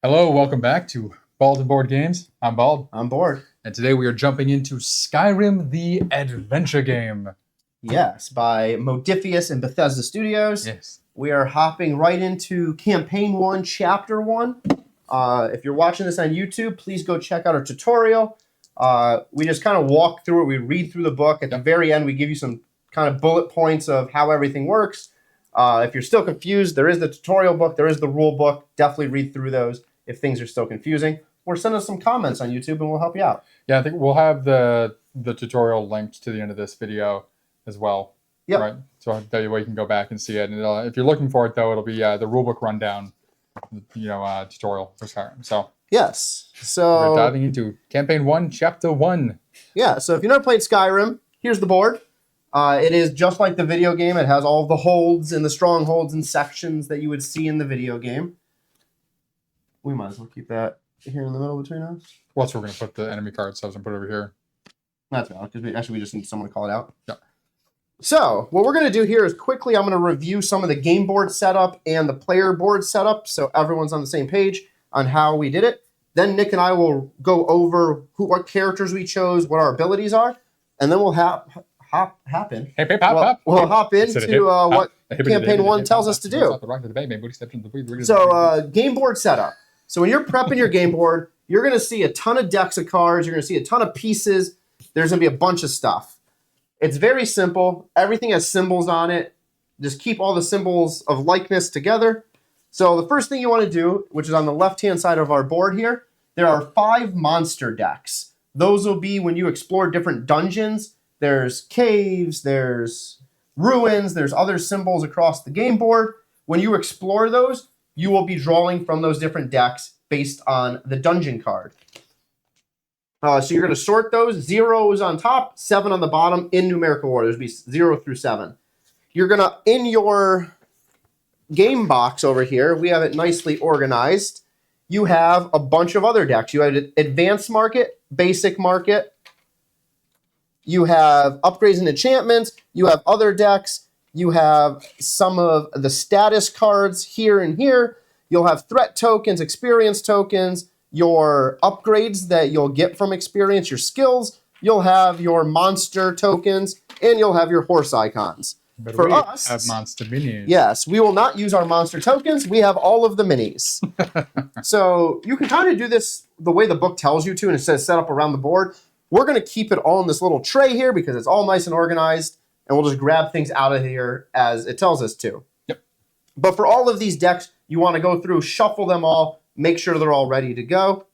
Hello, welcome back to Bald and Board Games. I'm Bald, I'm bored. and today we are jumping into Skyrim the Adventure Game. Yes, by Modiphius and Bethesda Studios. Yes. We are hopping right into Campaign 1, Chapter 1. If you're watching this on YouTube, please go check out our tutorial. We just kind of walk through it. We read through the book. At the very end, we give you some kind of bullet points of how everything works. If you're still confused, there is the tutorial book. There is the rule book. Definitely read through those if things are still confusing. Or send us some comments on YouTube and we'll help you out. Yeah, I think we'll have the tutorial linked to the end of this video as well. Yep. Right. So that way you can go back and see it. And if you're looking for it, though, it'll be the rulebook rundown, tutorial for Skyrim. So yes. So we're diving into Campaign 1, Chapter 1. Yeah. So if you've never played Skyrim, here's the board. It is just like the video game. It has all the holds and the strongholds and sections that you would see in the video game. We might as well keep that here in the middle between us. Well, so we're going to put the enemy card stuff and put it over here. That's valid, because we just need someone to call it out. Yeah. So what we're going to do here is quickly I'm going to review some of the game board setup and the player board setup so everyone's on the same page on how we did it. Then Nick and I will go over what characters we chose, what our abilities are, and then we'll hop into what Campaign 1 tells us to do. So game board setup. So when you're prepping your game board, you're going to see a ton of decks of cards. You're going to see a ton of pieces. There's going to be a bunch of stuff. It's very simple. Everything has symbols on it. Just keep all the symbols of likeness together. So the first thing you want to do, which is on the left-hand side of our board here, there are 5 monster decks. Those will be when you explore different dungeons. There's caves, there's ruins, there's other symbols across the game board. When you explore those, you will be drawing from those different decks based on the dungeon card. So you're going to sort those. 0 is on top, 7 on the bottom in numerical order. There's be 0 through 7. You're going to, in your game box over here, we have it nicely organized. You have a bunch of other decks. You have Advanced Market, Basic Market. You have Upgrades and Enchantments. You have other decks. You have some of the status cards here and here. You'll have threat tokens, experience tokens, your upgrades that you'll get from experience, your skills. You'll have your monster tokens, and you'll have your horse icons. But for we us, have monster minis. Yes, we will not use our monster tokens. We have all of the minis. So you can kind of do this the way the book tells you to, and it says set up around the board. We're going to keep it all in this little tray here because it's all nice and organized, and we'll just grab things out of here as it tells us to. Yep. But for all of these decks, you want to go through, shuffle them all, make sure they're all ready to go.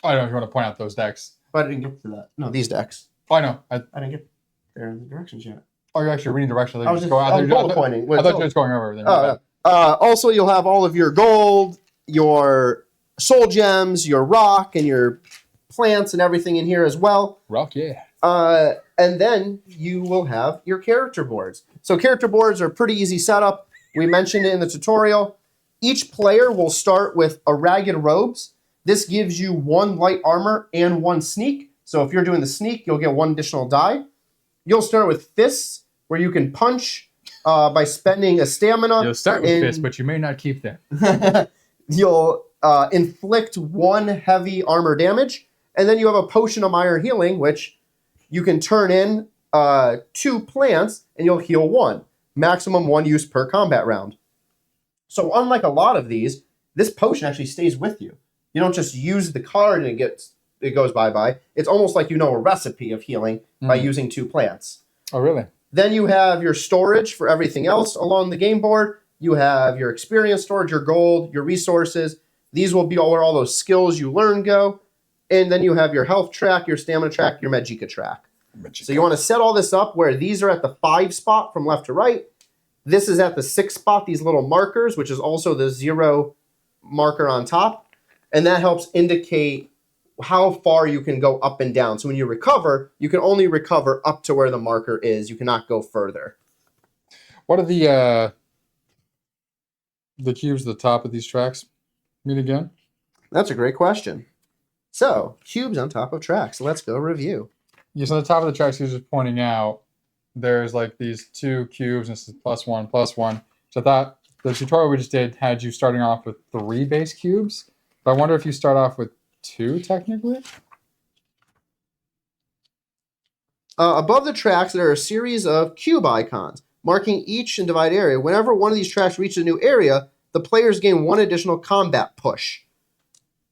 I don't know if you want to point out those decks. But I didn't get to that. No, these decks. Oh, I know. I didn't get there in the directions yet. Oh, you're actually reading directions. I was bullet pointing. I thought you were just going over everything. Oh, yeah. Also, you'll have all of your gold, your soul gems, your rock, and your plants and everything in here as well. Rock, yeah. And then you will have your character boards. So character boards are pretty easy setup. We mentioned it in the tutorial. Each player will start with a ragged robes. This gives you 1 light armor and 1 sneak. So if you're doing the sneak, you'll get 1 additional die. You'll start with fists, where you can punch by spending a stamina. You'll start with fists, but you may not keep them. You'll inflict 1 heavy armor damage. And then you have a potion of minor healing, which you can turn in 2 plants, and you'll heal 1. Maximum 1 use per combat round. So unlike a lot of these, this potion actually stays with you. You don't just use the card and it goes bye-bye. It's almost like you know a recipe of healing by using 2 plants. Oh, really? Then you have your storage for everything else along the game board. You have your experience storage, your gold, your resources. These will be where all those skills you learn go. And then you have your health track, your stamina track, your Magicka track. So you want to set all this up where these are at the 5 spot from left to right. This is at the 6 spot, these little markers, which is also the 0 marker on top. And that helps indicate how far you can go up and down. So when you recover, you can only recover up to where the marker is. You cannot go further. What are the cubes at the top of these tracks mean again? That's a great question. So, cubes on top of tracks. Let's go review. Yes, on the top of the tracks, he was just pointing out there's like these 2 cubes, and this is +1, +1. So I thought the tutorial we just did had you starting off with 3 base cubes. But I wonder if you start off with 2 technically. Above the tracks, there are a series of cube icons marking each and divide area. Whenever one of these tracks reaches a new area, the players gain 1 additional combat push.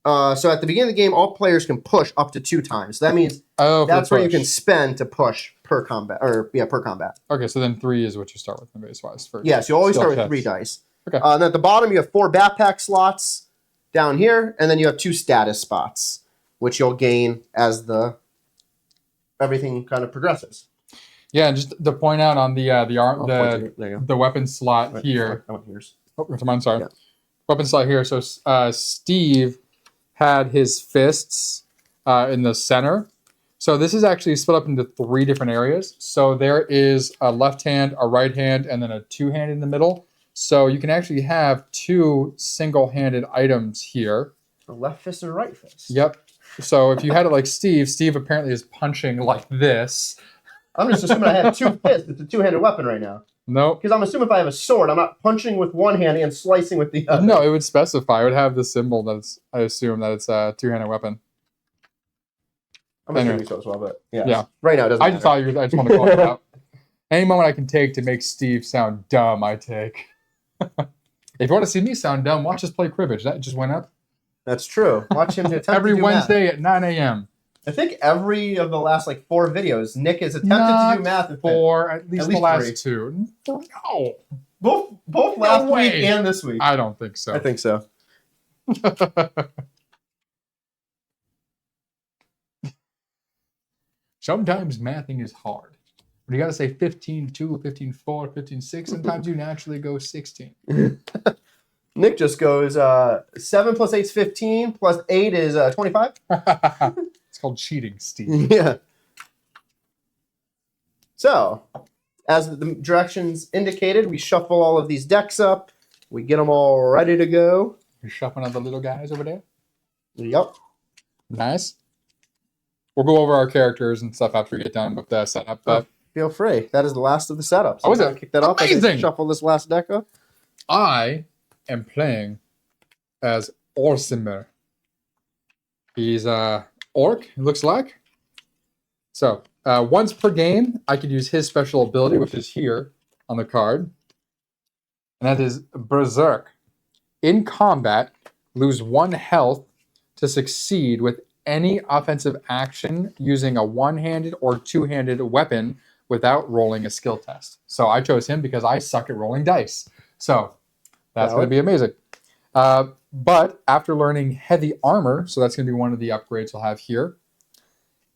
So at the beginning of the game, all players can push up to 2 times. So that means that's where you can spend to push per combat, per combat. Okay, so then 3 is what you start with in base-wise first. Yes, you always start with 3 dice. Okay. And at the bottom, you have 4 backpack slots down here, and then you have 2 status spots, which you'll gain as everything kind of progresses. Yeah, and just to point out on the weapon slot here. I'm sorry. Yeah. Weapon slot here. So Steve had his fists in the center. So this is actually split up into 3 different areas. So there is a left hand, a right hand, and then a 2-hand in the middle. So you can actually have 2 single-handed items here. A left fist and a right fist. Yep. So if you had it like Steve apparently is punching like this. I'm just assuming I have 2 fists. It's a 2-handed weapon right now. Nope. Because I'm assuming if I have a sword, I'm not punching with 1 hand and slicing with the other. No, it would specify. It would have the symbol that I assume that it's a 2-handed weapon. I'm assuming so as well, but yeah. Right now it doesn't matter. I just want to call it out. Any moment I can take to make Steve sound dumb, I take. If you want to see me sound dumb, watch us play cribbage. That just went up. That's true. Watch him attempt every to do Wednesday math. at 9 a.m. I think every of the last 4 videos, Nick has attempted to do math. At least the last 2. No. Both last week and this week. I don't think so. I think so. Sometimes mathing is hard. But you got to say 15-2, 15-4, 15-6. Sometimes you naturally go 16. Nick just goes 7 plus 8 is 15, plus 8 is 25. It's called cheating, Steve. Yeah. So, as the directions indicated, we shuffle all of these decks up. We get them all ready to go. You're shuffling up the little guys over there? Yep. Nice. We'll go over our characters and stuff after we get done with the setup. But feel free. That is the last of the setup. So was it? Kick that off. Amazing. I can shuffle this last deck up. I am playing as Orsimer. He's orc, it looks like. So, once per game, I could use his special ability, which is here on the card. And that is Berserk. In combat, lose 1 health to succeed with any offensive action using a 1-handed or 2-handed weapon without rolling a skill test. So I chose him because I suck at rolling dice. So that's going to be amazing. But after learning heavy armor, so that's going to be one of the upgrades we'll have here.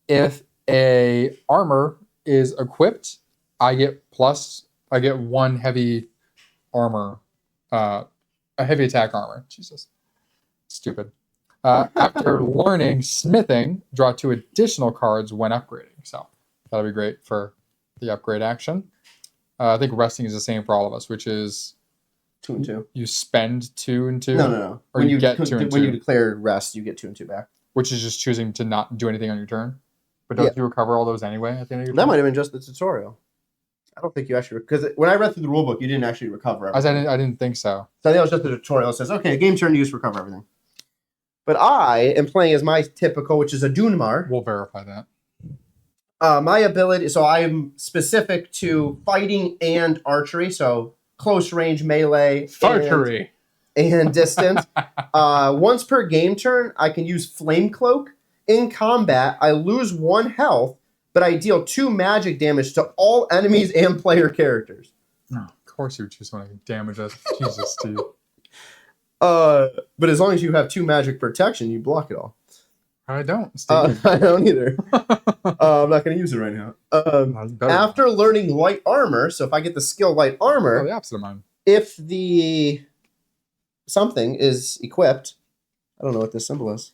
If a armor is equipped, I get 1 heavy armor, a heavy attack armor. Jesus, stupid. After learning smithing, draw 2 additional cards when upgrading. So that'll be great for the upgrade action. I think resting is the same for all of us, which is 2 and 2. You spend 2 and 2? No. Or you get 2 and 2? When you declare rest, you get 2 and 2 back. Which is just choosing to not do anything on your turn? But don't you recover all those anyway at the end of your turn? That might have been just the tutorial. I don't think you actually... Because when I read through the rulebook, you didn't actually recover everything. I didn't think so. So I think it was just the tutorial. It says, okay, game turn, you just recover everything. But I am playing as my typical, which is a Dunmar. We'll verify that. My ability... So I am specific to fighting and archery. So close range, melee, archery, and distance. Once per game turn, I can use Flame Cloak. In combat, I lose 1 health, but I deal 2 magic damage to all enemies and player characters. Oh, of course you would choose one to damage us. Jesus, Steve. But as long as you have 2 magic protection, you block it all. I don't, Steve. I don't either. I'm not going to use it right now. After learning light armor, so if I get the skill light armor, the opposite of mine. If the something is equipped, I don't know what this symbol is.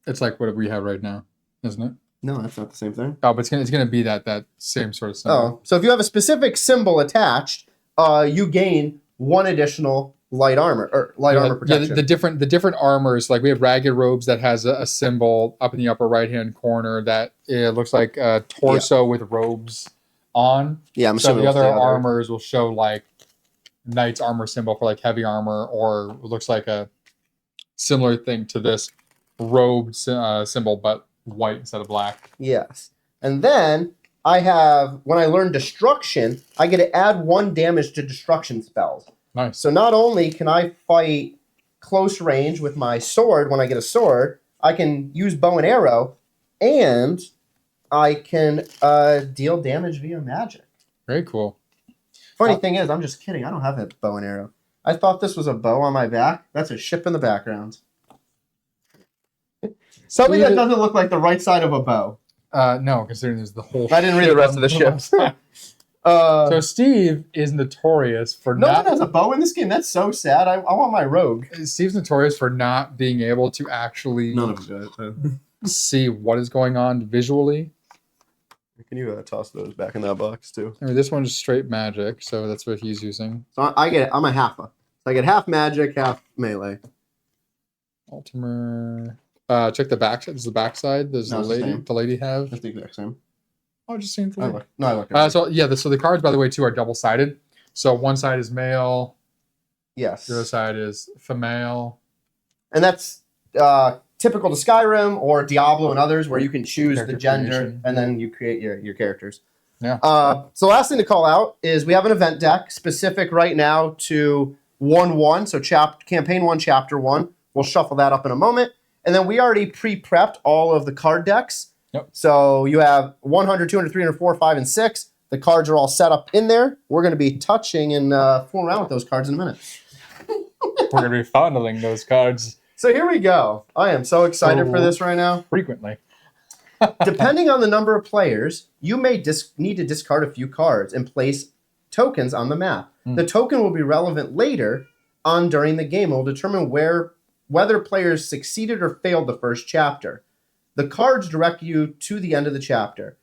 It's like what we have right now, isn't it? No, that's not the same thing. Oh, but it's gonna be that same sort of symbol. Oh, so if you have a specific symbol attached, you gain 1 additional light armor or armor protection. Yeah, the different armors, like we have ragged robes that has a symbol up in the upper right hand corner that looks like a torso with robes on. Yeah, I'm so the other armors will show like knight's armor symbol for like heavy armor, or it looks like a similar thing to this robed symbol, but white instead of black. Yes. And then I have, when I learn destruction, I get to add 1 damage to destruction spells. Nice. So not only can I fight close range with my sword when I get a sword, I can use bow and arrow, and I can deal damage via magic. Very cool. Funny thing is, I'm just kidding. I don't have a bow and arrow. I thought this was a bow on my back. That's a ship in the background. Something that doesn't look like the right side of a bow. No, considering there's the whole. I didn't read the rest of the ship. So Steve is notorious for no one has a bow in this game. That's so sad. I want my rogue. Steve's notorious for not being able to actually None of them do. see what is going on visually. Can you toss those back in that box too? I mean, this one's straight magic, so that's what he's using. So I'm a halfa. So I get half magic, half melee. Ultimer. Check the back. This is the back side. Does No, the lady have? That's the exact same. Oh, just same thing. I look at it. So the cards, by the way, too, are double-sided. So one side is male. Yes. The other side is female. And that's typical to Skyrim or Diablo and others, where you can choose the gender creation, and then you create your characters. Yeah. So last thing to call out is we have an event deck specific right now to 1-1. So campaign 1, chapter 1. We'll shuffle that up in a moment. And then we already pre-prepped all of the card decks. Yep. So you have 100, 200, 300, 4, 5, and 6. The cards are all set up in there. We're going to be touching and fooling around with those cards in a minute. We're going to be fondling those cards. So here we go. I am so excited for this right now. Frequently. Depending on the number of players, you may need to discard a few cards and place tokens on the map. The token will be relevant later on during the game. It will determine whether players succeeded or failed the first chapter. The cards direct you to the end of the chapter.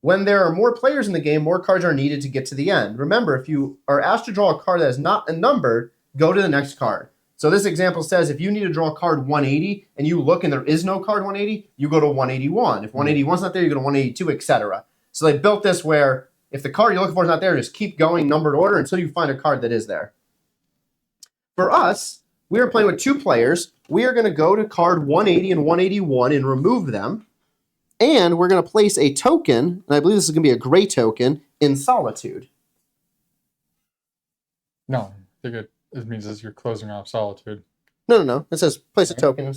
When there are more players in the game, more cards are needed to get to the end. Remember, if you are asked to draw a card that is not numbered, go to the next card. So this example says if you need to draw a card 180 and you look and there is no card 180, you go to 181. If 181 is not there, you go to 182, etc. So they built this where if the card you're looking for is not there, just keep going numbered order until you find a card that is there. For us, we are playing with 2 players. We are going to go to card 180 and 181 and remove them. And we're going to place a token, and I believe this is going to be a gray token, in Solitude. No, I think it means as you're closing off Solitude. No. It says place a token.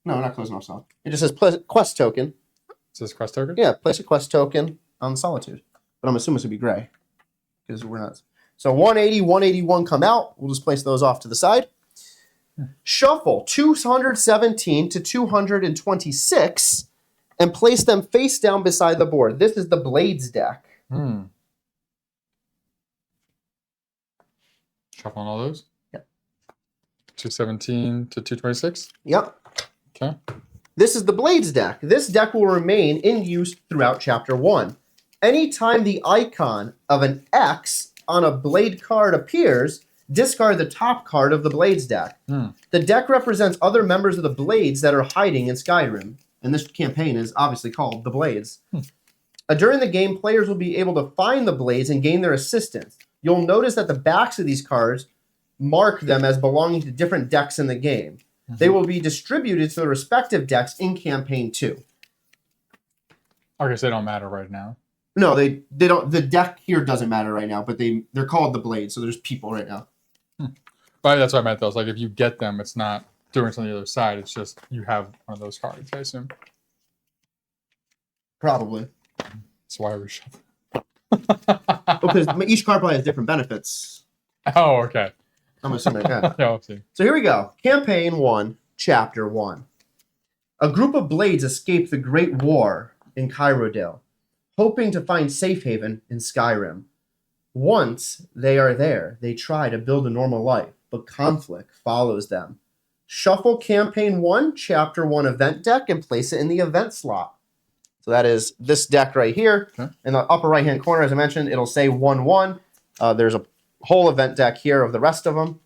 No, not closing off Solitude. It just says quest token. It says quest token? Yeah, place a quest token on Solitude. But I'm assuming it's going to be gray. Because we're not. So 180, 181 come out. We'll just place those off to the side. Shuffle 217 to 226 and place them face down beside the board. This is the Blades deck. Shuffling all those? Yep. 217 to 226? Yep. Okay. This is the Blades deck. This deck will remain in use throughout Chapter 1. Anytime the icon of an X on a Blade card appears, discard the top card of the Blades deck. The deck represents other members of the Blades that are hiding in Skyrim. And this campaign is obviously called The Blades. During the game, players will be able to find the Blades and gain their assistance. You'll notice that the backs of these cards mark them as belonging to different decks in the game. They will be distributed to the respective decks in Campaign 2. Okay, so they don't matter right now. No, they don't. The deck here doesn't matter right now, but they're called the Blades, so there's people right now. But that's what I meant, though. It's like if you get them, it's not doing something on the other side. It's just you have one of those cards, I assume. Probably. That's why we shuffle. Because each card probably has different benefits. Oh, okay. I'm assuming. Yeah. No, see. So here we go. Campaign 1, Chapter 1. A group of Blades escaped the Great War in Kairodale, hoping to find safe haven in Skyrim. Once they are there, they try to build a normal life, but conflict follows them. Shuffle Campaign 1, Chapter 1 event deck and place it in the event slot. So that is this deck right here. Okay. In the upper right-hand corner, as I mentioned, it'll say 1-1. There's a whole event deck here of the rest of them,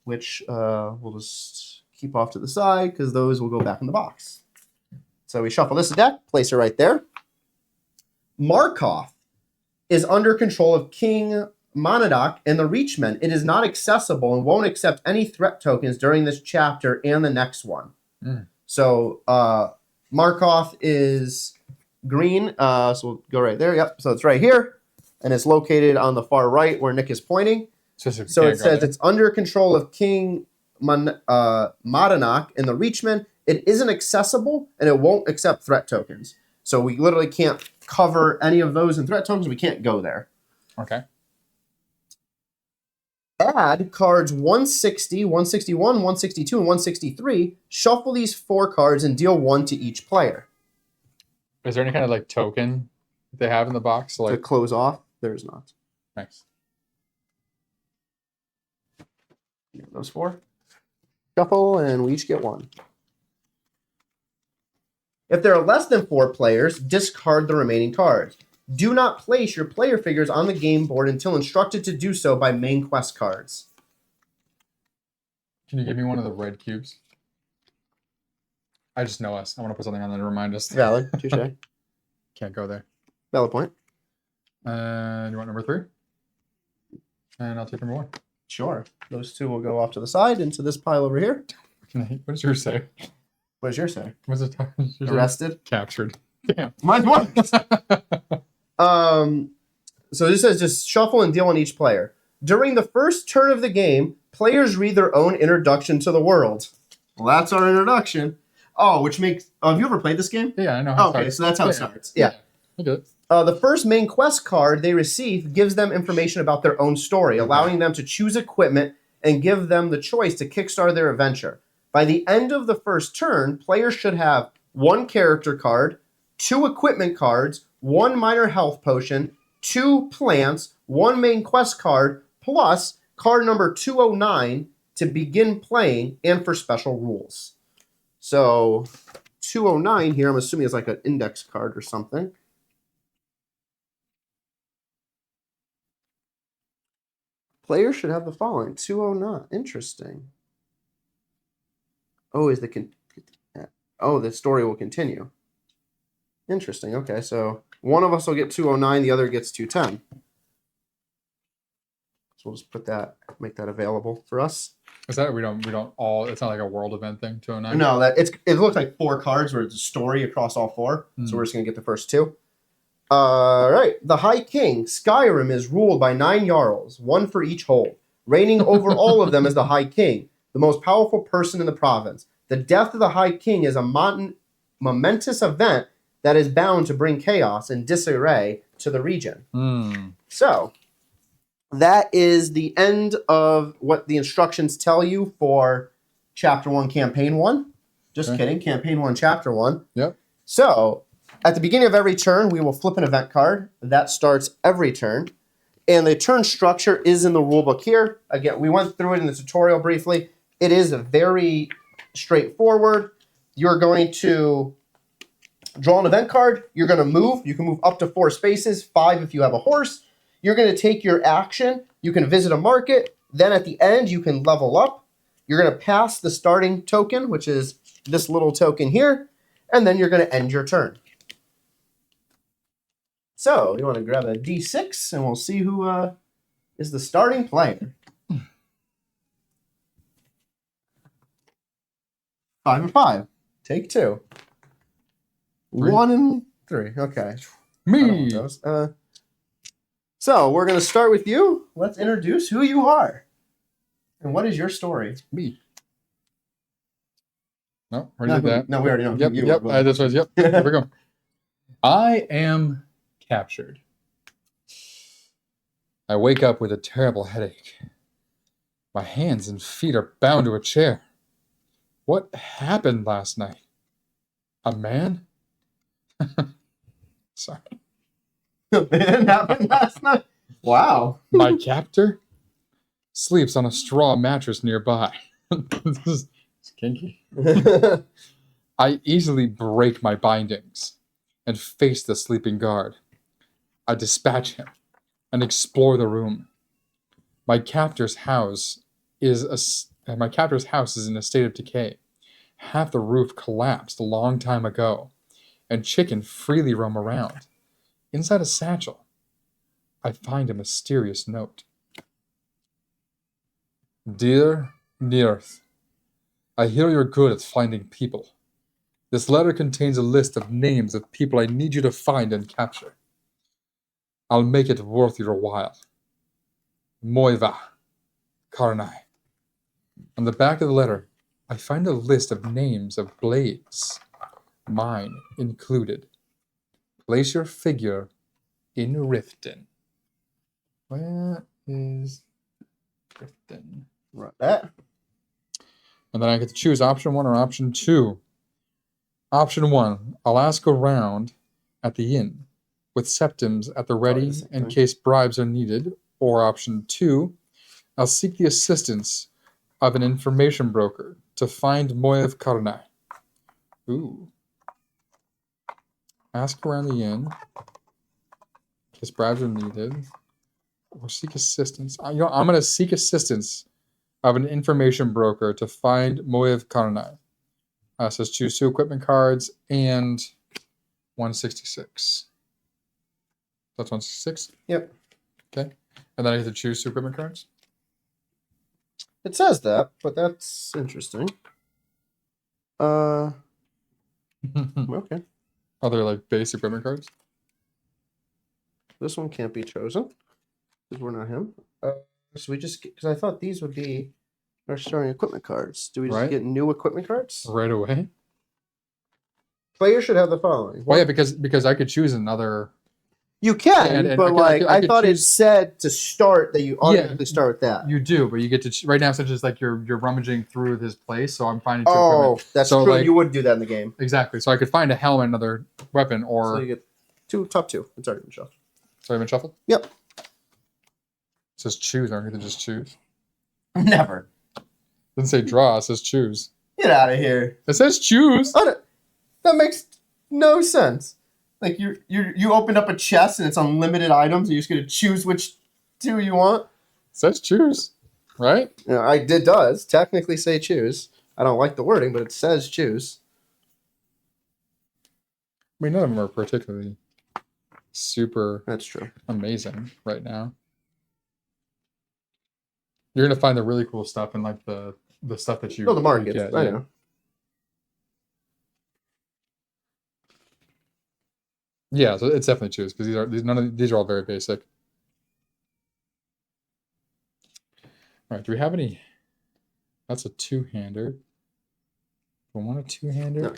which we'll just keep off to the side because those will go back in the box. So we shuffle this deck, place it right there. Markov is under control of King Monodoc and the Reachman. It is not accessible and won't accept any threat tokens during this chapter and the next one. So Markov is green. So we'll go right there. Yep. So it's right here. And it's located on the far right where Nick is pointing. So it says it's under control of King Modonoc and the Reachman. It isn't accessible and it won't accept threat tokens. So we literally can't cover any of those in threat tokens. We can't go there. Okay. Add cards 160, 161, 162, and 163. Shuffle these 4 cards and deal 1 to each player. Is there any kind of like token they have in the box? Like to close off? There's not. Nice. Those 4. Shuffle, and we each get 1. If there are less than 4 players, discard the remaining cards. Do not place your player figures on the game board until instructed to do so by main quest cards. Can you give me one of the red cubes? I just know us. I want to put something on there to remind us. Valid. Touche. Can't go there. Valid point. You want number 3? And I'll take number 1. Sure. Those 2 will go off to the side into this pile over here. What does yours say? What does yours say? What's it? Arrested? Captured. Damn. Mine's 1. So this says just shuffle and deal on each player. During the first turn of the game, players read their own introduction to the world. Well, that's our introduction. Oh, which makes... have you ever played this game? Yeah, I know how it okay, starts. So that's how it starts. Yeah. I get it. The first main quest card they receive gives them information about their own story, allowing them to choose equipment and give them the choice to kickstart their adventure. By the end of the first turn, players should have 1 character card, 2 equipment cards, 1 minor health potion, 2 plants, 1 main quest card, plus card number 209 to begin playing and for special rules. So 209 here, I'm assuming is like an index card or something. Players should have the following. 209. Interesting. Oh, the story will continue. Interesting. Okay, so one of us will get 209, the other gets 210. So we'll just make that available for us. Is that we don't all? It's not like a world event thing. 209. No, it looks like 4 cards where it's a story across all 4. So we're just gonna get the first 2. All right, the High King. Skyrim is ruled by 9 Jarls, 1 for each hold. Reigning over all of them is the High King, the most powerful person in the province. The death of the High King is a momentous event that is bound to bring chaos and disarray to the region. So, that is the end of what the instructions tell you for Chapter 1, Campaign 1. Just kidding, Campaign 1, Chapter 1. Yep. So, at the beginning of every turn, we will flip an event card. That starts every turn. And the turn structure is in the rulebook here. Again, we went through it in the tutorial briefly. It is very straightforward. You're going to draw an event card. You're going to move. You can move up to 4 spaces, 5 if you have a horse. You're going to take your action. You can visit a market. Then at the end, you can level up. You're going to pass the starting token, which is this little token here. And then you're going to end your turn. So, you want to grab a D6, and we'll see who is the starting player. 5 and 5. Take 2. 1 and 3. Okay. Me. So, we're going to start with you. Let's introduce who you are. And what is your story? Me. No, already did that. No, we already know. Yep. That's what. Yep. Here we go. I am captured. I wake up with a terrible headache. My hands and feet are bound to a chair. What happened last night? A man? Sorry. A man happened last night? Wow. My captor sleeps on a straw mattress nearby. This is kinky. I easily break my bindings and face the sleeping guard. I dispatch him and explore the room. My captor's house is in a state of decay. Half the roof collapsed a long time ago, and chicken freely roam around inside a satchel. I find a mysterious note. Dear Nearth, I hear you're good at finding people. This letter contains a list of names of people I need you to find and capture. I'll make it worth your while. Moiva, Karnai. On the back of the letter, I find a list of names of blades, mine included. Place your figure in Riften. Where is Riften? Right. That. And then I get to choose option 1 or option 2. Option 1, I'll ask around at the inn, with septims at the ready in case bribes are needed. Or option 2, I'll seek the assistance of an information broker to find Moev Karnai. Ooh. Ask around the inn in case bribes are needed. Or seek assistance. I'm going to seek assistance of an information broker to find Moev Karnai. Says choose 2 equipment cards and 166. That's 166? Yep. Okay. And then I get to choose 2 equipment cards? It says that, but that's interesting. Okay. Are there like base equipment cards? This one can't be chosen because we're not him. So we just, because I thought these would be our starting equipment cards. Do we just get new equipment cards? Right away? Player should have the following. Well, yeah, because I could choose another. You can, and but I thought it said to start that you automatically start with that. You do, but you get to right now. Since it's like you're rummaging through his place, so I'm finding. That's true. Like, you would do that in the game. Exactly. So I could find a helmet, another weapon, or so you get top 2. It's already been shuffled. It's already been shuffled. Yep. It says choose. Aren't you to just choose? Never. It doesn't say draw. It says choose. Get out of here. It says choose. That makes no sense. Like you opened up a chest and it's unlimited items. And you're just gonna choose which 2 you want. It says choose, right? Yeah, it does technically say choose. I don't like the wording, but it says choose. I mean, none of them are particularly super. That's true. Amazing right now. You're gonna find the really cool stuff and like the stuff that you. The markets. Get, I know. Yeah, so it's definitely choose because these are all very basic. All right, do we have any? That's a 2-hander. Do I want a 2-hander?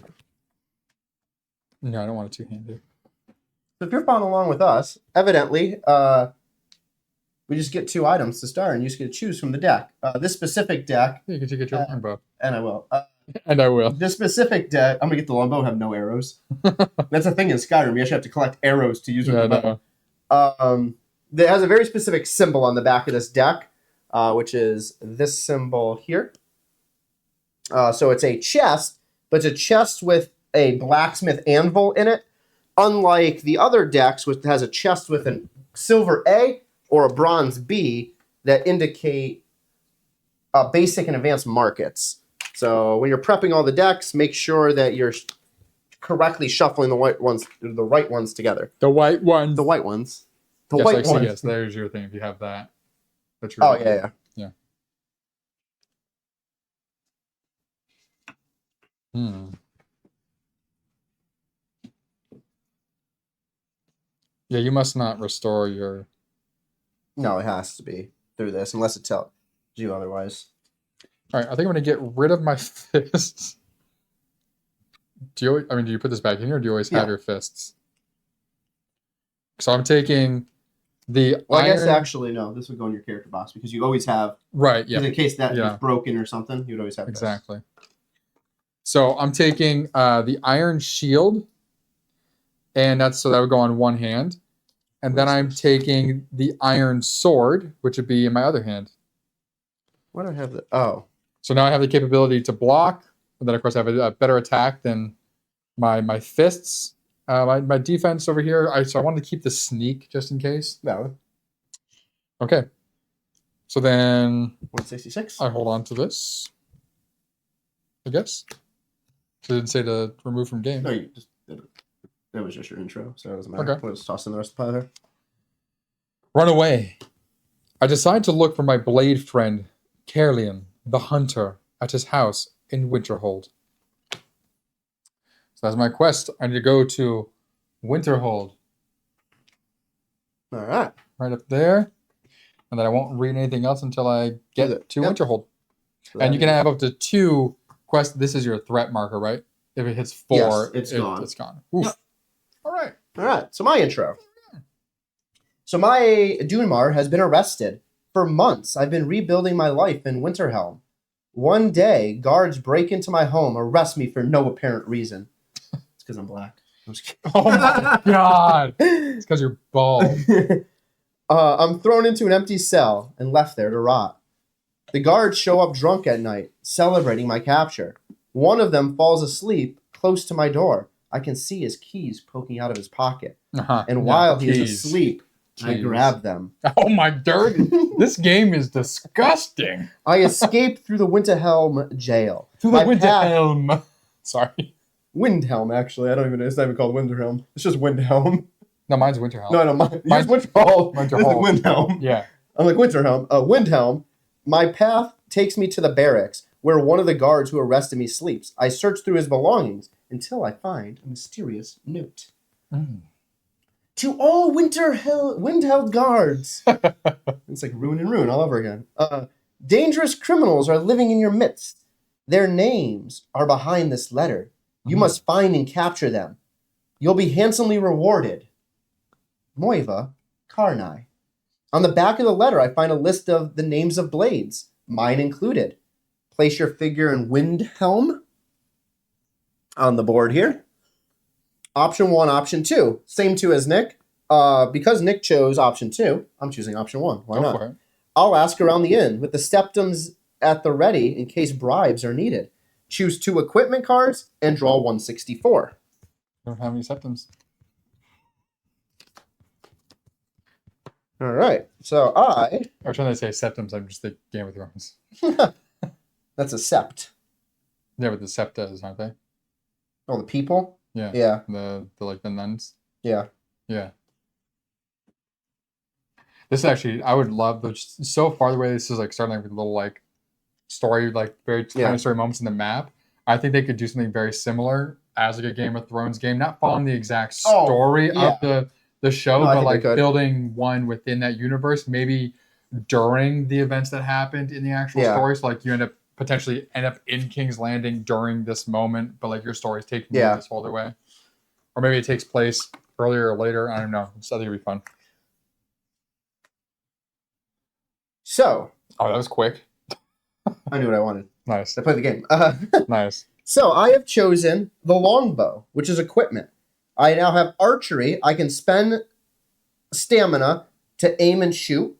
No, I don't want a 2-hander. So if you're following along with us, evidently, we just get 2 items to start, and you just get to choose from the deck. This specific deck. You can get your longbow. And I will. And I will. This specific deck, I'm gonna get the longbow. Have no arrows. That's the thing in Skyrim. You actually have to collect arrows to use with the bow. It has a very specific symbol on the back of this deck, which is this symbol here. So it's a chest, but it's a chest with a blacksmith anvil in it. Unlike the other decks, which has a chest with a silver A or a bronze B that indicate basic and advanced markets. So when you're prepping all the decks, make sure that you're correctly shuffling the right ones together. The white ones. The white ones. The white ones. Yes, there's your thing. If you have that. That's your yeah. Yeah, you must not restore your. No, it has to be through this, unless it tells you otherwise. All right, I think I'm going to get rid of my fists. Do you put this back in here, or do you always have your fists? So I'm taking the Well, iron... I guess actually, no. This would go in your character box, because you always have... Right, yeah. In case that was broken or something, you'd always have exactly. So I'm taking the iron shield, and that would go on one hand. And then I'm taking the iron sword, which would be in my other hand. Why do I have the... Oh. So now I have the capability to block, and then of course I have a better attack than my fists. My defense over here, so I wanted to keep the sneak just in case. No. Okay. So then... 166. I hold on to this. I guess. So it didn't say to remove from game. No, you just did it. That was just your intro, so it doesn't matter. Okay. We'll just toss in the rest of the pile there. Run away. I decide to look for my blade friend, Carlion, the hunter, at his house in Winterhold. So that's my quest. I need to go to Winterhold. All right. Right up there. And then I won't read anything else until I get to Winterhold. So and you can have up to 2 quests. This is your threat marker, right? If it hits 4, yes, it's gone. It's gone. Oof. Yep. All right. So my intro. So my Dunmar has been arrested. For months, I've been rebuilding my life in Winterhelm. One day, guards break into my home, arrest me for no apparent reason. It's because I'm black. I'm just kidding. Oh my god! It's because you're bald. I'm thrown into an empty cell and left there to rot. The guards show up drunk at night, celebrating my capture. One of them falls asleep close to my door. I can see his keys poking out of his pocket. And while he is asleep, I grab them. Oh my dirt! This game is disgusting. I escape through the Winterhelm jail. Through the Winterhelm. Sorry. Windhelm, actually. It's not even called Winterhelm. It's just Windhelm. No, mine's Winterhelm. No, mine's Winterhelm. This is Windhelm. Yeah. I'm like, Winterhelm. Windhelm. My path takes me to the barracks, where one of the guards who arrested me sleeps. I search through his belongings until I find a mysterious note. To all Windheld guards. It's like Ruin and Ruin all over again. Dangerous criminals are living in your midst. Their names are behind this letter. You must find and capture them. You'll be handsomely rewarded. Moiva Karnai. On the back of the letter, I find a list of the names of blades, mine included. Place your figure in Windhelm on the board here. Option 1, option 2. Same 2 as Nick. Because Nick chose option 2, I'm choosing option 1. Why not? For it. I'll ask around the inn with the septums at the ready in case bribes are needed. Choose 2 equipment cards and draw 164. I don't have any septums. All right. So I was trying to say septums. I'm just thinking Game of Thrones. That's a sept. Yeah, but the septas, aren't they? Oh, the people? Yeah. Yeah. The like the nuns. Yeah. Yeah. This actually, I would love so far the way this is like starting with a little like story, like very kind of story moments in the map. I think they could do something very similar as like a Game of Thrones game, not following the exact story of the show, but like building one within that universe, maybe during the events that happened in the actual story. So like you potentially end up in King's Landing during this moment, but like your story's taking you this whole other way. Or maybe it takes place earlier or later. I don't know. I think it'd be fun. So. Oh, that was quick. I knew what I wanted. Nice. I played the game. Nice. So I have chosen the longbow, which is equipment. I now have archery. I can spend stamina to aim and shoot.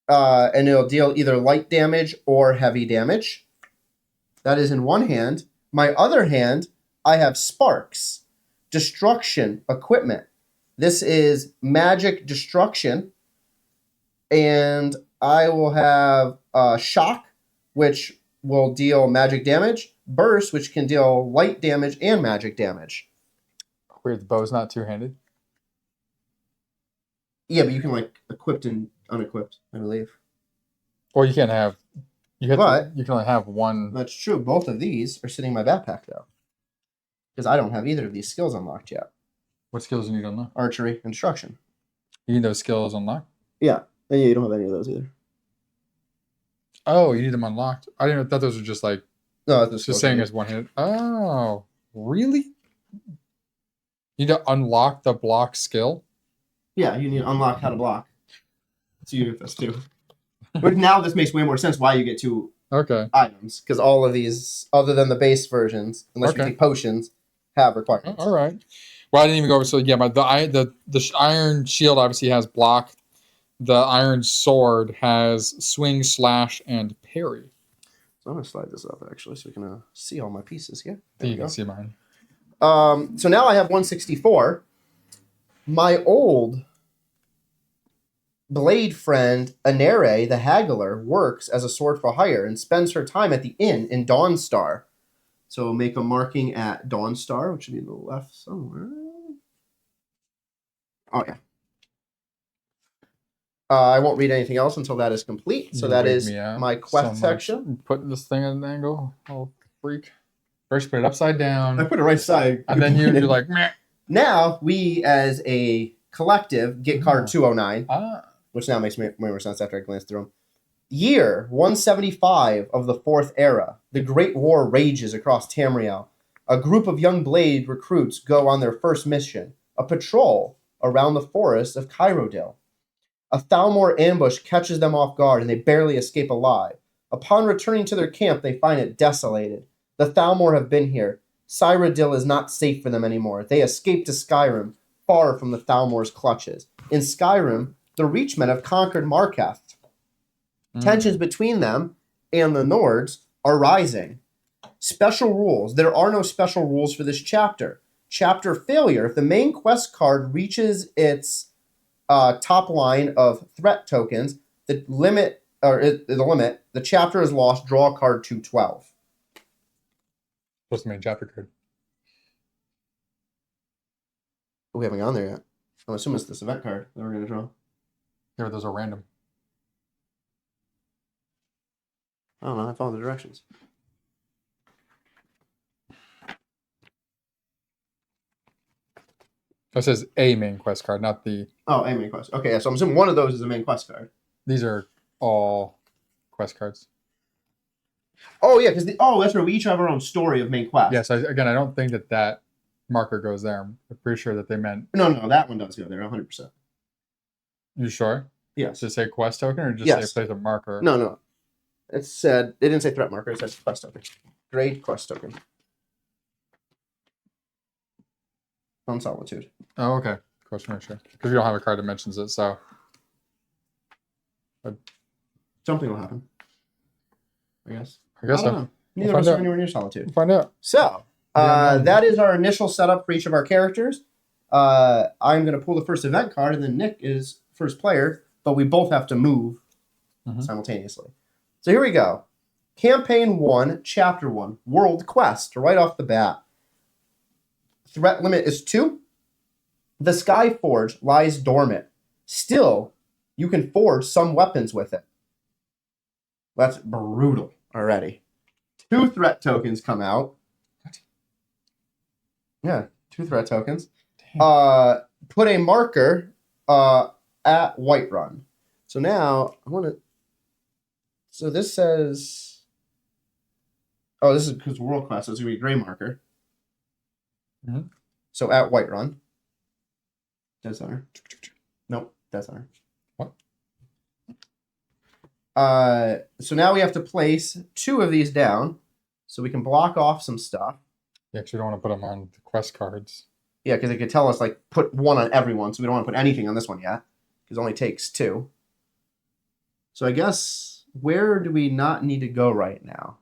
And it'll deal either light damage or heavy damage. That is in one hand. My other hand, I have sparks. Destruction equipment. This is magic destruction. And I will have shock, which will deal magic damage. Burst, which can deal light damage and magic damage. Weird, the bow's not two-handed. Yeah, but you can like equipped and unequipped, I believe. Or you can't have. You can only have one. That's true. Both of these are sitting in my backpack though, because I don't have either of these skills unlocked yet. What skills do you need to unlock? Archery, instruction. You need those skills unlocked? Yeah. And you don't have any of those either. Oh, you need them unlocked. I didn't know. I thought those were just like. No, that's just saying as one-handed. Oh, really? You need to unlock the block skill? Yeah, you need to unlock how to block. So you have this too. But now this makes way more sense why you get 2 items. Because all of these, other than the base versions, unless you take potions, have requirements. All right. Well, I didn't even go over. So yeah, the iron shield obviously has block. The iron sword has swing, slash, and parry. So I'm going to slide this up actually so we can see all my pieces here. You can see mine. So now I have 164. My old blade friend, Anere, the haggler, works as a sword for hire and spends her time at the inn in Dawnstar. So we'll make a marking at Dawnstar, which should be to the left somewhere. Oh, yeah. I won't read anything else until that is complete. So that is my quest section. Putting this thing at an angle. Oh, freak. First, put it upside down. I put it right side. And then you're like, meh. Now, we as a collective get card 209, which now makes way more sense after I glance through them. Year 175 of the Fourth Era. The Great War rages across Tamriel. A group of young Blade recruits go on their first mission, a patrol around the forest of Kairodil. A Thalmor ambush catches them off guard, and they barely escape alive. Upon returning to their camp, they find it desolated. The Thalmor have been here. Cyrodiil is not safe for them anymore. They escape to Skyrim, far from the Thalmor's clutches. In Skyrim, the Reachmen have conquered Marketh. Tensions between them and the Nords are rising. Special rules. There are no special rules for this chapter. Chapter failure. If the main quest card reaches its top line of threat tokens, the limit, the chapter is lost. Draw a card 212. What's the main chapter card? We haven't gone there yet. I'm assuming it's this event card that we're going to draw. Yeah, but those are random. I don't know. I follow the directions. It says a main quest card, not the... Oh, a main quest. Okay, so I'm assuming one of those is a main quest card. These are all quest cards. Oh, yeah, because that's where we each have our own story of main quest. Yes, again, I don't think that marker goes there. I'm pretty sure that they meant... No, that one does go there, 100%. You sure? Yes. Does it say quest token or just say place a marker? No. It said... It didn't say threat marker, it says quest token. Grade quest token. On Solitude. Oh, okay. Question sure. Because we don't have a card that mentions it, so... Something will happen. I guess so. Know. Neither of us are anywhere near Solitude. We'll find out. So, that is our initial setup for each of our characters. I'm going to pull the first event card, and then Nick is first player, but we both have to move simultaneously. So here we go. Campaign 1, Chapter 1, World Quest, right off the bat. Threat limit is 2. The Sky Forge lies dormant. Still, you can forge some weapons with it. That's brutal already. 2 threat tokens come out. What? Yeah, 2 threat tokens. Put a marker at Whiterun. So now, I want to... So this says... Oh, this is because World Quest, so it's going to be a gray marker. So at Whiterun. Dead center. Nope, dead center. What? So now we have to place 2 of these down so we can block off some stuff. You actually don't want to put them on the quest cards. Yeah, because it could tell us, like, put 1 on everyone, so we don't want to put anything on this one yet, because it only takes 2. So I guess, where do we not need to go right now?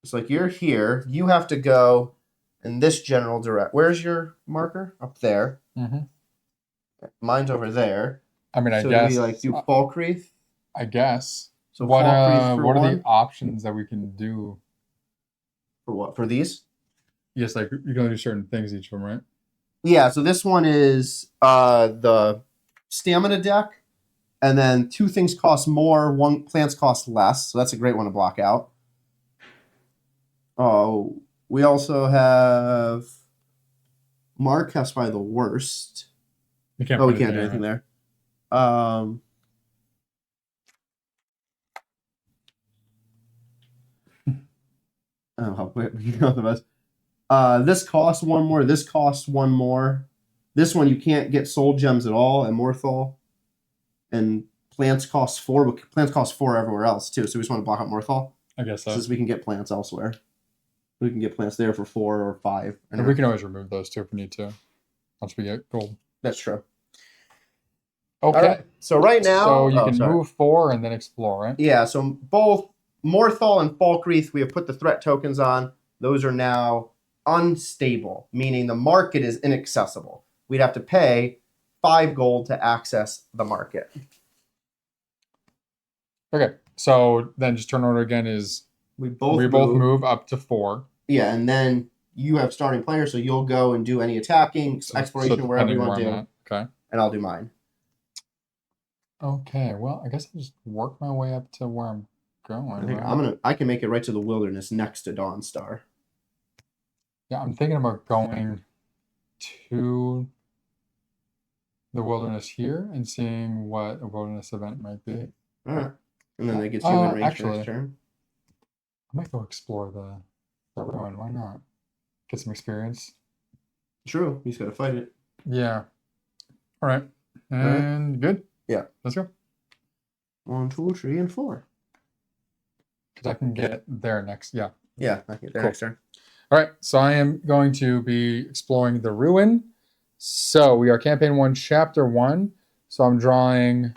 It's like you're here. You have to go in this general direction. Where's your marker? Up there. Mine's over there. I mean, I so guess. So we like do Falkreath? I guess. So what Falkreath what are the options that we can do? For what? For these? Yes, like you can only do certain things each of them, right? Yeah, so this one is the stamina deck. And then 2 things cost more, 1 plants cost less. So that's a great one to block out. Oh, we also have Markef's probably the worst. We can't we can't do anything there. I don't know how quick we can go the best. This costs 1 more. This costs 1 more. This one you can't get soul gems at all at Morthal. And plants cost 4, but plants cost 4 everywhere else too. So we just want to block out Morthal. I guess so. Since we can get plants elsewhere. We can get plants there for 4 or 5. And we can always remove those too if we need to. Once we get gold. That's true. Okay. Right. So right now... So you can move 4 and then explore, right? Yeah, so both Morthal and Falkreath, we have put the threat tokens on. Those are now unstable, meaning the market is inaccessible. We'd have to pay 5 gold to access the market. Okay, so then just turn order again is... We both move up to 4. Yeah, and then you have starting player, so you'll go and do any attacking, exploration, wherever you want to do. Okay. And I'll do mine. Okay, well, I guess I'll just work my way up to where I'm going. I think right? I can make it right to the wilderness next to Dawnstar. Yeah, I'm thinking about going to the wilderness here and seeing what a wilderness event might be. All right. And then that gets you in range for Actually, next turn. I might go explore the ruin. Why not? Get some experience. True. You just got to fight it. Yeah. All right. And good? Yeah. Let's go. 1, 2, 3, and 4. Because I can get there next. Yeah. Yeah, I can get there Cool. next turn. All right. So I am going to be exploring the ruin. So we are campaign 1, chapter 1. So I'm drawing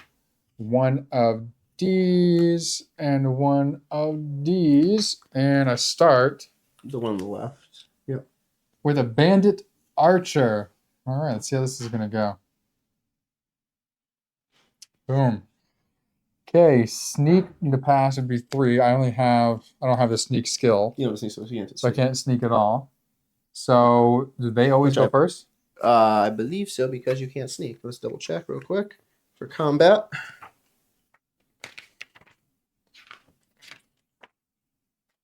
one of these and one of these. And I start The one on the left. Yep. with a bandit archer. All right. Let's see how this is going to go. Boom. Okay, sneak in the past would be 3. I don't have the sneak skill, You don't sneak, so you can't so I can't sneak at all. So do they always go first? I believe so, because you can't sneak. Let's double check real quick for combat.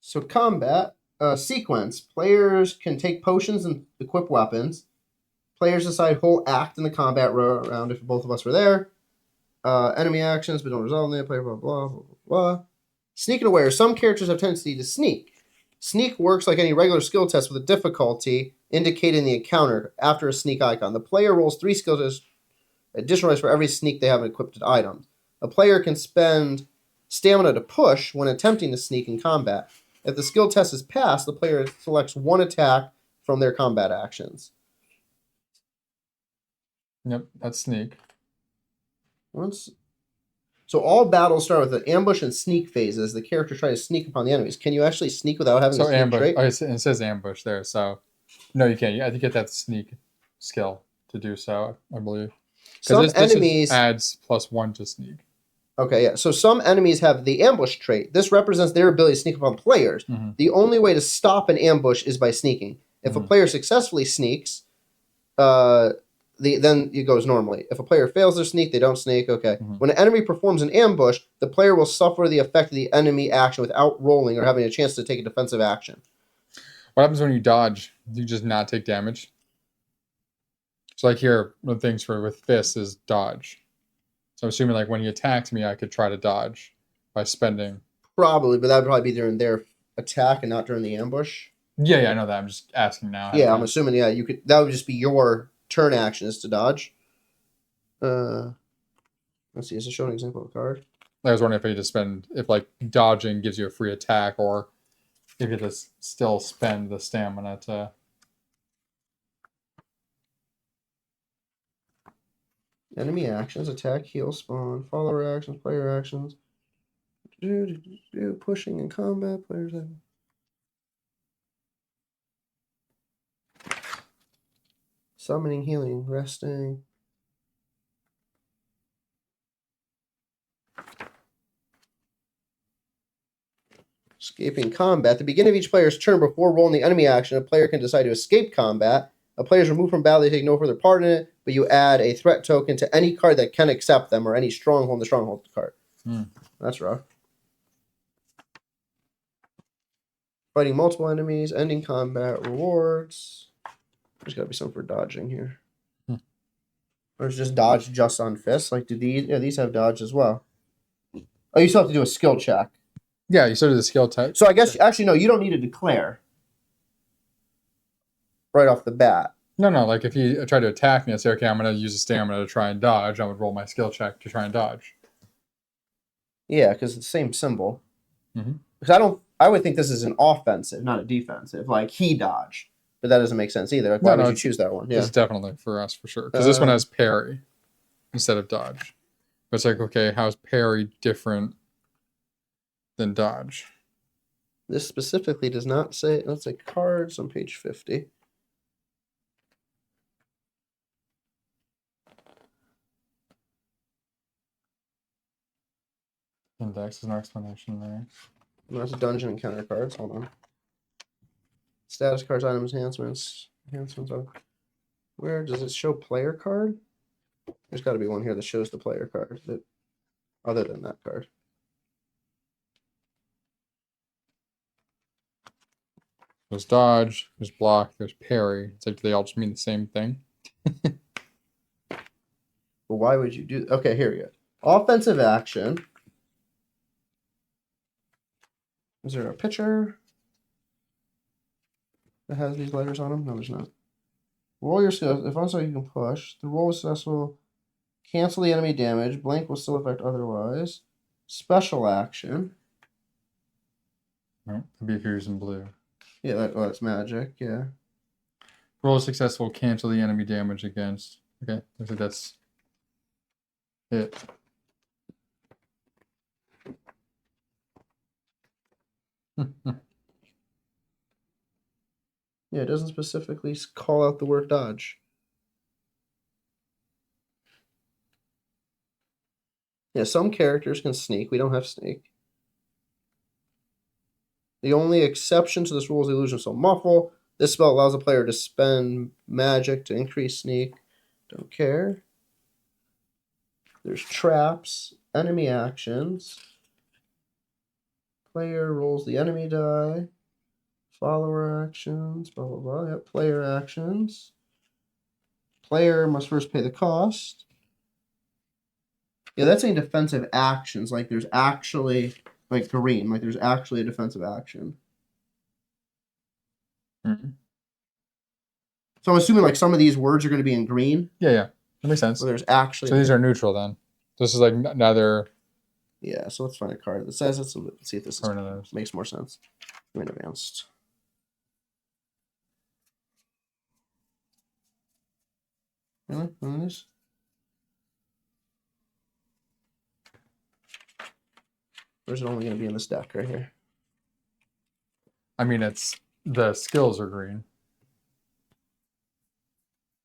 So combat sequence. Players can take potions and equip weapons. Players decide whole act in the combat round if both of us were there. Enemy actions, but don't resolve them. Player blah blah blah blah blah. Sneak and aware. Some characters have tendency to sneak. Sneak works like any regular skill test with a difficulty indicated in the encounter after a sneak icon. The player rolls 3 skill tests, additional dice for every sneak they have in equipped items. A player can spend stamina to push when attempting to sneak in combat. If the skill test is passed, the player selects 1 attack from their combat actions. Yep, that's sneak. So all battles start with an ambush and sneak phases. The character tries to sneak upon the enemies. Can you actually sneak without having a sneak ambush. trait? Oh, it says ambush there. So no, you can't. You have to get that sneak skill to do so, I believe. Some enemies adds +1 to sneak. Okay, yeah. So some enemies have the ambush trait. This represents their ability to sneak upon players. Mm-hmm. The only way to stop an ambush is by sneaking. If a player successfully sneaks, then it goes normally. If a player fails their sneak, they don't sneak. Okay. Mm-hmm. When an enemy performs an ambush, the player will suffer the effect of the enemy action without rolling or having a chance to take a defensive action. What happens when you dodge? Do you just not take damage? So like here, one of the things with fists is dodge. So I'm assuming like when he attacks me, I could try to dodge by spending. Probably, but that would probably be during their attack and not during the ambush. Yeah, I know that. I'm just asking now. Yeah, I'm assuming. Yeah, you could. That would just be your turn action is to dodge. Let's see. Is it showing an example of a card? I was wondering if you just if like dodging gives you a free attack, or if you just still spend the stamina to. Enemy actions: attack, heal, spawn, follower actions, player actions. Pushing in combat, players have. Summoning, healing, resting. Escaping combat. At the beginning of each player's turn, before rolling the enemy action, a player can decide to escape combat. A player is removed from battle, they take no further part in it, but you add a threat token to any card that can accept them or any stronghold in the stronghold card. That's rough. Fighting multiple enemies, ending combat, rewards. There's got to be something for dodging here. Or is just dodge just on fists? Like, do these? Yeah, these have dodge as well. Oh, you still have to do a skill check. Yeah, you started the skill type. So I guess actually no, you don't need to declare right off the bat. No. Like if you try to attack me, I say, okay, I'm going to use a stamina to try and dodge. I would roll my skill check to try and dodge. Yeah, because it's the same symbol. Mm-hmm. Because I would think this is an offensive, not a defensive. Like he dodged, but that doesn't make sense either. Like, why would you choose that one? Yeah, it's definitely for us for sure. Because this one has parry instead of dodge. But it's like, okay, how's parry different than dodge? This specifically does not say. Let's say cards on page 50. Index is no explanation there. No, that's dungeon encounter cards. Hold on. Status cards, items, enhancements. Where does it show player card? There's got to be one here that shows the player card. other than that card. There's dodge, there's block, there's parry. It's like they all just mean the same thing. Well, why would you do? Okay, here we go. Offensive action. Is there a picture that has these letters on them? No, there's not. Roll your skills. If on so you can push. The roll was successful. Cancel the enemy damage. Blank will still affect otherwise. Special action. No, could be if you're using blue. Yeah, that's magic. Yeah. Roll successful, cancel the enemy damage against. Okay, I think that's it. Yeah, it doesn't specifically call out the word dodge. Yeah, some characters can sneak. We don't have sneak. The only exception to this rule is the illusion of soul muffle. This spell allows a player to spend magic to increase sneak. Don't care. There's traps, enemy actions. Player rolls the enemy die. Follower actions, blah, blah, blah. Yep, player actions. Player must first pay the cost. Yeah, that's saying defensive actions. Like there's actually, like green, like there's actually a defensive action. Mm-hmm. So I'm assuming like some of these words are going to be in green. Yeah, that makes sense. So there's actually. So these are neutral then. This is like neither. Yeah, so let's find a card that says it. So let's see if this makes more sense. I'm in advanced. Really? None of these? Or is it only going to be in this deck right here? I mean, it's the skills are green.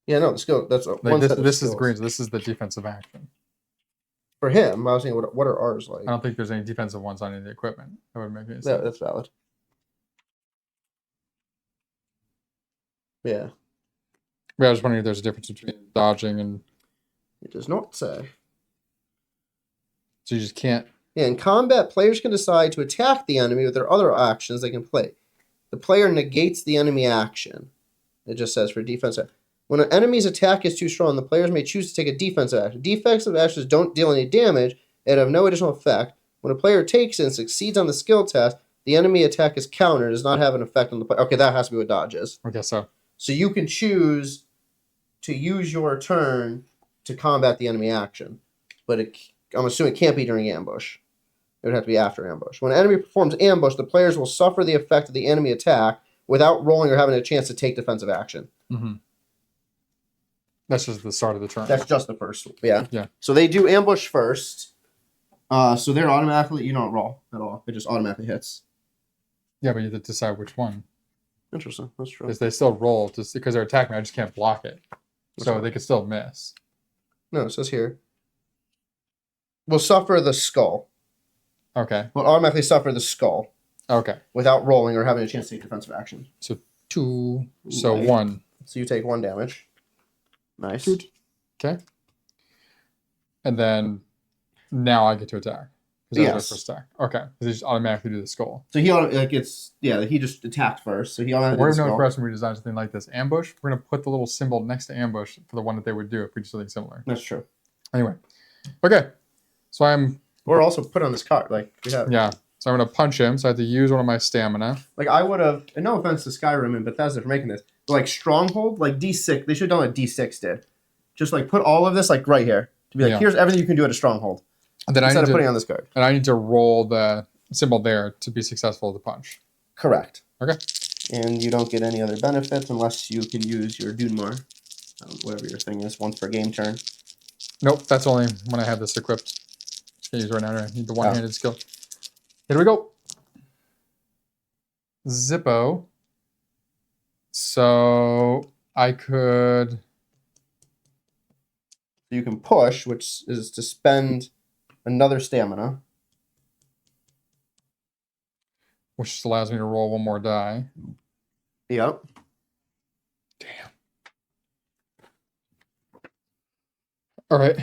Yeah, no, the skill. That's like one set of this skills. is green. So this is the defensive action. For him, I was saying, what are ours like? I don't think there's any defensive ones on any of the equipment. That would make any sense. Yeah, that's valid. Yeah. Yeah, I was wondering if there's a difference between dodging and. It does not say. So you just can't. Yeah, in combat, players can decide to attack the enemy with their other actions they can play. The player negates the enemy action. It just says for defensive. When an enemy's attack is too strong, the players may choose to take a defensive action. Defensive actions don't deal any damage and have no additional effect. When a player takes it and succeeds on the skill test, the enemy attack is countered and does not have an effect on the player. Okay, that has to be what dodge is. I guess so. So you can choose to use your turn to combat the enemy action, but I'm assuming it can't be during ambush. It would have to be after ambush. When an enemy performs ambush, the players will suffer the effect of the enemy attack without rolling or having a chance to take defensive action. Mm-hmm. That's just the start of the turn. That's just the first one. Yeah. Yeah. So they do ambush first. So they're automatically, you don't roll at all. It just automatically hits. Yeah, but you have to decide which one. Interesting. That's true. Because they still roll just because they're attacking me. I just can't block it. So they could still miss. No, it says here. Will suffer the skull. Okay. Will automatically suffer the skull. Okay. Without rolling or having a chance to take defensive action. So 2. So Right. 1. So you take 1 damage. Nice. Good. Okay. And then now I get to attack. Because that was my first attack. Okay. Because they just automatically do the skull. So he he just attacked first. So he automatically We're did the going to skull. press when we design something like this. Ambush, we're going to put the little symbol next to ambush for the one that they would do if we do something similar. That's true. Anyway. Okay. So Or also put on this card. Like we have. Yeah. So I'm going to punch him. So I have to use one of my stamina. Like I would have, and no offense to Skyrim and Bethesda for making this, but like Stronghold, like D6, they should have done what D6 did. Just like put all of this like right here. To be like, here's everything you can do at a Stronghold. And then instead of putting on this card. And I need to roll the symbol there to be successful at the punch. Correct. Okay. And you don't get any other benefits unless you can use your Dunmar, whatever your thing is, once per game turn. Nope, that's only when I have this equipped. Can't use right now. I need the one-handed skill. Here we go. Zippo. So I could. You can push, which is to spend another stamina. Which just allows me to roll 1 more die. Yep. Damn. All right.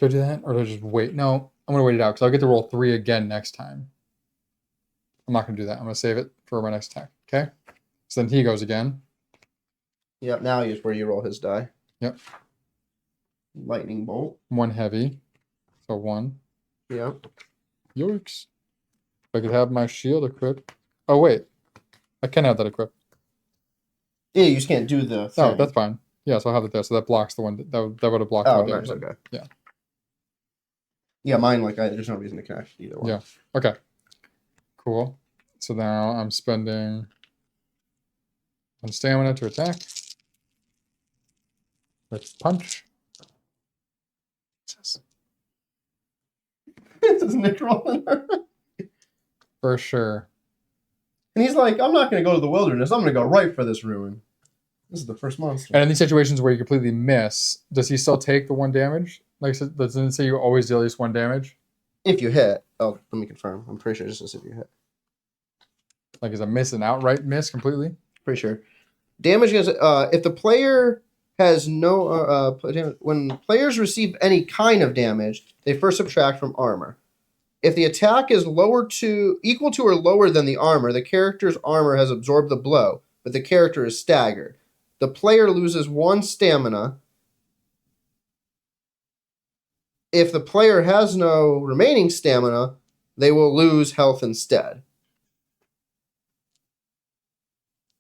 Do I do that? Or do I just wait? No, I'm going to wait it out because I'll get to roll 3 again next time. I'm not going to do that. I'm going to save it for my next attack. Okay? So then he goes again. Yep, now is where you roll his die. Yep. Lightning bolt. 1 heavy. So 1. Yep. Yikes. If I could have my shield equipped. Oh, wait. I can have that equipped. Yeah, you just can't do the thing. Oh, that's fine. Yeah, so I'll have it there. So that blocks the one. That would have blocked Oh, one nice. damage. Okay. Yeah. Yeah, mine, there's no reason to connect either one. Yeah. Okay. Cool. So now I'm spending 1 stamina to attack. Let's punch. This is Nick rolling. For sure. And he's like, I'm not going to go to the wilderness. I'm going to go right for this ruin. This is the first monster. And in these situations where you completely miss, does he still take the 1 damage? Like, doesn't it say you always deal at least 1 damage? If you hit. Oh, let me confirm. I'm pretty sure it just says if you hit. Like, is a miss an outright miss completely? Pretty sure. Damage is if the player has no when players receive any kind of damage, they first subtract from armor. If the attack is equal to or lower than the armor, the character's armor has absorbed the blow, but the character is staggered. The player loses 1 stamina. If the player has no remaining stamina, they will lose health instead.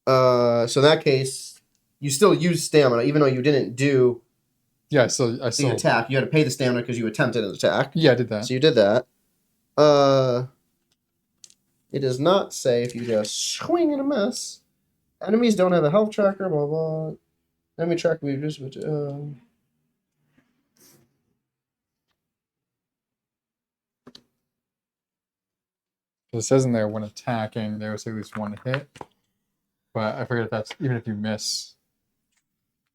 So in that case, you still use stamina, even though you didn't do Yeah, so I the still attack. You had to pay the stamina because you attempted an attack. Yeah, I did that. So you did that. It does not say if you just swing and a miss. Enemies don't have a health tracker, blah blah. Enemy tracker we just It says in there when attacking, there was at least 1 hit. But I forget if that's even if you miss.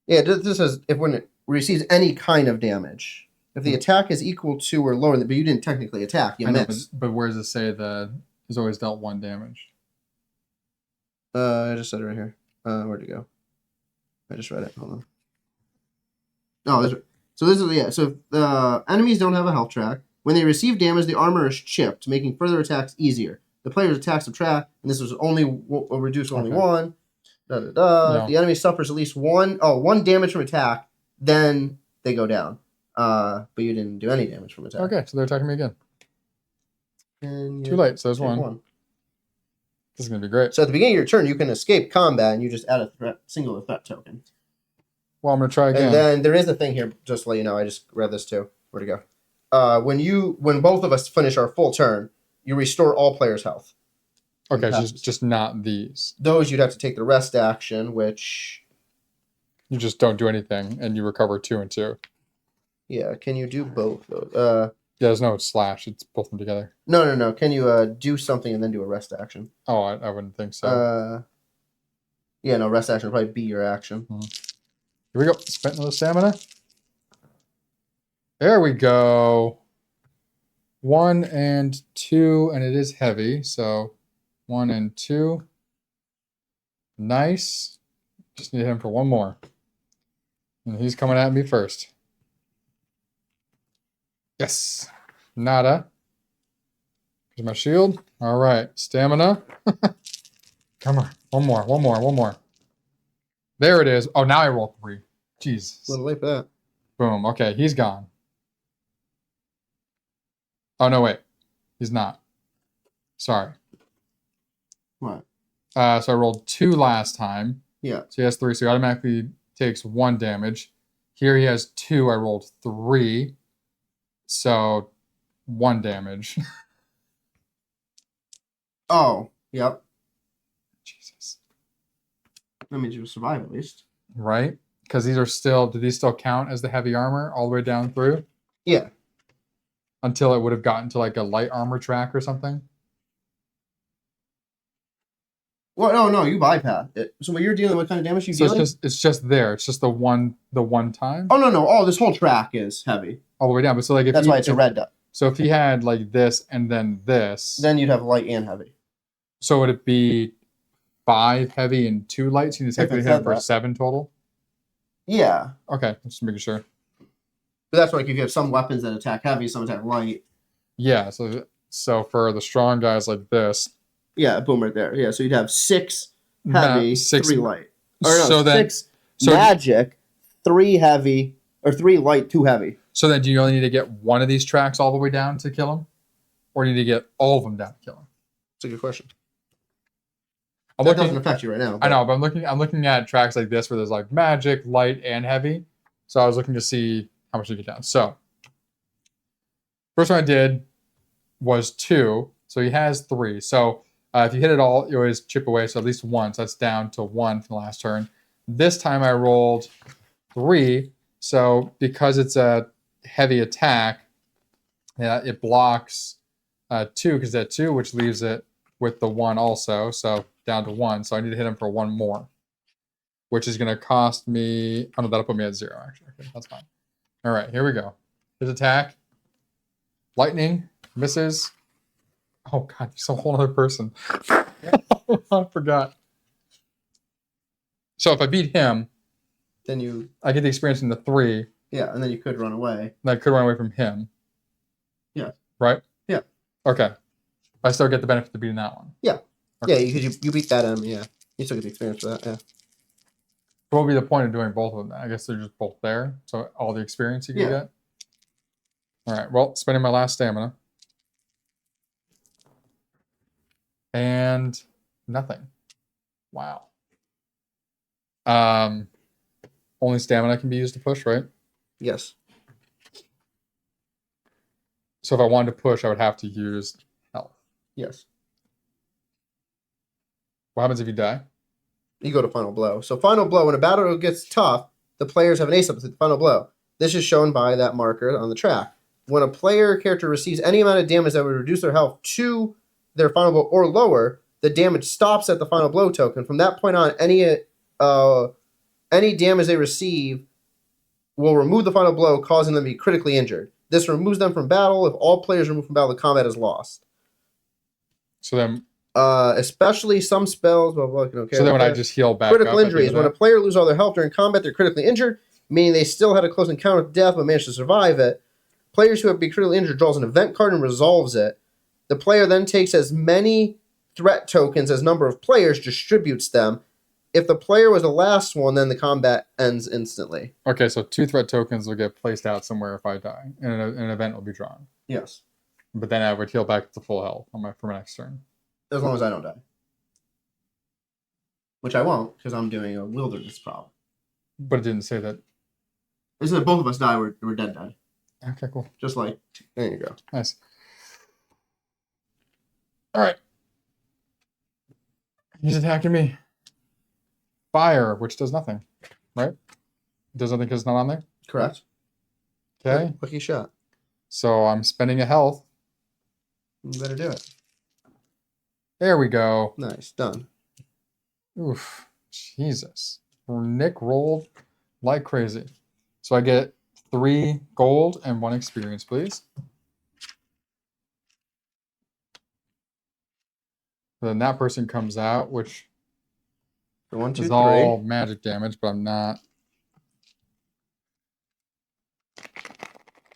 Yeah, this says if when it receives any kind of damage. If the attack is equal to or lower, but you didn't technically attack, you miss. But where does it say that he's always dealt 1 damage? I just said it right here. Where'd it go? I just read it. Hold on. Oh, so this is yeah. So if enemies don't have a health track, when they receive damage, the armor is chipped, making further attacks easier. The player's attack subtract, and this was only reduce only 1. Da, da, da. Yeah. If the enemy suffers at least 1 damage from attack, then they go down. But you didn't do any damage from attack. Okay, so they're attacking me again. And Too late, so there's 1. 1. This is going to be great. So at the beginning of your turn, you can escape combat, and you just add a single threat token. Well, I'm going to try again. And then there is a thing here, just to let you know, I just read this too. Where'd it go? When both of us finish our full turn, you restore all players' health. Okay, just not these. Those you'd have to take the rest action, which... You just don't do anything, and you recover 2 and 2. Yeah, can you do both those? Yeah, there's no slash. It's both of them together. No. Can you do something and then do a rest action? Oh, I wouldn't think so. Yeah, no, rest action would probably be your action. Here we go. Spent another stamina. There we go. 1 and 2, and it is heavy, so 1 and 2. Nice. Just need him for 1 more. And he's coming at me first. Yes. Nada. Here's my shield. All right. Stamina. Come on. 1 more. There it is. Oh, now I roll 3. Jesus. A little late for that. Boom. Okay, he's gone. Oh, no, wait. He's not. Sorry. What? So I rolled 2 last time. Yeah. So he has 3, so he automatically takes 1 damage. Here he has 2. I rolled 3. So 1 damage. Oh, yep. Jesus. That means you survive at least. Right? Because these are still, do these still count as the heavy armor all the way down through? Yeah. Until it would have gotten to like a light armor track or something? Well, no, you bypass it. So what you're dealing, what kind of damage you dealing? It's just there. It's just the one time. Oh no! Oh, this whole track is heavy. All the way down. But so like if That's why it's a red dot. So if he had like this and then this, then you'd have light and heavy. So would it be 5 heavy and 2 lights? You just have to hit for 7 total. Yeah. Okay, just making sure. But that's like if you have some weapons that attack heavy, some attack light. Yeah, so for the strong guys like this. Yeah, boom, right there. Yeah, so you'd have 6 heavy, 3 light. Or no, so 6 magic, 3 heavy, or 3 light, 2 heavy. So then do you only need to get one of these tracks all the way down to kill him? Or do you need to get all of them down to kill him? That's a good question. That doesn't affect you right now. I know, but I'm looking at tracks like this where there's like magic, light, and heavy. So I was looking to see how much you get down. So first one I did was 2. So he has 3. So if you hit it all, you always chip away. So at least 1. So that's down to 1 for the last turn. This time I rolled 3. So because it's a heavy attack, it blocks 2 because that 2, which leaves it with the 1 also. So down to 1. So I need to hit him for 1 more, which is going to cost me. Oh no, that'll put me at 0 actually. Okay, that's fine. All right, here we go. His attack. Lightning misses. Oh god, he's a whole other person. I forgot. So if I beat him, then I get the experience in the 3. Yeah, and then you could run away. And I could run away from him. Yeah. Right? Yeah. Okay. I still get the benefit of beating that one. Yeah. Okay. Yeah, because you beat that enemy, yeah. You still get the experience for that, yeah. What would be the point of doing both of them? I guess they're just both there. So all the experience you can get. All right. Well, spending my last stamina. And nothing. Wow. Only stamina can be used to push, right? Yes. So if I wanted to push, I would have to use health. Yes. What happens if you die? You go to final blow. So final blow, when a battle gets tough, the players have an ace up to the final blow. This is shown by that marker on the track. When a player character receives any amount of damage that would reduce their health to their final blow or lower, the damage stops at the final blow token. From that point on, any damage they receive will remove the final blow, causing them to be critically injured. This removes them from battle. If all players remove from battle, the combat is lost. So then, especially some spells. So then, when I just heal back, critical injuries. When a player loses all their health during combat, they're critically injured, meaning they still had a close encounter with death but managed to survive it. Players who have been critically injured draws an event card and resolves it. The player then takes as many threat tokens as number of players, distributes them. If the player was the last one, then the combat ends instantly. Okay, so 2 threat tokens will get placed out somewhere if I die, and an event will be drawn. Yes. But then I would heal back to full health for my next turn. As long as I don't die. Which I won't, because I'm doing a wilderness problem. But it didn't say that. It said both of us die, we're dead. Okay, cool. Just like, there you go. Nice. All right. He's attacking me. Fire, which does nothing, right? It does nothing because it's not on there? Correct. Okay. Lucky shot. So I'm spending a health. You better do it. There we go. Nice. Done. Oof. Jesus. Nick rolled like crazy. So I get 3 gold and 1 experience, please. Then that person comes out, which For 1, 2, is 3. all magic damage, but I'm not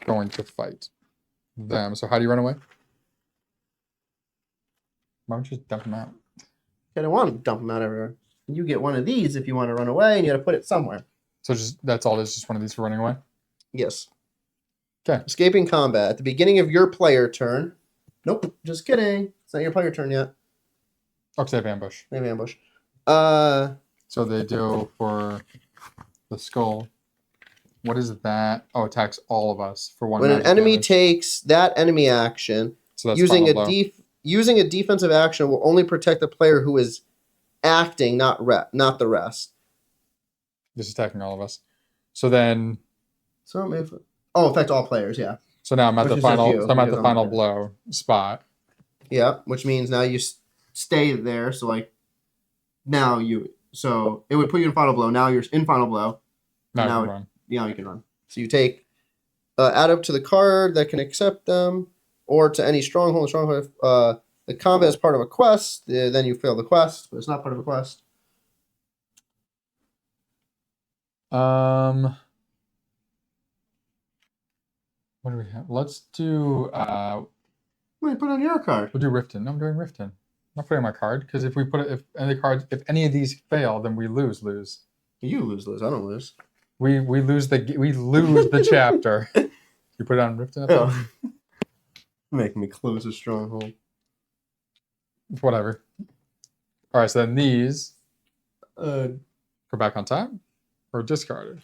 going to fight them. So how do you run away? Why don't you just dump them out? I don't want to dump them out everywhere. You get one of these if you want to run away, and you got to put it somewhere. So that's all. There's just one of these for running away. Yes. Okay. Escaping combat at the beginning of your player turn. Nope. Just kidding. It's not your player turn yet. Oh, because they have ambush. They have ambush. So they do for the skull. What is that? Oh, attacks all of us for 1. When an enemy takes that enemy action, so that's using a defensive action will only protect the player who is acting, not the rest. Just attacking all of us. So then. So affect all players. Yeah. So now I'm at the final. So I'm at the final blow spot. Yeah, which means now you stay there. So like now so it would put you in final blow. Now you're in final blow. Now you can run. Yeah, you can run. So you take add up to the card that can accept them, or to any stronghold. The combat is part of a quest. Then you fail the quest, but it's not part of a quest. What do we have? Let's do. Wait, put on your card. We'll do Riften. No, I'm doing Riften. I'm not putting my card because if we put it, if any of these fail, then we lose. You lose. I don't lose. We lose the chapter. You put it on Riften. Oh. Make me close a stronghold. Whatever. All right, so then these go back on top or discarded.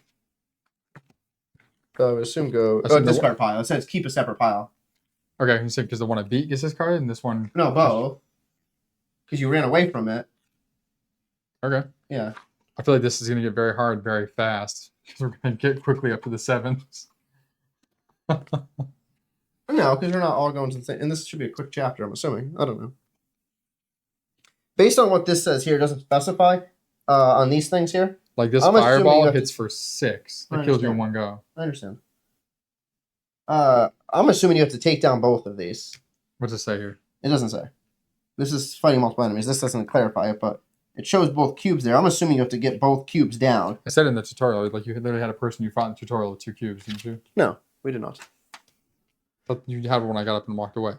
I would assume go. Discard pile. It says keep a separate pile. Okay, you said because the one I beat gets discarded, and this one. No, both. Because you ran away from it. Okay. Yeah. I feel like this is going to get very hard very fast because we're going to get quickly up to the 7s. No, because we're not all going to the same. And this should be a quick chapter, I'm assuming. I don't know. Based on what this says here, it doesn't specify on these things here. Like this fireball hits for 6. It kills you in one go. I understand. I'm assuming you have to take down both of these. What's it say here? It doesn't say. This is fighting multiple enemies. This doesn't clarify it, but it shows both cubes there. I'm assuming you have to get both cubes down. I said in the tutorial, like you literally had a person you fought in the tutorial with 2 cubes, didn't you? No, we did not. But you had one when I got up and walked away.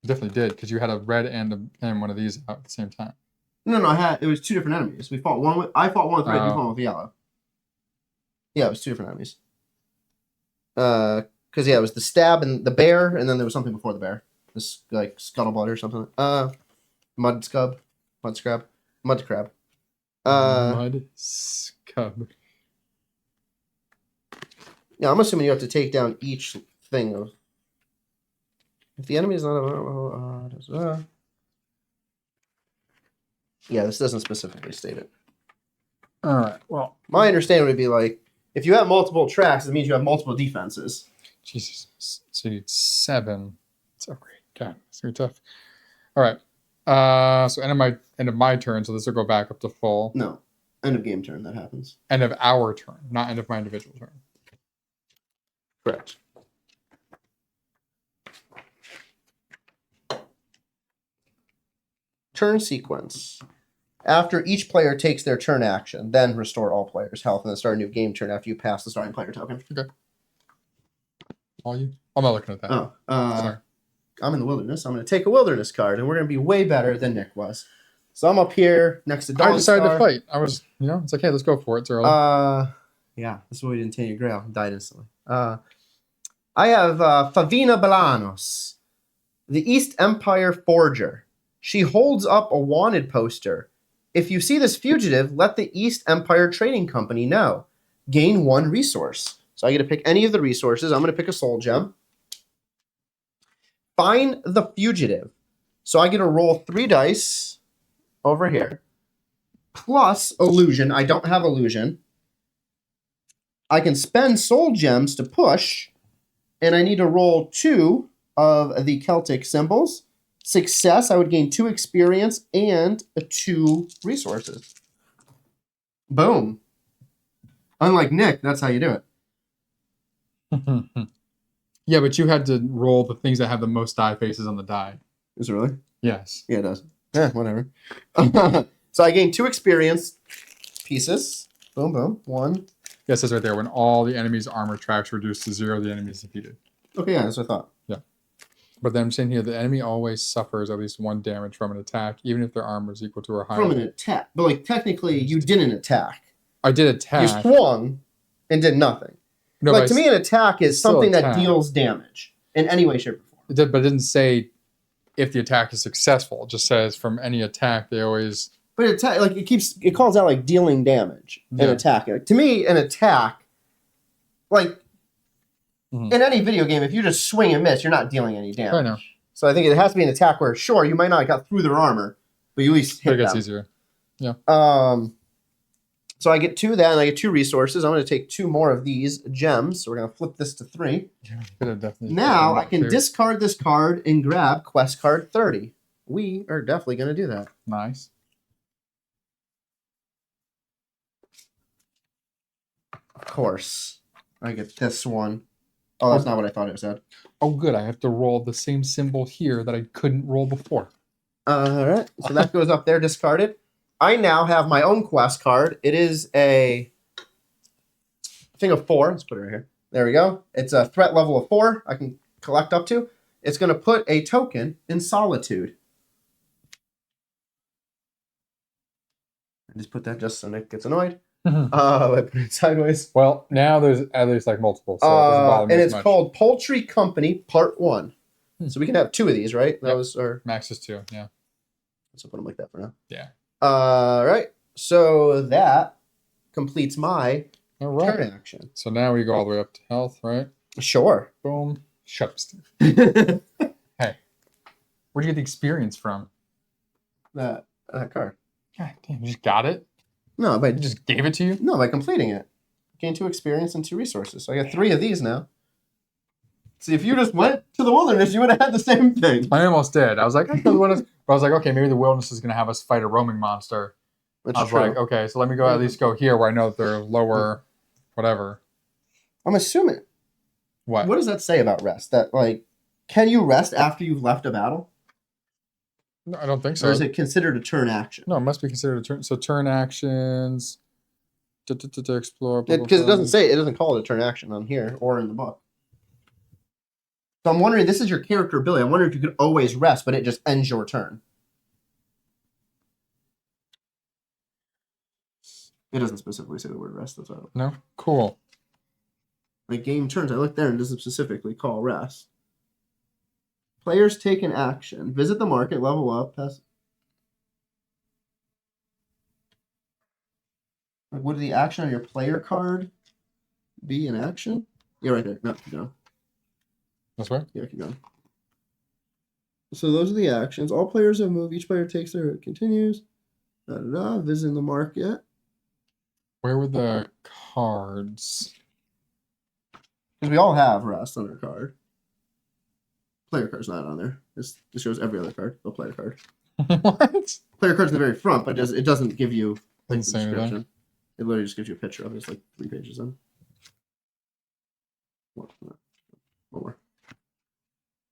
Definitely did, because you had a red and one of these out at the same time. No, it was 2 different enemies. I fought one with red, you fought with yellow. Yeah, it was 2 different enemies. Because it was the stab and the bear, and then there was something before the bear. This like scuttlebutt or something. Mud scrab. Mud crab. Mud scub. Yeah, I'm assuming you have to take down each thing of. If the enemy is not yeah, this doesn't specifically state it. All right. Well, my understanding would be like if you have multiple tracks, it means you have multiple defenses. Jesus, so you need 7. It's okay. God, it's gonna be tough. All right. So end of my turn. So this will go back up to full. No, end of game turn. That happens. End of our turn, not end of my individual turn. Correct. Turn sequence. After each player takes their turn action, then restore all players' health and then start a new game turn after you pass the starting player token. Okay. All you? I'm not looking at that. Oh, sorry. I'm in the wilderness. I'm going to take a wilderness card, and we're going to be way better than Nick was. So I'm up here next to Dawnstar. I decided to fight. I was, it's like, hey, let's go for it. It's early. Yeah, this is what we didn't take your grail. Died instantly. I have Favina Belanos, the East Empire Forger. She holds up a wanted poster. If you see this fugitive, let the East Empire Trading Company know. Gain 1 resource. So I get to pick any of the resources. I'm going to pick a soul gem. Find the fugitive. So I get to roll 3 dice over here. Plus illusion. I don't have illusion. I can spend soul gems to push. And I need to roll 2 of the Celtic symbols. Success, I would gain 2 experience and 2 resources. Boom. Unlike Nick, that's how you do it. Yeah, but you had to roll the things that have the most die faces on the die. Is it really? Yes. Yeah, it does. Yeah, whatever. So I gain 2 experience pieces. Boom, boom. 1. Yeah, it says right there, when all the enemy's armor tracks reduced to 0, the enemy is defeated. Okay, yeah, that's what I thought. Yeah. But then I'm saying here, the enemy always suffers at least 1 damage from an attack, even if their armor is equal to or higher. From an attack. But, like, technically, you didn't attack. I did attack. You swung and did nothing. No, like, to me, an attack is something that deals damage in any way, shape, or form. But it didn't say if the attack is successful. It just says from any attack, they always... But attack, like, it calls out, like, dealing damage and attacking. Like, to me, an attack, like... Mm-hmm. In any video game, if you just swing and miss, you're not dealing any damage. I know. So I think it has to be an attack where, sure, you might not have got through their armor, but you at least hit them. It gets easier. Yeah. So I get 2 of that, and I get 2 resources. I'm going to take 2 more of these gems. So we're going to flip this to 3. Yeah, now I can discard this card and grab quest card 30. We are definitely going to do that. Nice. Of course. I get this one. Oh, that's not what I thought it said. Oh, good. I have to roll the same symbol here that I couldn't roll before. All right. So that goes up there, discarded. I now have my own quest card. It is a thing of 4. Let's put it right here. There we go. It's a threat level of 4. I can collect up to. It's going to put a token in Solitude. I just put that just so Nick gets annoyed. I put it sideways. Well, now there's at least like multiple. So it doesn't bother me and as it's much. called Poultry Company Part 1. So we can have 2 of these, right? That was our max is 2. Yeah. Let's put them like that for now. Yeah. All right. So that completes my turn action. So now we go all the way up to health, right? Sure. Boom. Shut up, Steve. Hey, where'd you get the experience from? That card. God damn, you just got it? No, I just gave it to you? No, by completing it. Gain 2 experience and 2 resources. So I got 3 of these now. See, if you just went to the wilderness, you would have had the same thing. I almost did. I was like, but I was like, okay, maybe the wilderness is going to have us fight a roaming monster. I was like, okay, so let me go at least go here where I know that they're lower, whatever. I'm assuming. What? What does that say about rest? That, like, can you rest after you've left a battle? No, I don't think so. Or is it considered a turn action? No, it must be considered a turn. So turn actions, to explore. Because it doesn't call it a turn action on here or in the book. So I'm wondering, this is your character ability. I'm wondering if you could always rest, but it just ends your turn. It doesn't specifically say the word rest. That's why I don't. No? Cool. Like game turns, I look there and it doesn't specifically call rest. Players take an action. Visit the market, level up, pass. Like, would the action on your player card be an action? Yeah, right there. No, keep going. That's right? Yeah, keep going. So those are the actions. All players have moved. Each player takes their continues. Visiting the market. Where were the cards? Because we all have rest on our card. Player card's not on there. This shows every other card. The player card. What? Player card's in the very front, but it doesn't give you Doesn't say anything. It literally just gives you a picture of it. It's like 3 pages in. One more.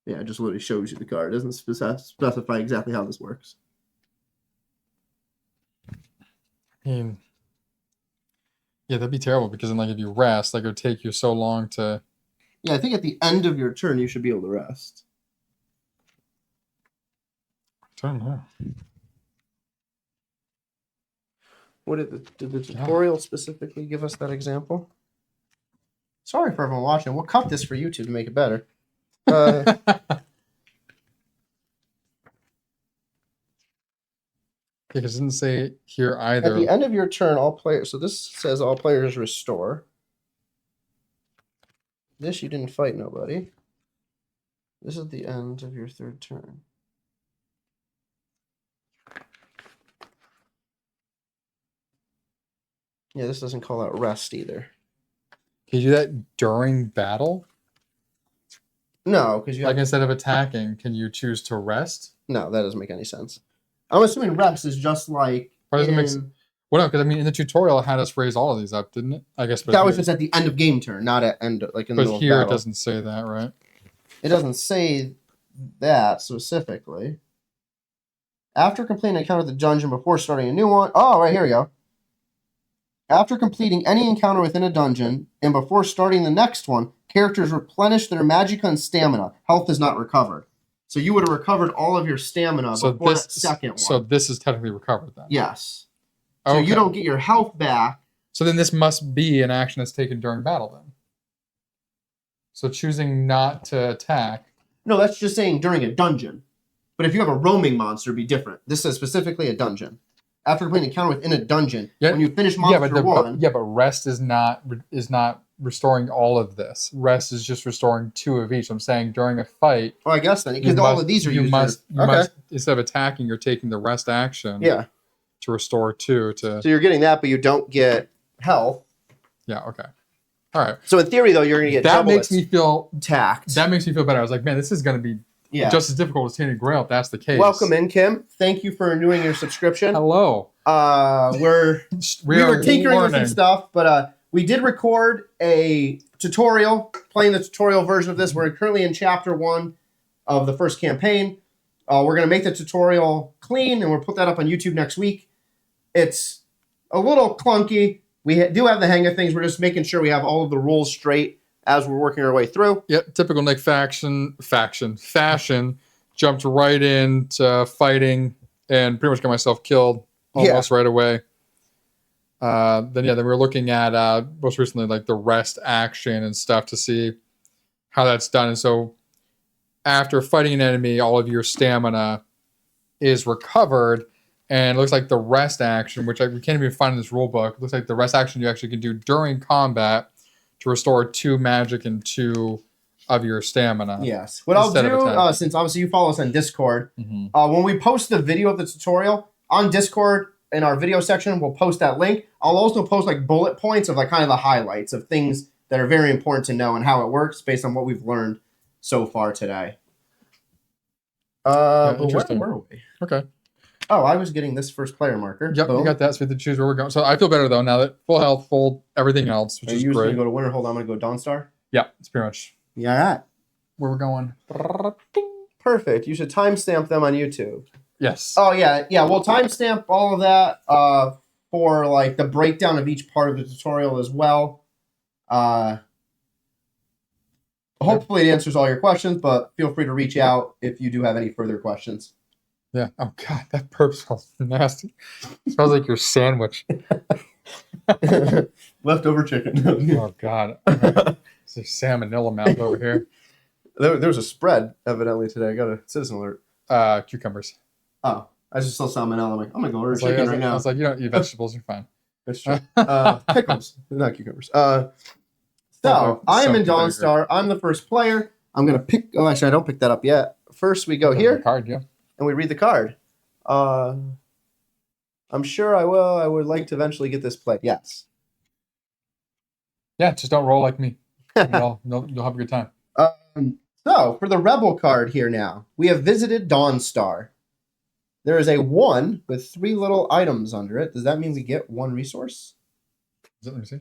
Yeah, it just literally shows you the card. It doesn't specify exactly how this works. I mean, yeah, that'd be terrible because then, like, if you rest, like, it would take you so long to. Yeah, I think at the end of your turn, you should be able to rest. I don't know. What did the tutorial specifically give us that example? Sorry for everyone watching. We'll cut this for YouTube to make it better. Because it didn't say here either. At the end of your turn, all players. So this says all players restore. This you didn't fight nobody. This is the end of your 3rd turn. Yeah, this doesn't call out rest either. Can you do that during battle? No, because you like instead of attacking, can you choose to rest? No, that doesn't make any sense. I'm assuming rest is just like. Well, no, because I mean, in the tutorial, it had us raise all of these up, didn't it? I guess. That was just at the end of game turn, not at end like in the middle of battle. But here it doesn't say that, right? It doesn't say that specifically. After completing an encounter with the dungeon before starting a new one. Oh, right, here we go. After completing any encounter within a dungeon and before starting the next one, characters replenish their magicka and stamina. Health is not recovered. So you would have recovered all of your stamina before that second one. So this is technically recovered then? Yes. So you don't get your health back. So then this must be an action that's taken during battle then. So choosing not to attack. No, that's just saying during a dungeon. But if you have a roaming monster, it'd be different. This says specifically a dungeon. After completing an encounter within a dungeon, when you finish monster one... but rest is not restoring all of this. Rest is just restoring 2 of each. I'm saying during a fight... Well, I guess then, because all of these are used... You must, instead of attacking, you're taking the rest action to restore 2. So you're getting that, but you don't get health. Yeah, okay. All right. So in theory, though, you're going to get that makes me feel tacked. That makes me feel better. I was like, man, this is going to be just as difficult as Tainted Grail if that's the case. Welcome in, Kim. Thank you for renewing your subscription. Hello. We were tinkering with some stuff, but we did record a tutorial, playing the tutorial version of this. We're currently in chapter 1 of the first campaign. We're going to make the tutorial clean, and we'll put that up on YouTube next week. It's a little clunky. We do have the hang of things. We're just making sure we have all of the rules straight as we're working our way through. Yep, typical Nick fashion. Jumped right into fighting and pretty much got myself killed almost right away. Then we were looking at most recently like the rest action and stuff to see how that's done. And so after fighting an enemy, all of your stamina is recovered, and it looks like the rest action, which we can't even find in this rule book, looks like the rest action you actually can do during combat to restore 2 magic and 2 of your stamina. Yes. What I'll do, since obviously you follow us on Discord, when we post the video of the tutorial on Discord in our video section, we'll post that link. I'll also post like bullet points of like kind of the highlights of things that are very important to know and how it works based on what we've learned so far today. But where were we? Okay. Oh, I was getting this first player marker. Yep, you got that. So we have to choose where we're going. So I feel better though now that full health, full everything else, which is great. Going to go to winter. Hold on, I'm going to go Dawnstar. Yeah, it's pretty much. Yeah, all right. Where we're going. Perfect. You should timestamp them on YouTube. Yes. Oh yeah. We'll timestamp all of that for like the breakdown of each part of the tutorial as well. Hopefully it answers all your questions, but feel free to reach out if you do have any further questions. Yeah. Oh god, that burp smells nasty. It smells like your sandwich. Leftover chicken. Oh god. It's a salmonella mouth over here. There was a spread evidently today. I got a citizen alert. Cucumbers. Oh, I just saw salmonella. I'm like, I'm gonna go order chicken right now. I was like, you don't eat vegetables, you're fine. That's true. Pickles, not cucumbers. So I am in Dawnstar. I'm the first player. I'm gonna pick. Oh, actually, I don't pick that up yet. First, we go here. Card, yeah. And we read the card. I'm sure I will. I would like to eventually get this played. Yes. Yeah, just don't roll like me. You'll have a good time. So, for the Rebel card here now, we have visited Dawnstar. There is a 1 with 3 little items under it. Does that mean we get 1 resource? Let me see.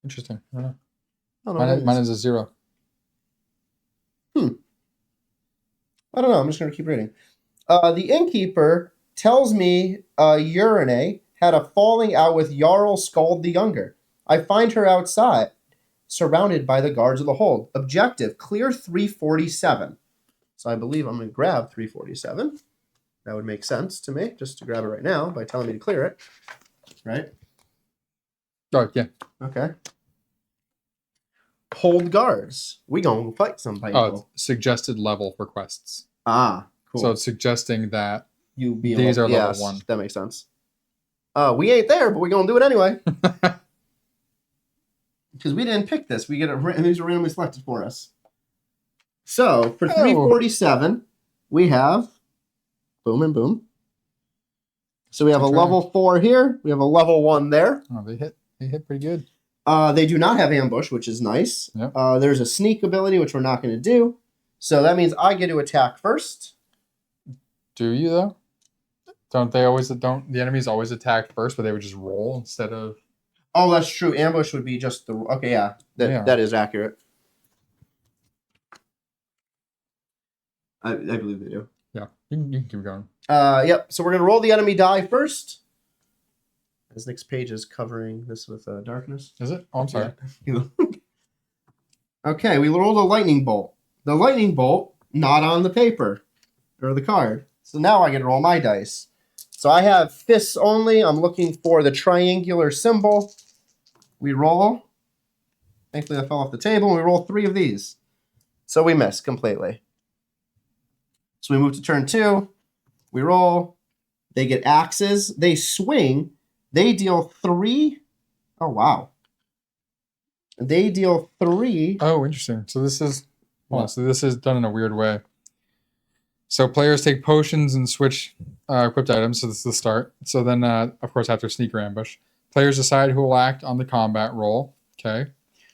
Interesting. I don't know. Mine is a 0. I don't know. I'm just going to keep reading. The innkeeper tells me Urine had a falling out with Jarl Skald the Younger. I find her outside, surrounded by the guards of the hold. Objective, clear 347. So I believe I'm going to grab 347. That would make sense to me, just to grab it right now by telling me to clear it. Right? Oh, yeah. Okay. Hold guards. We gonna fight somebody. Oh, suggested level requests. Ah, cool. So it's suggesting that you be these are level 1. That makes sense. We ain't there, but we're gonna do it anyway. Because we didn't pick this. These are randomly selected for us. So for 347, we have boom and boom. So we have a level 4 here. We have a level 1 there. Oh, they hit pretty good. They do not have ambush, which is nice. Yep. There's a sneak ability, which we're not going to do. So that means I get to attack first. Do you though? Don't the enemies always attack first, but they would just roll instead of? Oh, that's true. Ambush would be just the okay. Yeah, that is accurate. I believe they do. Yeah, you can keep going. Yep. So we're gonna roll the enemy die first. This next page is covering this with darkness. Is it? Oh, I'm sorry. Yeah. Okay, we rolled a lightning bolt. The lightning bolt not on the paper or the card. So now I get to roll my dice. So I have fists only. I'm looking for the triangular symbol. We roll. Thankfully, that fell off the table. And we roll 3 of these. So we miss completely. So we move to turn 2. We roll. They get axes. They swing. They deal 3. Oh, wow. They deal 3. Oh, interesting. So this is done in a weird way. So players take potions and switch equipped items. So this is the start. So then, of course, after sneaker ambush, players decide who will act on the combat roll. Okay.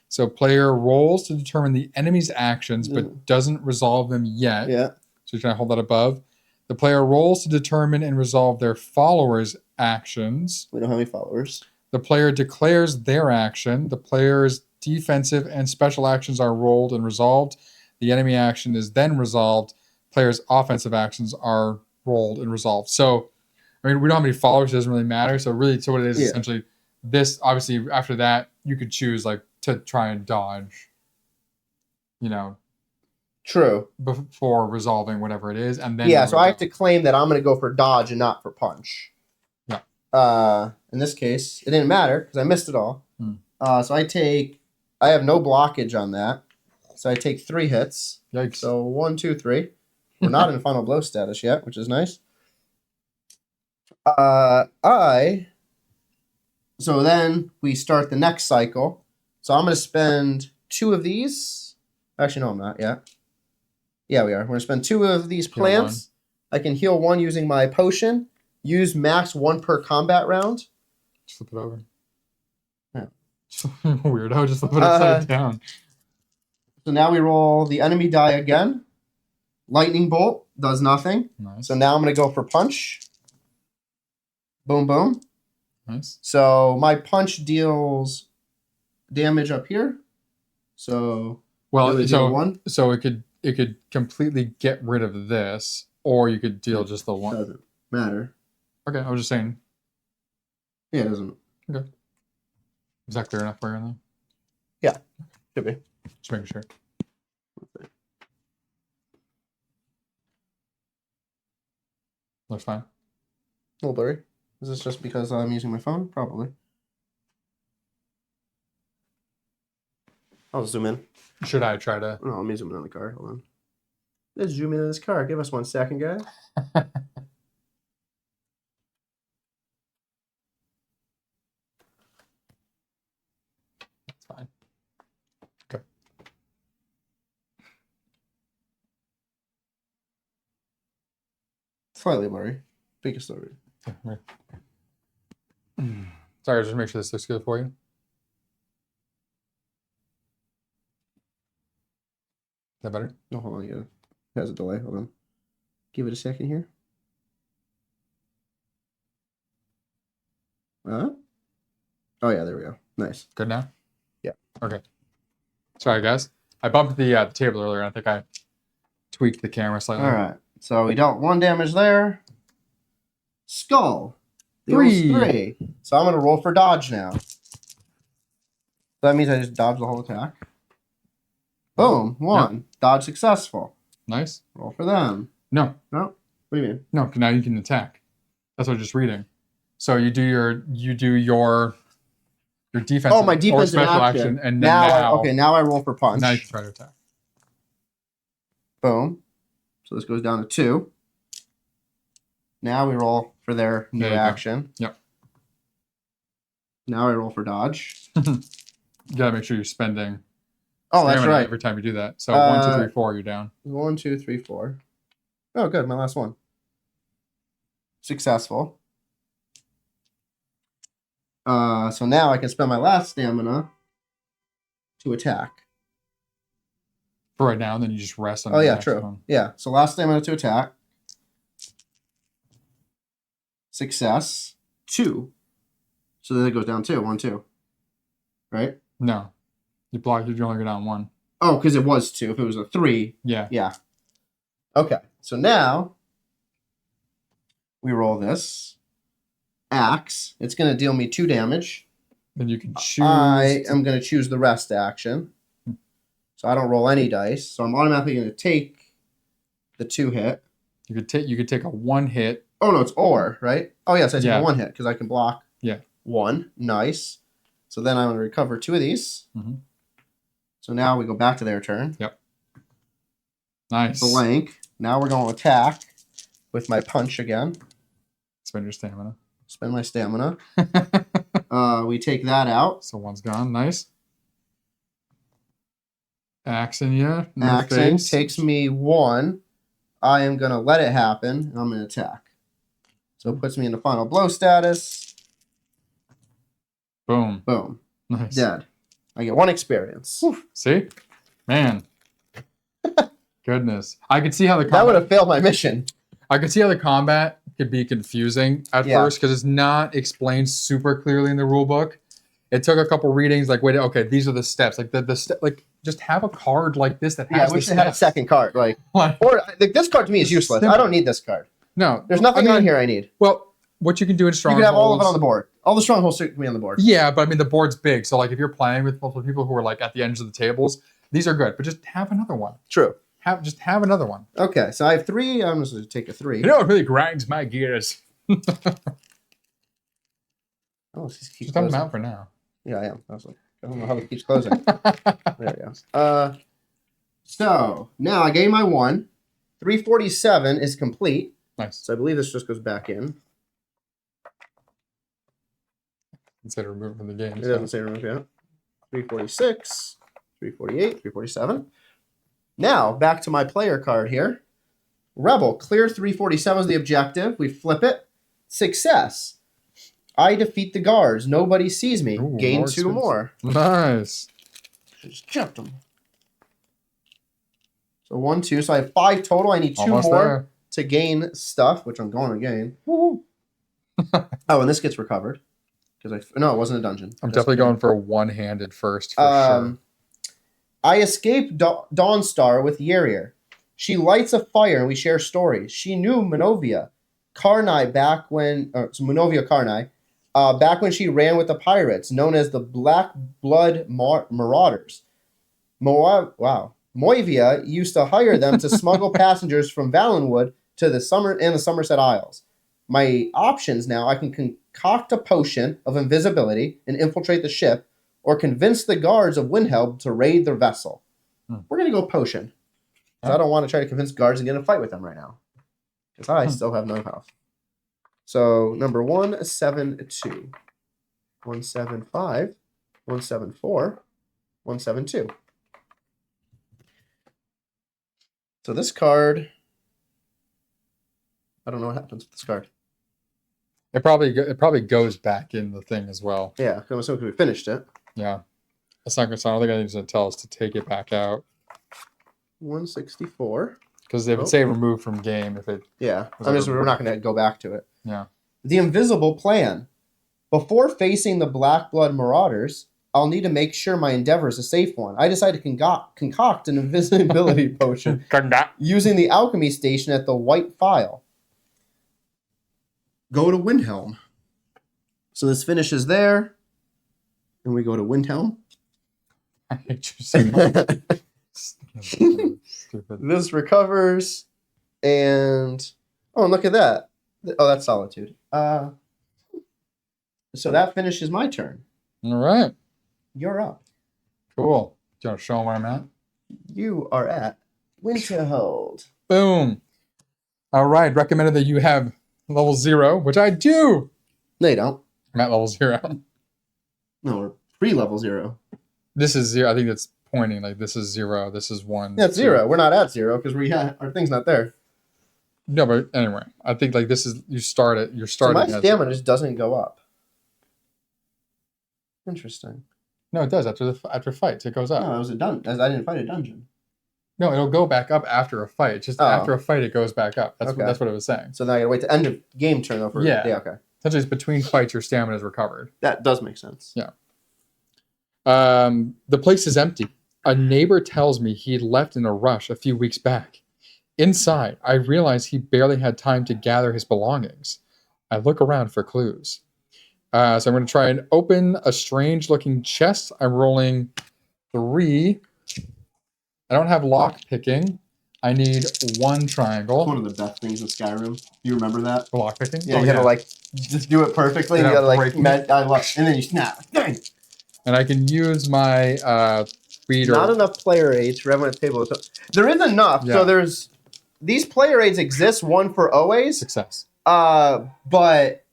So player rolls to determine the enemy's actions, but doesn't resolve them yet. Yeah. So you're trying to hold that above. The player rolls to determine and resolve their followers' actions. We don't have any followers. The player declares their action. The player's defensive and special actions are rolled and resolved. The enemy action is then resolved. player's offensive actions are rolled and resolved. So, I mean, we don't have any followers, so it doesn't really matter. So really, so what it is essentially, this, obviously, after that, you could choose, like, to try and dodge, you know. True. Before resolving whatever it is. And then so I have to claim that I'm going to go for dodge and not for punch. Yeah. In this case, it didn't matter because I missed it all. So I have no blockage on that. So I take 3 hits. Yikes. So 1, 2, 3. We're not in final blow status yet, which is nice. So then we start the next cycle. So I'm going to spend 2 of these. Actually, no, I'm not yet. Yeah, we are. We're going to spend 2 of these plants. I can heal 1 using my potion. Use max 1 per combat round. Just flip it over. Yeah. Weirdo. Just flip it upside down. So now we roll the enemy die again. Lightning bolt does nothing. Nice. So now I'm going to go for punch. Boom, boom. Nice. So my punch deals damage up here. So so it could completely get rid of this, or you could deal just the 1. Doesn't matter. Okay, I was just saying. Yeah, it doesn't. Okay. Is that clear enough for you then? Yeah, should be. Just making sure. Looks fine. A little blurry. Is this just because I'm using my phone? Probably. I'll zoom in. Should I try to? No, let me zoom in on the car. Hold on. Let's zoom in on this car. Give us 1 second, guys. That's fine. Okay. Slightly blurry. Biggest story. Yeah, right. Sorry, just make sure this looks good for you. Is that better? No, hold on. Yeah. It has a delay. Hold on. Give it a second here. Oh, yeah. There we go. Nice. Good now? Yeah. Okay. Sorry, guys. I bumped the table earlier. And I think I tweaked the camera slightly. All right. So we dealt 1 damage there. Skull. 3. So I'm going to roll for dodge now. So that means I just dodge the whole attack. Boom. 1. Yep. Dodge successful. Nice. Roll for them. No. No? What do you mean? No, now you can attack. That's what I'm just reading. So you do your defense. Oh, my defensive action. And then now I roll for punch. Now you can try to attack. Boom. So this goes down to 2. Now we roll for their new action. Yep. Now I roll for dodge. You gotta make sure you're spending. Oh, that's right. Every time you do that. So 1, 2, 3, 4, you're down. 1, 2, 3, 4. Oh, good. My last one. Successful. So now I can spend my last stamina to attack. For right now, and then you just rest on the next one. Yeah, so last stamina to attack. Success. 2. So then it goes down 2. 1, 2. Right? No. You blocked it, you only go down 1. Oh, because it was 2. If it was a 3. Yeah. Yeah. Okay. So now we roll this. Axe. It's going to deal me 2 damage. Then you can choose. I am going to choose the rest action. So I don't roll any dice. So I'm automatically going to take the 2 hit. You could take a 1 hit. Oh, no, it's or, right? Oh, yes, I take a 1 hit because I can block 1. Nice. So then I'm going to recover 2 of these. Mm-hmm. So now we go back to their turn. Yep. Nice. Blank. Now we're going to attack with my punch again. Spend your stamina. Spend my stamina. We take that out. So 1's gone. Nice. Axing you. Axing takes me 1. I am going to let it happen, and I'm going to attack. So it puts me into final blow status. Boom. Boom. Nice. Dead. I get 1 experience. Whew. See? Man. Goodness. I could see how the combat... That would have failed my mission. I could see how the combat could be confusing at first because it's not explained super clearly in the rule book. It took a couple readings. Like, wait, okay, these are the steps. Like like just have a card like this that has. Yeah, we should have a second card. Like, or like this card to me is useless. Simple. I don't need this card. No, there's nothing on here I need. Well, what you can do in strongholds, you can have all of it on the board. All the strongholds can be on the board. Yeah, but I mean the board's big, so like if you're playing with multiple people who are like at the ends of the tables, these are good. But just have another one. True. Just have another one. Okay, so I have 3. I'm just going to take a 3. You know what really grinds my gears? Just keep just have them out for now. Yeah, I am. I don't know how it keeps closing. There we go. So now I gave my 1. 347 is complete. Nice. So I believe this just goes back in. Instead of removed from the game. It doesn't say remove yet. 346, 348, 347. Now, back to my player card here. Rebel, clear 347 is the objective. We flip it. Success. I defeat the guards. Nobody sees me. Ooh, Gain 2 more. Nice. Just jumped them. So 1, 2. So I have 5 total. I need 2 Almost more there. to gain stuff, which I'm going to gain. Woo-hoo. Oh, and this gets recovered. No, it wasn't a dungeon. I'm definitely going for a one-handed first, for sure. I escape Dawnstar with Yerier. She lights a fire and we share stories. She knew Manovia Karnai back when she ran with the pirates, known as the Black Blood Marauders. Moivia used to hire them to smuggle passengers from Valenwood to the Somerset Isles. My options now, I can concoct a potion of invisibility and infiltrate the ship, or convince the guards of Windhelm to raid their vessel. We're going to go potion. I don't want to try to convince guards and get in a fight with them right now. Because I still have no health. So, number 172. 175. 174. 172. So this card... I don't know what happens with this card. It probably goes back in the thing as well. Yeah, I'm assuming we finished it. Yeah. That's not going to. I don't think anything's going to tell us to take it back out. 164. Because they would say remove from game if it. Yeah, we're not going to go back to it. Yeah. The invisible plan. Before facing the Black Blood Marauders, I'll need to make sure my endeavor is a safe one. I decided to concoct an invisibility potion using the alchemy station at the White Phial. Go to Windhelm. So this finishes there. And we go to Windhelm. I hate you so much. Stupid. This recovers. And look at that. Oh, that's Solitude. So that finishes my turn. All right. You're up. Cool. Do you want to show them where I'm at? You are at Winterhold. Boom. All right. Recommended that you have level 0, which I do. No, you don't. I'm at level 0. No, we're pre-level 0. This is 0. I think it's pointing like this is 0. This is 1. That's 0. We're not at 0 because our thing's not there. No, but anyway, I think like this is you start it. You're starting. So my stamina just doesn't go up. Interesting. No, it does after fights. It goes up. No, it was a dungeon. I didn't fight a dungeon. No, it'll go back up after a fight. Just after a fight, it goes back up. That's okay. that's what it was saying. So now I gotta wait to end of game turn over. Yeah. Okay. Essentially, it's between fights, your stamina is recovered. That does make sense. Yeah. The place is empty. A neighbor tells me he left in a rush a few weeks back. Inside, I realize he barely had time to gather his belongings. I look around for clues. So I'm going to try and open a strange-looking chest. I'm rolling 3. I don't have lock picking. I need 1 triangle. It's one of the best things in Skyrim. You remember that? Lock picking? Yeah, you gotta just do it perfectly. You gotta and then you snap. Dang. And I can use my reader. Not enough player aids for everyone at the table. There is enough. Yeah. So these player aids exist. One for always success. But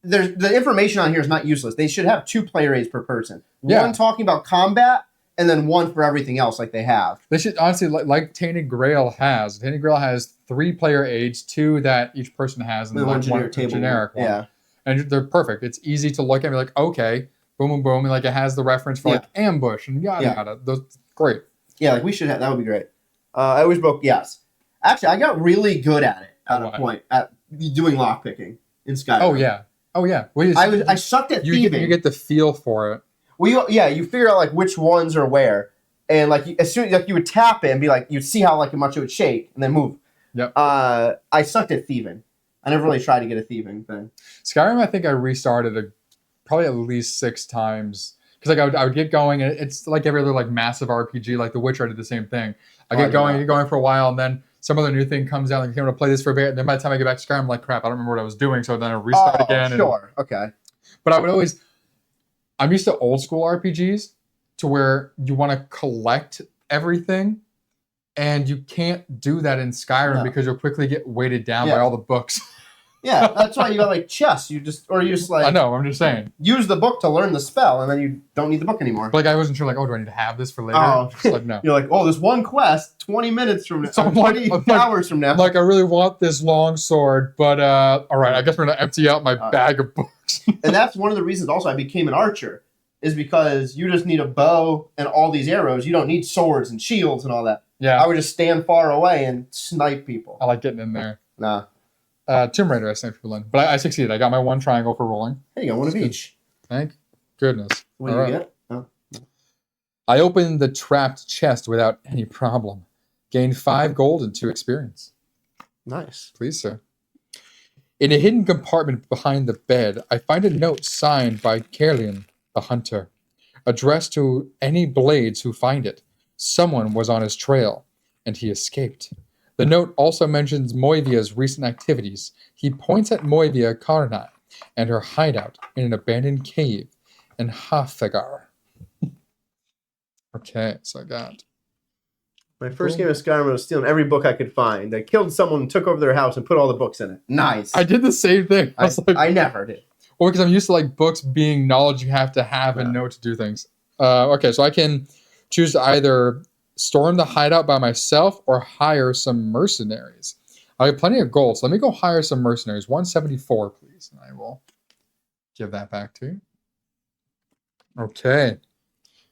the information on here is not useless. They should have 2 player aids per person. Yeah. One talking about combat, and then 1 for everything else, like they have. They should honestly, like Tainted Grail has. Tainted Grail has 3 player aids, 2 that each person has, and then one generic one. Yeah, and they're perfect. It's easy to look at and be like, okay, boom, boom, boom, and like it has the reference for like ambush and yada yada. Those great. Yeah, like we should have. That would be great. I always broke. Yes, actually, I got really good at it at a point at doing lockpicking in Skyrim. Oh yeah. Oh yeah, I sucked at thieving. You get the feel for it. Well, you figure out like which ones are where, and like as soon as you would tap it and be like, you'd see how like much it would shake and then move. Yep. I sucked at thieving. I never really tried to get a thieving thing. Skyrim, I think I restarted probably at least 6 times because like I would get going, and it's like every other like massive RPG. Like The Witcher, I did the same thing. I get going for a while, and then some other new thing comes out. Like, I'm going to play this for a bit, and then by the time I get back to Skyrim, I'm like, crap, I don't remember what I was doing. So then I restart again. Sure. Okay. But I would always. I'm used to old school RPGs to where you want to collect everything, and you can't do that in Skyrim because you'll quickly get weighted down by all the books. Yeah, that's why you got like chess. You just like. I know. I'm just saying. Use the book to learn the spell, and then you don't need the book anymore. But like I wasn't sure. Like, do I need to have this for later? Oh, just like no. You're like, this one quest, 20 minutes from now, so 20 hours from now. Like, I really want this long sword, but all right, I guess we're gonna empty out my bag of books. And that's one of the reasons also I became an archer, is because you just need a bow and all these arrows. You don't need swords and shields and all that. Yeah. I would just stand far away and snipe people. I like getting in there. Nah. Tomb Raider, I sniped people in, but I succeeded. I got my 1 triangle for rolling. There you go, one of each. Thank goodness. What do you get? Oh. I opened the trapped chest without any problem. Gained 5 gold and 2 experience. Nice. Please, sir. In a hidden compartment behind the bed, I find a note signed by Kerlian, the hunter, addressed to any blades who find it. Someone was on his trail, and he escaped. The note also mentions Moivia's recent activities. He points at Moivia Karnai and her hideout in an abandoned cave in Hafegar. Okay, so I got... My first game of Skyrim was stealing every book I could find. I killed someone, took over their house, and put all the books in it. Nice. I did the same thing. I never did. Well, because I'm used to like books being knowledge you have to have and know to do things. Okay, so I can choose to either storm the hideout by myself or hire some mercenaries. I have plenty of gold, so let me go hire some mercenaries. 174, please, and I will give that back to you. Okay.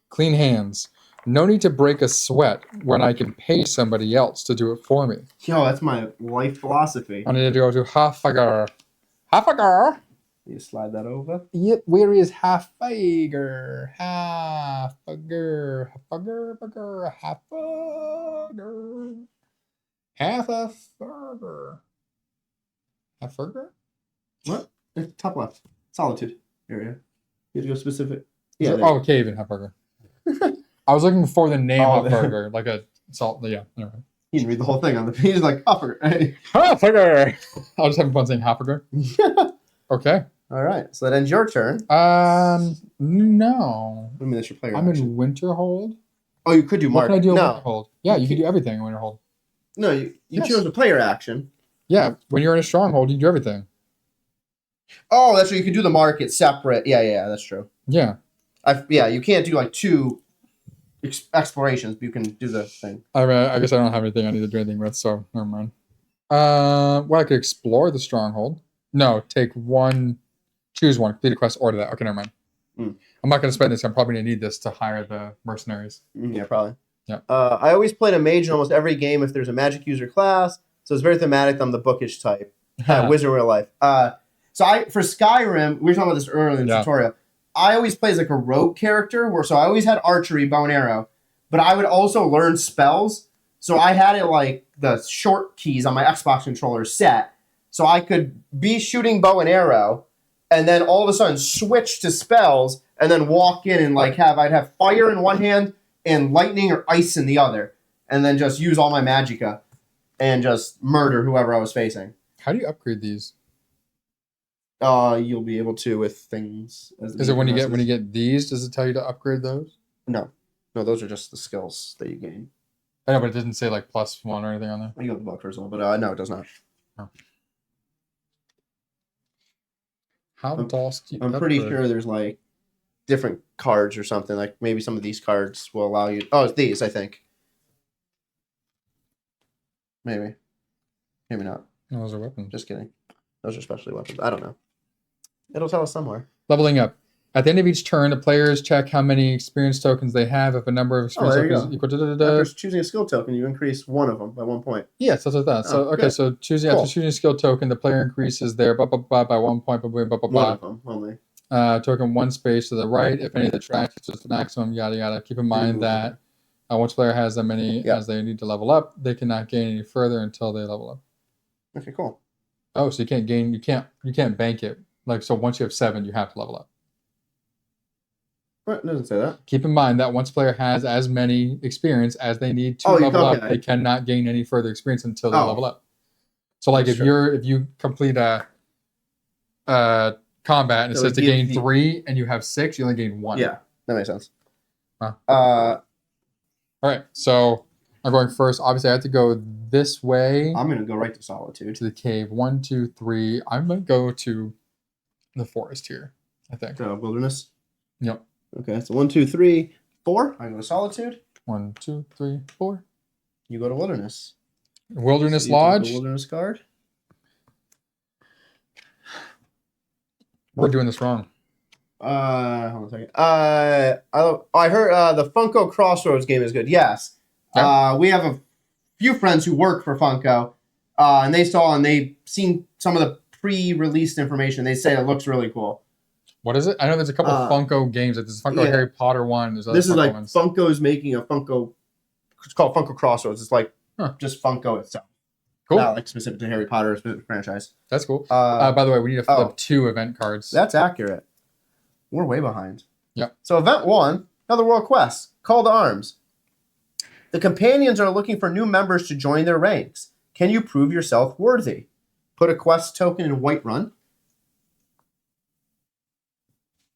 Clean hands. No need to break a sweat when I can pay somebody else to do it for me. Yo, that's my life philosophy. I need to go to Hafegar. Hafegar? You slide that over? Yep, where is Hafegar? Hafegar. Hafegar. Hafegar. Hafegar. Hafegar? What? Top left. Solitude area. You have to go specific. Yeah. Cave in Hafegar. I was looking for the name Hafegar, like a salt. Yeah, never mind. You didn't read the whole thing on the page. Like Hafegar. Hafegar. I was having fun saying Hafegar. Yeah. Okay. All right. So that ends your turn. No. I mean, that's your player. I'm in Winterhold. Oh, you could do Mark. What can I do in Winterhold? Yeah, you can do everything in Winterhold. No, you choose a player action. Yeah, when you're in a stronghold, you can do everything. Oh, that's right. You can do the market separate. Yeah, that's true. Yeah. You can't do like 2 explorations, but you can do the thing. I guess I don't have anything I need to do anything with, so never mind. Well, I could explore the stronghold. No, take 1, choose 1, complete a quest, order that. Okay, never mind. I'm not going to spend this. I'm probably going to need this to hire the mercenaries. Yeah, probably. Yeah. I always played a mage in almost every game if there's a magic user class, so it's very thematic. I'm the bookish type. Wizard in real life. For Skyrim, we were talking about this earlier in the tutorial. I always play as like a rogue character, so I always had archery, bow and arrow, but I would also learn spells. So I had it like the short keys on my Xbox controller set, so I could be shooting bow and arrow, and then all of a sudden switch to spells, and then walk in and I'd have fire in one hand and lightning or ice in the other, and then just use all my magicka and just murder whoever I was facing. How do you upgrade these? You'll be able to with things. Is it when you get these? Does it tell you to upgrade those? No, those are just the skills that you gain. I know, but it doesn't say like +1 or anything on there. You got the book first of all, but no, it does not. Oh. How does I'm pretty sure there's like different cards or something. Like maybe some of these cards will allow you. Oh, it's these, I think. Maybe not. No, those are weapons. Just kidding. Those are specialty weapons. I don't know. It'll tell us somewhere. Leveling up. At the end of each turn, the players check how many experience tokens they have. If a number of experience tokens is equal to After choosing a skill token, you increase one of them by 1 point. Yeah, so like that. So okay, so after choosing a skill token, the player increases their by 1 point. One of them only. Token 1 space to the right. If any of the tracks is the maximum, yada yada. Keep in mind that once player has that many as they need to level up, they cannot gain any further until they level up. Okay, cool. Oh, so you can't gain. You can't bank it. Like so, once you have 7, you have to level up. What? It doesn't say that. Keep in mind that once player has as many experience as they need to level up, they cannot gain any further experience until they level up. So, like if you complete a combat and it says to gain 3 and you have 6, you only gain 1. Yeah, that makes sense. All right, so I'm going first. Obviously, I have to go this way. I'm going to go right to Solitude. To the cave. 1, 2, 3. I'm going to go to the forest here, I think. Wilderness? Yep. Okay, so 1, 2, 3, 4. I go to Solitude. 1, 2, 3, 4. You go to Wilderness. Wilderness Lodge. The Wilderness card. We're doing this wrong. Hold on a second. I heard the Funko Crossroads game is good. Yes. Yep. We have a few friends who work for Funko, and they've seen some of the pre-released information. They say it looks really cool. What is it? I know there's a couple of Funko games. Like there's Funko Harry Potter one. There's other this is Funko like ones. Funko's making a Funko. It's called Funko Crossroads. It's like just Funko itself. Cool. Not like specific to Harry Potter or specific franchise. That's cool. By the way, we need to flip 2 event cards. That's accurate. We're way behind. Yep. So event 1, another world quest. Call to arms. The companions are looking for new members to join their ranks. Can you prove yourself worthy? Put a quest token in Whiterun.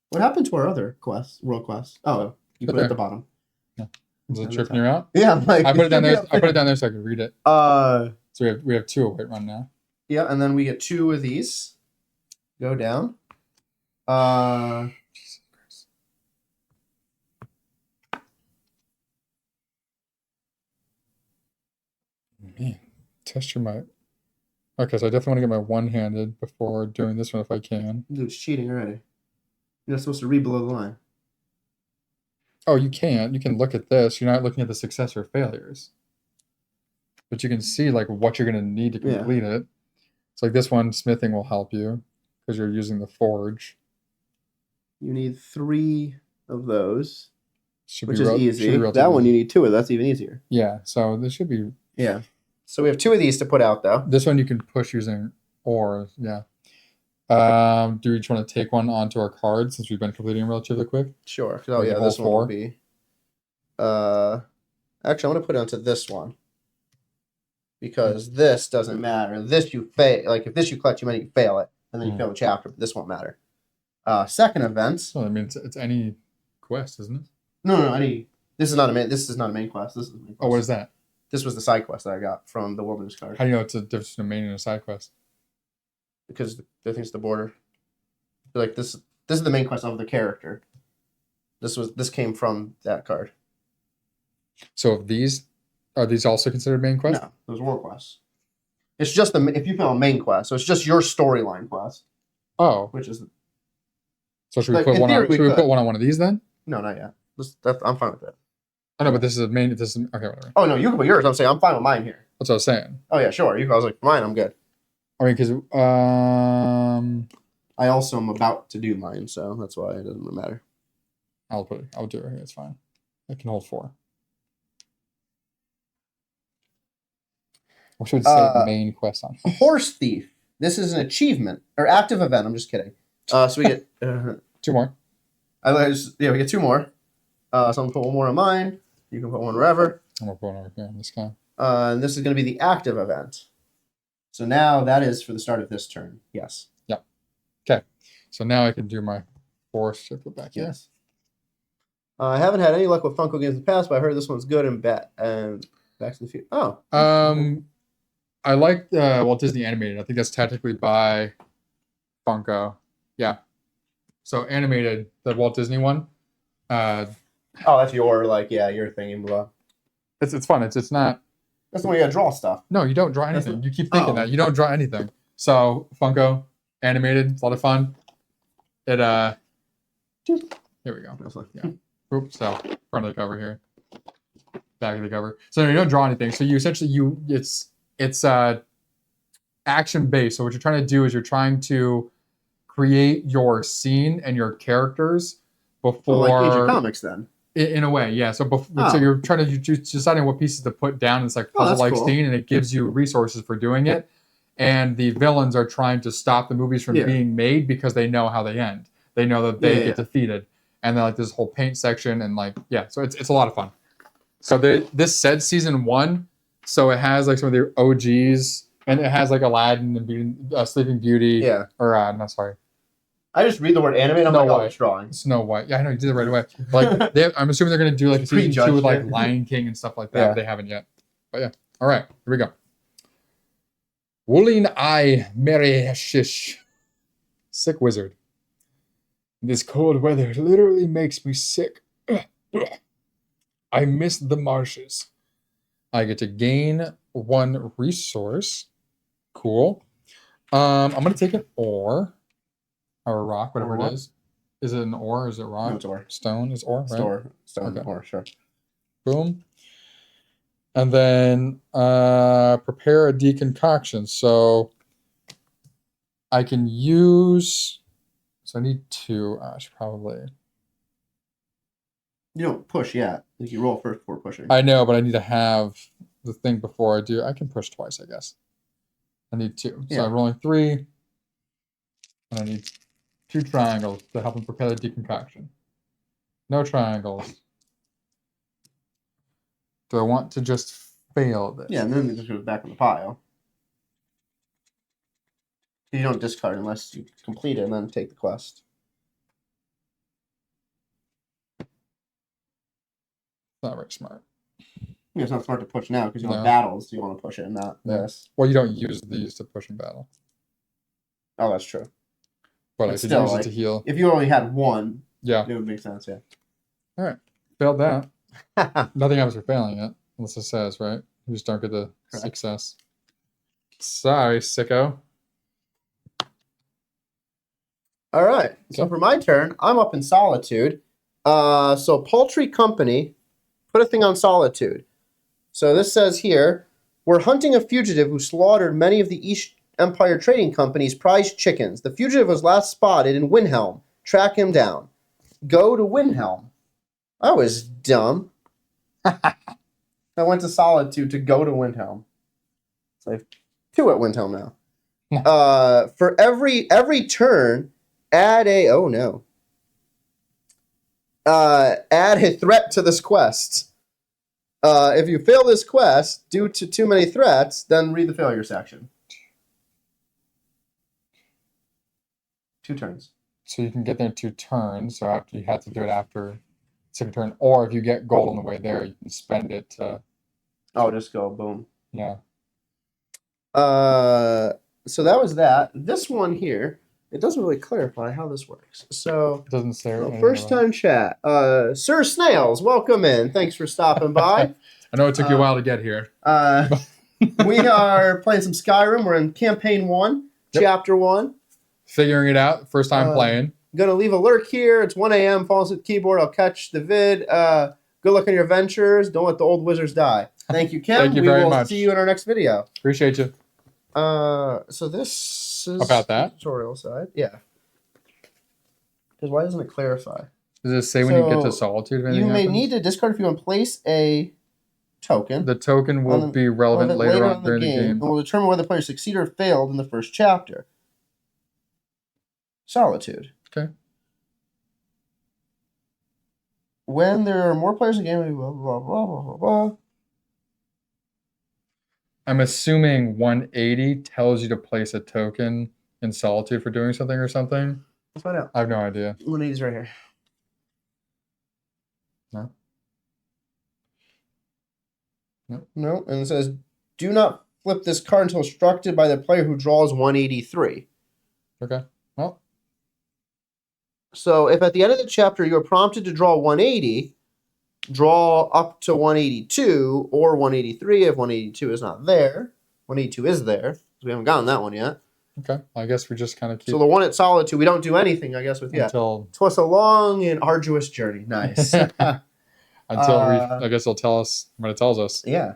What happened to our other world quest? Oh, you put it at the bottom. Yeah. Is it tripping you out? Yeah, I'm like, I put it down there. I put it down there so I could read it. So we have 2 at Whiterun now. Yeah, and then we get 2 of these. Go down. Jesus Christ. Man, test your might. Okay, so I definitely want to get my one-handed before doing this one if I can. Dude, it's cheating already. You're not supposed to read below the line. Oh, you can't. You can look at this. You're not looking at the success or failures. But you can see like what you're going to need to complete it. It's like this one, smithing will help you because you're using the forge. You need 3 of those, which is easy. That easy. one you need 2 of. That's even easier. Yeah, so this should be... Yeah. So we have 2 of these to put out, though. This one you can push using ores, yeah. Do we just want to take one onto our card since we've been completing relatively quick? Sure. Oh, yeah, this one will be... actually, I'm going to put it onto this one. Because this doesn't matter. This you fail. Like, if this you collect, you fail it. And then you fail the chapter, but this won't matter. Second event. Well, I mean, it's any quest, isn't it? No, any... This is not a main quest. This is a main quest. Oh, what is that? This was the side quest that I got from the Wilderness card. How do you know it's a difference between a main and a side quest? Because I think it's the border. Like this is the main quest of the character. This came from that card. So are these also considered main quests? No, those world quests. It's just if you found a main quest, so it's just your storyline quest. Oh, which is. So should we put one on? Should we put one on one of these then? No, not yet. I'm fine with that. I know, but this is a main. This is okay. Whatever. Oh no, you can put yours. I'm saying I'm fine with mine here. That's what I was saying. Oh yeah, sure. I was like, mine. I'm good. I mean, because I also am about to do mine, so that's why it doesn't matter. I'll do it right here. It's fine. I can hold 4. What should say main quest on? Horse Thief. This is an achievement or active event. I'm just kidding. So we get 2 more. We get 2 more. So I'm gonna put 1 more on mine. You can put 1 wherever. I'm gonna put 1 over here on this guy. And this is gonna be the active event. So now that is for the start of this turn. Yes. Yep. Okay. So now I can do my force. Should I put back here? Yes. I haven't had any luck with Funko games in the past, but I heard this one's good and Back to the Future. Oh. I like Walt Disney Animated. I think that's technically by Funko. Yeah. So animated, the Walt Disney one. That's your your thing. Blah. It's fun. It's not. That's the way you gotta draw stuff. No, you don't draw anything. You keep thinking that you don't draw anything. So Funko animated, it's a lot of fun. It Here we go. Yeah. Oops. So front of the cover here. Back of the cover. So you don't draw anything. So you essentially it's action based. So what you're trying to do is you're trying to create your scene and your characters before like Age of Comics then. In a way, yeah. So so you're trying to deciding what pieces to put down. It's like puzzle-like scene, and it gives you resources for doing it. And the villains are trying to stop the movies from being made because they know how they end. They know that they get defeated, and then like this whole paint section and like So it's a lot of fun. So this said season 1, so it has like some of the OGs, and it has like Aladdin and Sleeping Beauty. Yeah. Or no, sorry. I just read the word anime and I'm like, oh, it's drawing. Snow White. Yeah, I know, you did it right away. Like, I'm assuming they're going to do like a season 2 with like Lion King and stuff like that. But they haven't yet. But yeah. All right, here we go. Wooling Eye Meriheshish. Sick wizard. This cold weather literally makes me sick. I miss the marshes. I get to gain 1 resource. Cool. I'm going to take an ore. Or a rock, whatever it is. Is it an ore or is it rock? No, it's ore. Stone is ore, right? Stone, ore, sure. Boom. And then prepare a deconcoction. So I can use... So I need 2. I should probably... You don't push yet. Like you roll first before pushing. I know, but I need to have the thing before I do. I can push twice, I guess. I need 2. So I'm rolling 3. And I need 2 triangles to help him prepare the deconcoction. No triangles. Do I want to just fail this? Yeah, and then it just goes back in the pile. You don't discard unless you complete it and then take the quest. Not very smart. Yeah, it's not smart to push now because you have battles. You want to push it and not this. Well, you don't use these to push in battle. Oh, that's true. But I could still, use it to heal. If you only had 1, it would make sense, yeah. All right. Failed that. Nothing happens for failing it, unless it says, right? You just don't get the success. Sorry, sicko. All right. So for my turn, I'm up in Solitude. So Poultry Company put a thing on Solitude. So this says here, we're hunting a fugitive who slaughtered many of the East Empire Trading Company's prized chickens. The fugitive was last spotted in Windhelm. Track him down. Go to Windhelm. I was dumb. I went to Solitude to go to Windhelm. So I have 2 at Windhelm now. For every turn, add a add a threat to this quest. If you fail this quest due to too many threats, then read the failure section. 2 turns. So you can get there in 2 turns. So after you have to do it after 2nd turn, or if you get gold on the way there, you can spend it to. Oh, just go boom. Yeah. So that was that. This one here, it doesn't really clarify how this works. So it doesn't say. First time chat. Sir Snails, welcome in. Thanks for stopping by. I know it took you a while to get here. We are playing some Skyrim. We're in campaign 1, chapter 1. Figuring it out. First time playing. Gonna leave a lurk here. It's 1 a.m. Fall asleep at the keyboard. I'll catch the vid. Good luck on your ventures. Don't let the old wizards die. Thank you, Kim. Thank you very much. We will see you in our next video. Appreciate you. So this is about that tutorial side. Yeah. Because why doesn't it clarify? Does it say when you get to Solitude? You may need to discard if you want to place a token. The token will be relevant later on during the game. And will determine whether the player succeeded or failed in the first chapter. Solitude. Okay. When there are more players in the game, blah, blah, blah, blah, blah, blah. I'm assuming 180 tells you to place a token in Solitude for doing something or something. Let's find out. I have no idea. 180 is right here. No. No. No, and it says, do not flip this card until instructed by the player who draws 183. Okay. Well. So if at the end of the chapter you are prompted to draw 180, draw up to 182 or 183 if 182 is not there. 182 is there, because we haven't gotten that one yet. Okay. I guess we just kind of keep. So the one at Solitude, we don't do anything, I guess, with until. Twas a long and arduous journey. Nice. Until I guess it'll tell us when it tells us. Yeah.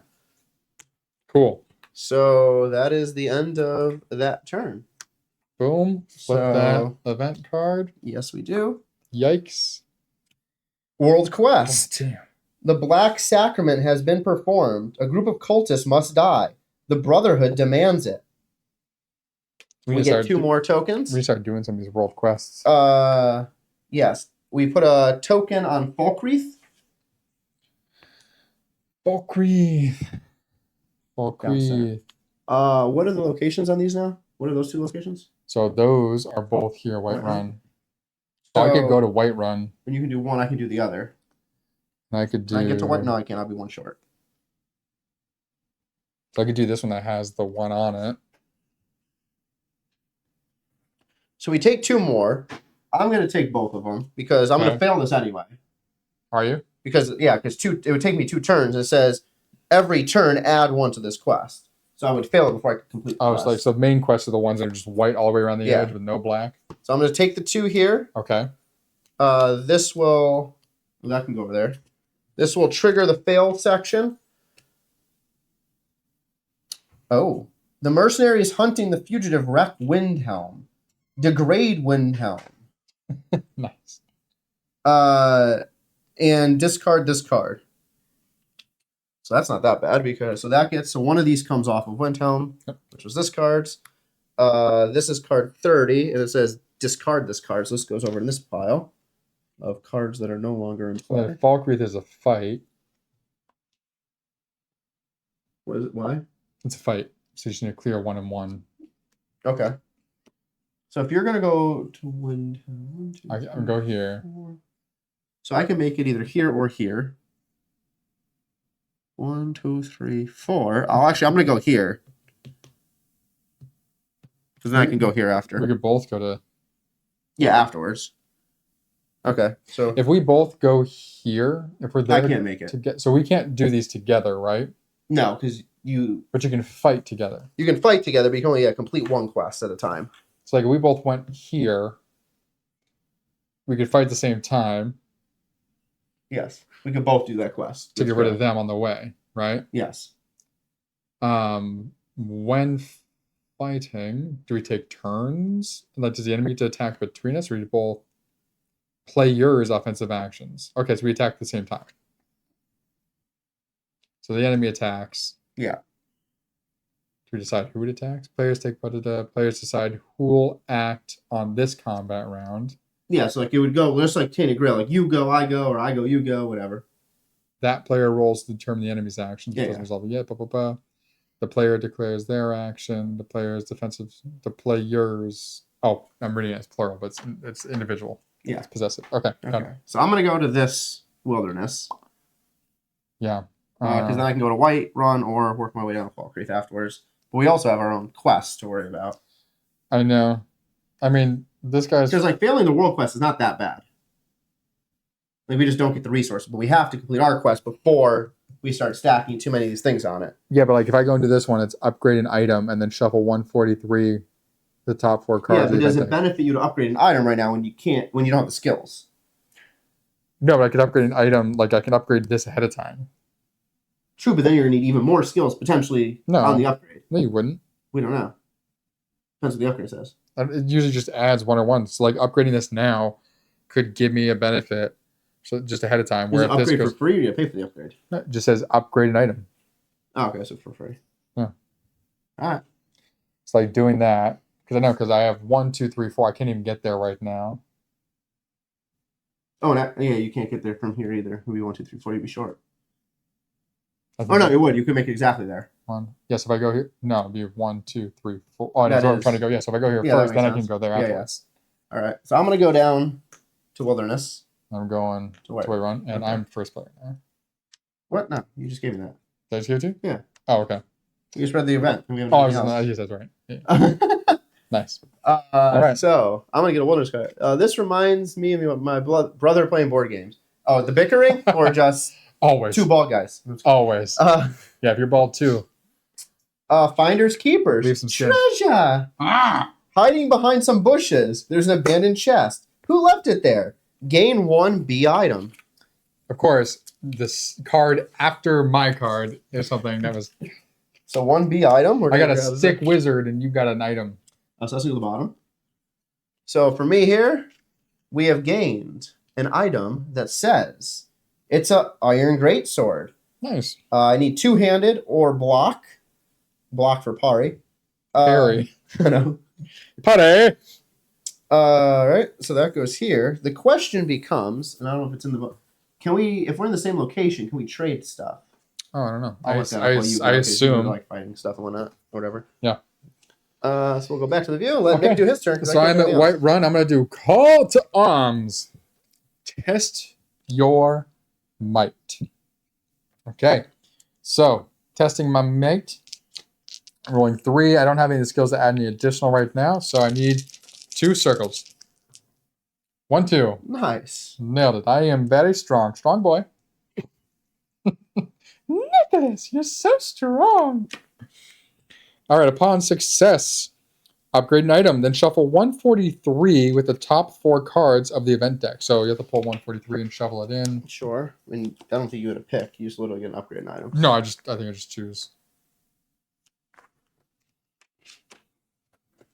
Cool. So that is the end of that turn. Boom. Flip that event card. Yes, we do. Yikes. World Quest. Oh, damn. The Black Sacrament has been performed. A group of cultists must die. The Brotherhood demands it. We get 2 more tokens. We start doing some of these world quests. Yes. We put a token on Falkreath. Falkreath. What are the locations on these now? What are those 2 locations? So those are both here, Whiterun. So I could go to Whiterun. When you can do one, I can do the other. And I could do. I get to White. No, I can't. I'll be 1 short. So I could do this one that has the 1 on it. So we take 2 more. I'm going to take both of them because I'm going to fail this anyway. Are you? Because it would take me 2 turns. It says every turn add 1 to this quest. So I would fail it before I could complete the quest. So main quests are the ones that are just white all the way around the edge with no black. So I'm going to take the 2 here. Okay. This will... Well, that can go over there. This will trigger the fail section. Oh. The mercenary is hunting the fugitive wreck Windhelm. Degrade Windhelm. Nice. And discard. So that's not that bad because so one of these comes off of Windhelm, which was this card's. This is card 30, and it says discard this card. So this goes over in this pile of cards that are no longer in play. Well, Falkreath is a fight. What is it? Why? It's a fight. So you just need to clear 1 and 1. Okay. So if you're gonna go to Windhelm, I can go here. 4. So I can make it either here or here. 1, 2, 3, 4. I'm gonna go here. Because then I can go here after. We could both go to. Yeah, afterwards. Okay, so if we both go here, if we're there, I can't make it. So we can't do these together, right? No, because you. But you can fight together. You can fight together, but you can only complete 1 quest at a time. So like if we both went here, we could fight at the same time. Yes, we could both do that quest to get rid of them on the way, right? Yes. When fighting, do we take turns? Like, does the enemy get to attack between us, or do we both play yours offensive actions? Okay, so we attack at the same time. So the enemy attacks. Yeah. Do we decide who it attacks? Players decide who will act on this combat round. Yeah, so like it would go just like Tainted Grail, like you go, I go, or I go, you go, whatever. That player rolls to determine the enemy's actions. Yeah, doesn't resolve it yet. The player declares their action. The player's defensive. The players. Oh, I'm reading it as plural, but it's individual. Yeah, it's possessive. Okay. So I'm gonna go to this wilderness. Yeah. Because then I can go to Whiterun or work my way down to Falkreath afterwards. But we also have our own quests to worry about. I know. I mean, this guy's... Because, like, failing the world quest is not that bad. Like, we just don't get the resources. But we have to complete our quest before we start stacking too many of these things on it. Yeah, but, like, if I go into this one, it's upgrade an item and then shuffle 143, the top 4 cards. Yeah, but does it benefit you to upgrade an item right now when you don't have the skills? No, but I could upgrade an item. Like, I can upgrade this ahead of time. True, but then you're going to need even more skills potentially on the upgrade. No, you wouldn't. We don't know. Depends what the upgrade says. It usually just adds 1 or 1. So, like, upgrading this now could give me a benefit just ahead of time. Does it upgrade for free or do you pay for the upgrade? No, it just says upgrade an item. Oh, okay, so for free. Yeah. All right. It's like doing that. Because I have 1, 2, 3, 4. I can't even get there right now. Oh, yeah, you can't get there from here either. It would be 1, 2, 3, 4. You'd be short. Oh, no, it would. You could make it exactly there. 1. Yes, if I go here. No, it'd be 1, 2, 3, 4. Oh, that's where I'm trying to go. Yeah, so if I go here first, then I can go there afterwards. Yeah. All right. So I'm going to go down to Wilderness. I'm going to Whiterun, and I'm first player now. What? No, you just gave me that. Did I just give it to you? Yeah. Oh, okay. You just read the event. Yes, that's right. Yeah. Nice. All right. So I'm going to get a Wilderness card. This reminds me of my brother playing board games. Oh, the bickering or just... Always. 2 bald guys. Always. Yeah, if you're bald too. Finders keepers. Leave some shit. Treasure. Hiding behind some bushes. There's an abandoned chest. Who left it there? Gain 1 B item. Of course, this card after my card is something that was. So 1 B item. I got a sick wizard, and you got an item. So that's at the bottom. So for me here, we have gained an item that says it's a iron greatsword. Nice. I need two-handed or block. Block for Pari. Parry. No. Pari. All right. So that goes here. The question becomes, and I don't know if it's in the book. Can we, if we're in the same location, can we trade stuff? Oh, I don't know. I assume. Like fighting stuff and whatnot, or whatever. Yeah. So we'll go back to the view and let Nick do his turn. So I'm at Whiterun. I'm going to do Call to Arms. Test your might. Okay. So, testing my might. Rolling 3. I don't have any skills to add any additional right now, so I need 2 circles. 1, 2. Nice. Nailed it. I am very strong. Strong boy. Nicholas, you're so strong. All right, upon success, upgrade an item, then shuffle 143 with the top 4 cards of the event deck. So you have to pull 143 and shuffle it in. Sure. I mean, I don't think you get a pick. You just literally get an upgrade item. No, I think I just choose.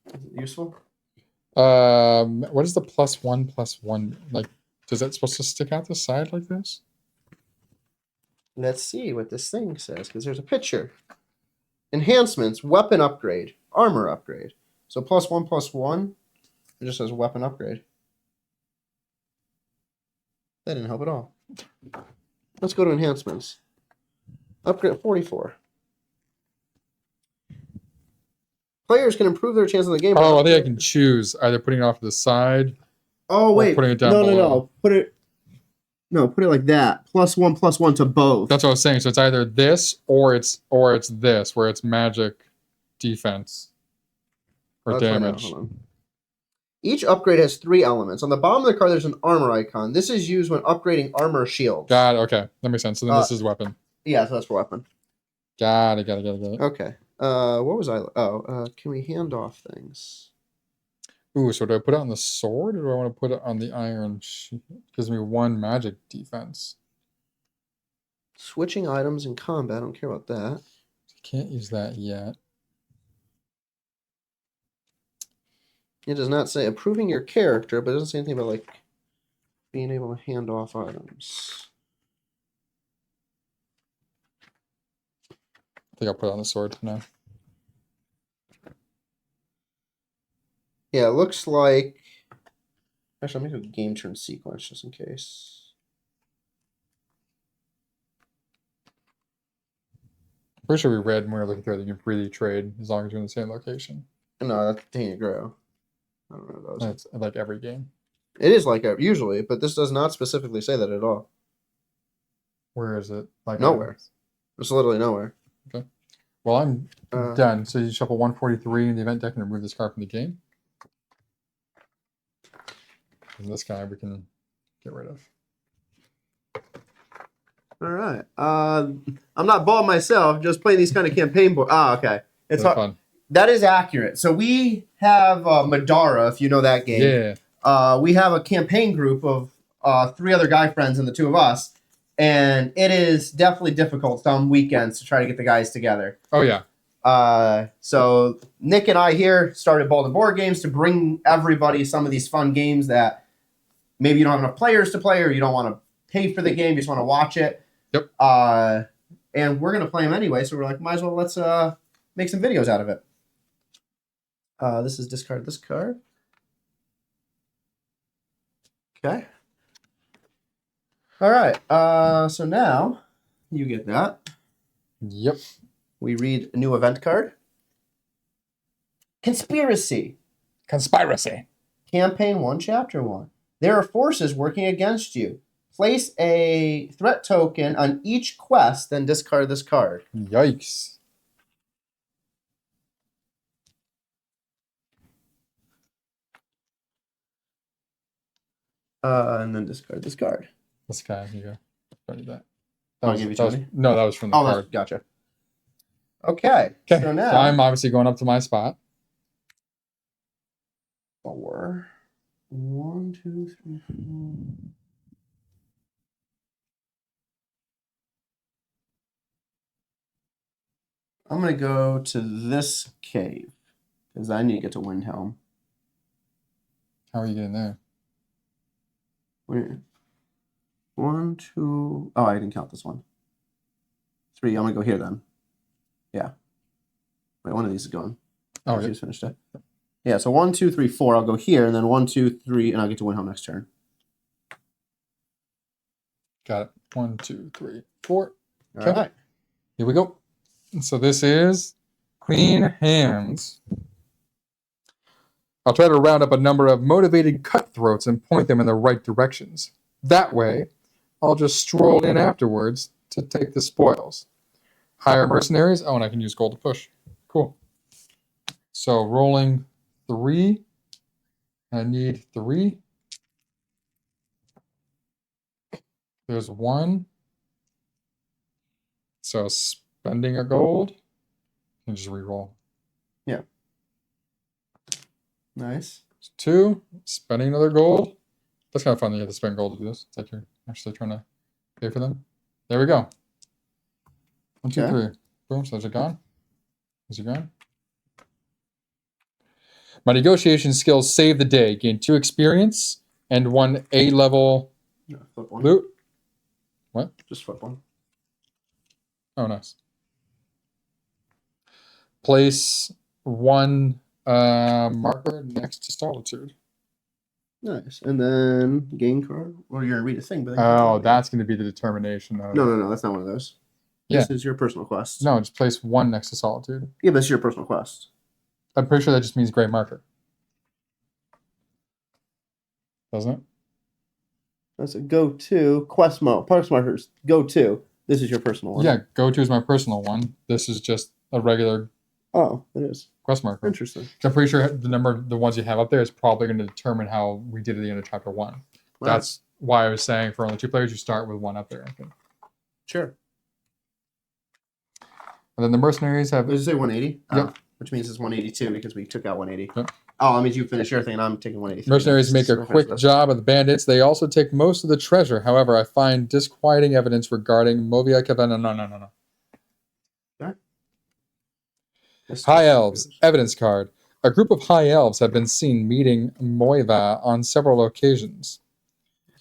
Is it useful? What is the +1/+1 like? Is that supposed to stick out the side like this? Let's see what this thing says, because there's a picture. Enhancements, weapon upgrade, armor upgrade. So +1/+1, it just says weapon upgrade. That didn't help at all. Let's go to enhancements. Upgrade 44. Players can improve their chance in the game. Oh, I think I can choose either putting it off to the side. Oh wait, putting it down below. No. Put it like that. +1/+1 to both. That's what I was saying. So it's either this or it's this, where it's magic, defense, or damage. Hold on. Each upgrade has 3 elements. On the bottom of the card, there's an armor icon. This is used when upgrading armor shields. Got it. Okay, that makes sense. So then this is weapon. Yeah, so that's for weapon. Got it. Okay. What was I? Can we hand off things? Ooh, so do I put it on the sword or do I want to put it on the iron shield? It gives me 1 magic defense. Switching items in combat. I don't care about that. Can't use that yet. It does not say improving your character, but it doesn't say anything about like being able to hand off items. I think I'll put it on the sword for now. Yeah, it looks like. Actually, I'll make a game turn sequence just in case. I'm pretty sure we read when we were looking through it that you can freely trade as long as you're in the same location. No, that's Continue to Grow. I don't know those. That's like every game. It is like usually, but this does not specifically say that at all. Where is it? Like nowhere. It's literally nowhere. Okay. Well, I'm done. So you shuffle 143 in the event deck and remove this card from the game. And this guy we can get rid of. All right. I'm not bald myself, just playing these kind of campaign boards. Okay. It's fun. That is accurate. So we have Madara, if you know that game. Yeah. We have a campaign group of 3 other guy friends and the 2 of us. And it is definitely difficult some weekends to try to get the guys together. Oh, yeah. So Nick and I here started Bald and Board Games to bring everybody some of these fun games that maybe you don't have enough players to play or you don't want to pay for the game, you just want to watch it. Yep. And we're going to play them anyway, so we're like, might as well let's make some videos out of it. This is discard this card. Okay. All right. So now you get that. Yep. We read a new event card. Conspiracy. Campaign 1, Chapter 1. There are forces working against you. Place a threat token on each quest, then discard this card. Yikes. And then discard this card. This guy, here you go. Don't need that. I'll give you 20? No, that was from the card. Gotcha. Okay. Okay. So now So I'm obviously going up to my spot. 4. 1, 2, 3, 4. I'm gonna go to this cave because I need to get to Windhelm. How are you getting there? Wait. 1, 2. Oh, I didn't count this one. 3. I'm gonna go here then. Yeah. Wait, one of these is going. Oh, I yeah. just finished it. Yeah. So 1, 2, 3, 4. I'll go here, and then 1, 2, 3, and I'll get to Windhelm next turn. Got it. 1, 2, 3, 4. All right. Here we go. So this is Clean Hands. I'll try to round up a number of motivated cutthroats and point them in the right directions. That way, I'll just stroll in afterwards to take the spoils. Hire mercenaries. Oh, and I can use gold to push. Cool. So rolling 3. I need 3. There's 1. So spending a gold. And just reroll. Yeah. Nice. 2. Spending another gold. That's kind of fun that you have to spend gold to do this. It's like you're actually trying to pay for them. There we go. 1, 2, 3. Boom. So those are gone. Those are gone. My negotiation skills save the day. Gain 2 experience and 1 A-level Flip one. loot. What? Just flip one. Oh, nice. Place 1 marker next to Solitude. Nice. And then gain card. Well, you're gonna read a thing, but Oh, that's going to be the determination of... No. That's not one of those. Yeah. This is your personal quest. No, just place 1 next to Solitude. Yeah, but it's your personal quest. I'm pretty sure that just means gray marker. Doesn't it? That's a go to quest mode. Quest markers. Go to. This is your personal one. Yeah, go to is my personal one. This is just a regular Oh, it is. quest marker. Interesting. I'm pretty sure the number of the ones you have up there is probably going to determine how we did at the end of chapter 1. Wow. That's why I was saying for only 2 players, you start with 1 up there. I think. Sure. And then the mercenaries have... Did you say 180? Yep. Which means it's 182 because we took out 180. Yep. Oh, that means you finish your thing and I'm taking 183. Mercenaries make a quick job of the bandits. They also take most of the treasure. However, I find disquieting evidence regarding Movia Cavana. No. Okay. High Elves. Evidence card. A group of High Elves have been seen meeting Moiva on several occasions.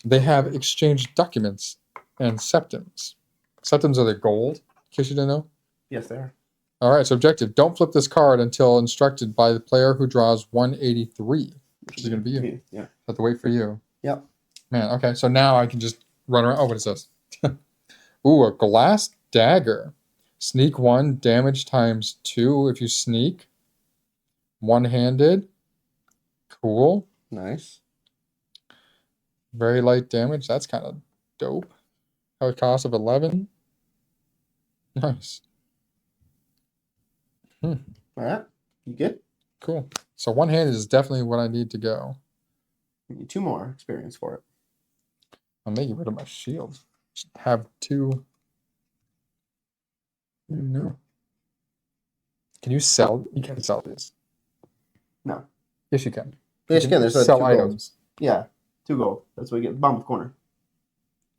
They have exchanged documents and septums. Septums are the gold, in case you didn't know. Yes, they are. All right, so objective. Don't flip this card until instructed by the player who draws 183, which is going to be you. Yeah. Have to wait for you. Yep. Man, okay, so now I can just run around. Oh, what is this? Ooh, a glass dagger. Sneak 1, damage times 2 if you sneak. One-handed. Cool. Nice. Very light damage. That's kind of dope. Have a cost of 11. Nice. All right. You good? Cool. So one-handed is definitely what I need to go. You need 2 more experience for it. I'm making rid of my shield. Just have 2. No. Can you sell? You can't sell these. No. Yes, you can. Yes, you can. There's sell 2 items. Gold. Yeah. 2 gold. That's what you get. Bottom left corner.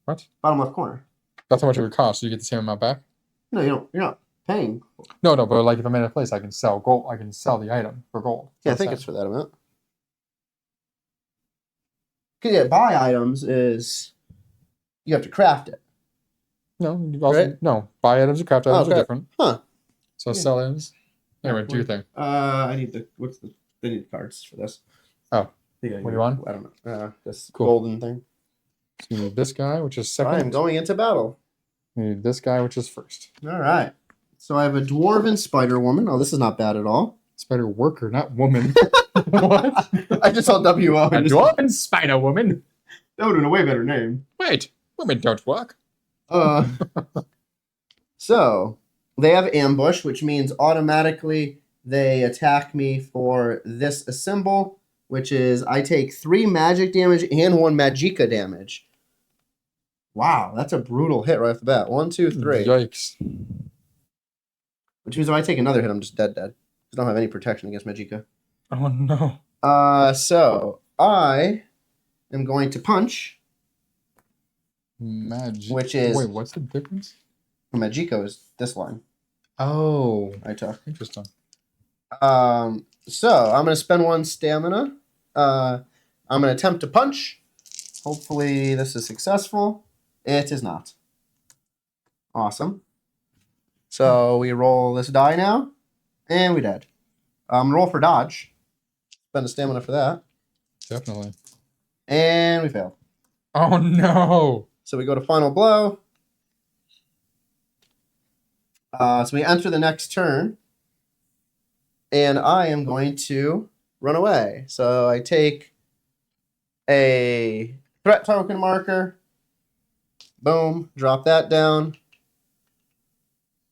What? Bottom left corner. That's how much it would cost. So you get the same amount back? No, you don't. You're not paying. No, but like if I'm in a place, I can sell gold. I can sell the item for gold. Yeah, I think it's for that amount. Because yeah, buy items is you have to craft it. No, you also, right? No. Buy items and craft items are okay. different. Huh. So sell items. Anyway, do your thing. I need the they need the cards for this. Oh. Yeah, What do you want? I don't know. This Cool. golden thing. So you need this guy, which is second. I am going into battle. You need this guy, which is first. All right. So I have a dwarven spider woman. Oh, this is not bad at all. Spider worker, not woman. What? I just saw WO. A dwarven spider woman. That would have been a way better name. Wait, women don't work. So they have ambush, which means automatically they attack me for this symbol, which is I take 3 magic damage and 1 magicka damage. Wow, that's a brutal hit right off the bat. 1, 2, 3. Yikes. Which means if I take another hit, I'm just dead. I don't have any protection against Magicka. Oh no. So I am going to punch. Which is... Wait, what's the difference? Magicka is this line. Oh. I took. Interesting. So I'm going to spend 1 stamina. I'm going to attempt to punch. Hopefully this is successful. It is not. Awesome. So we roll this die now. And we dead. Roll for dodge. Spend a stamina for that. Definitely. And we failed. Oh no. So we go to final blow. So we enter the next turn. And I am going to run away. So I take a threat token marker. Boom. Drop that down.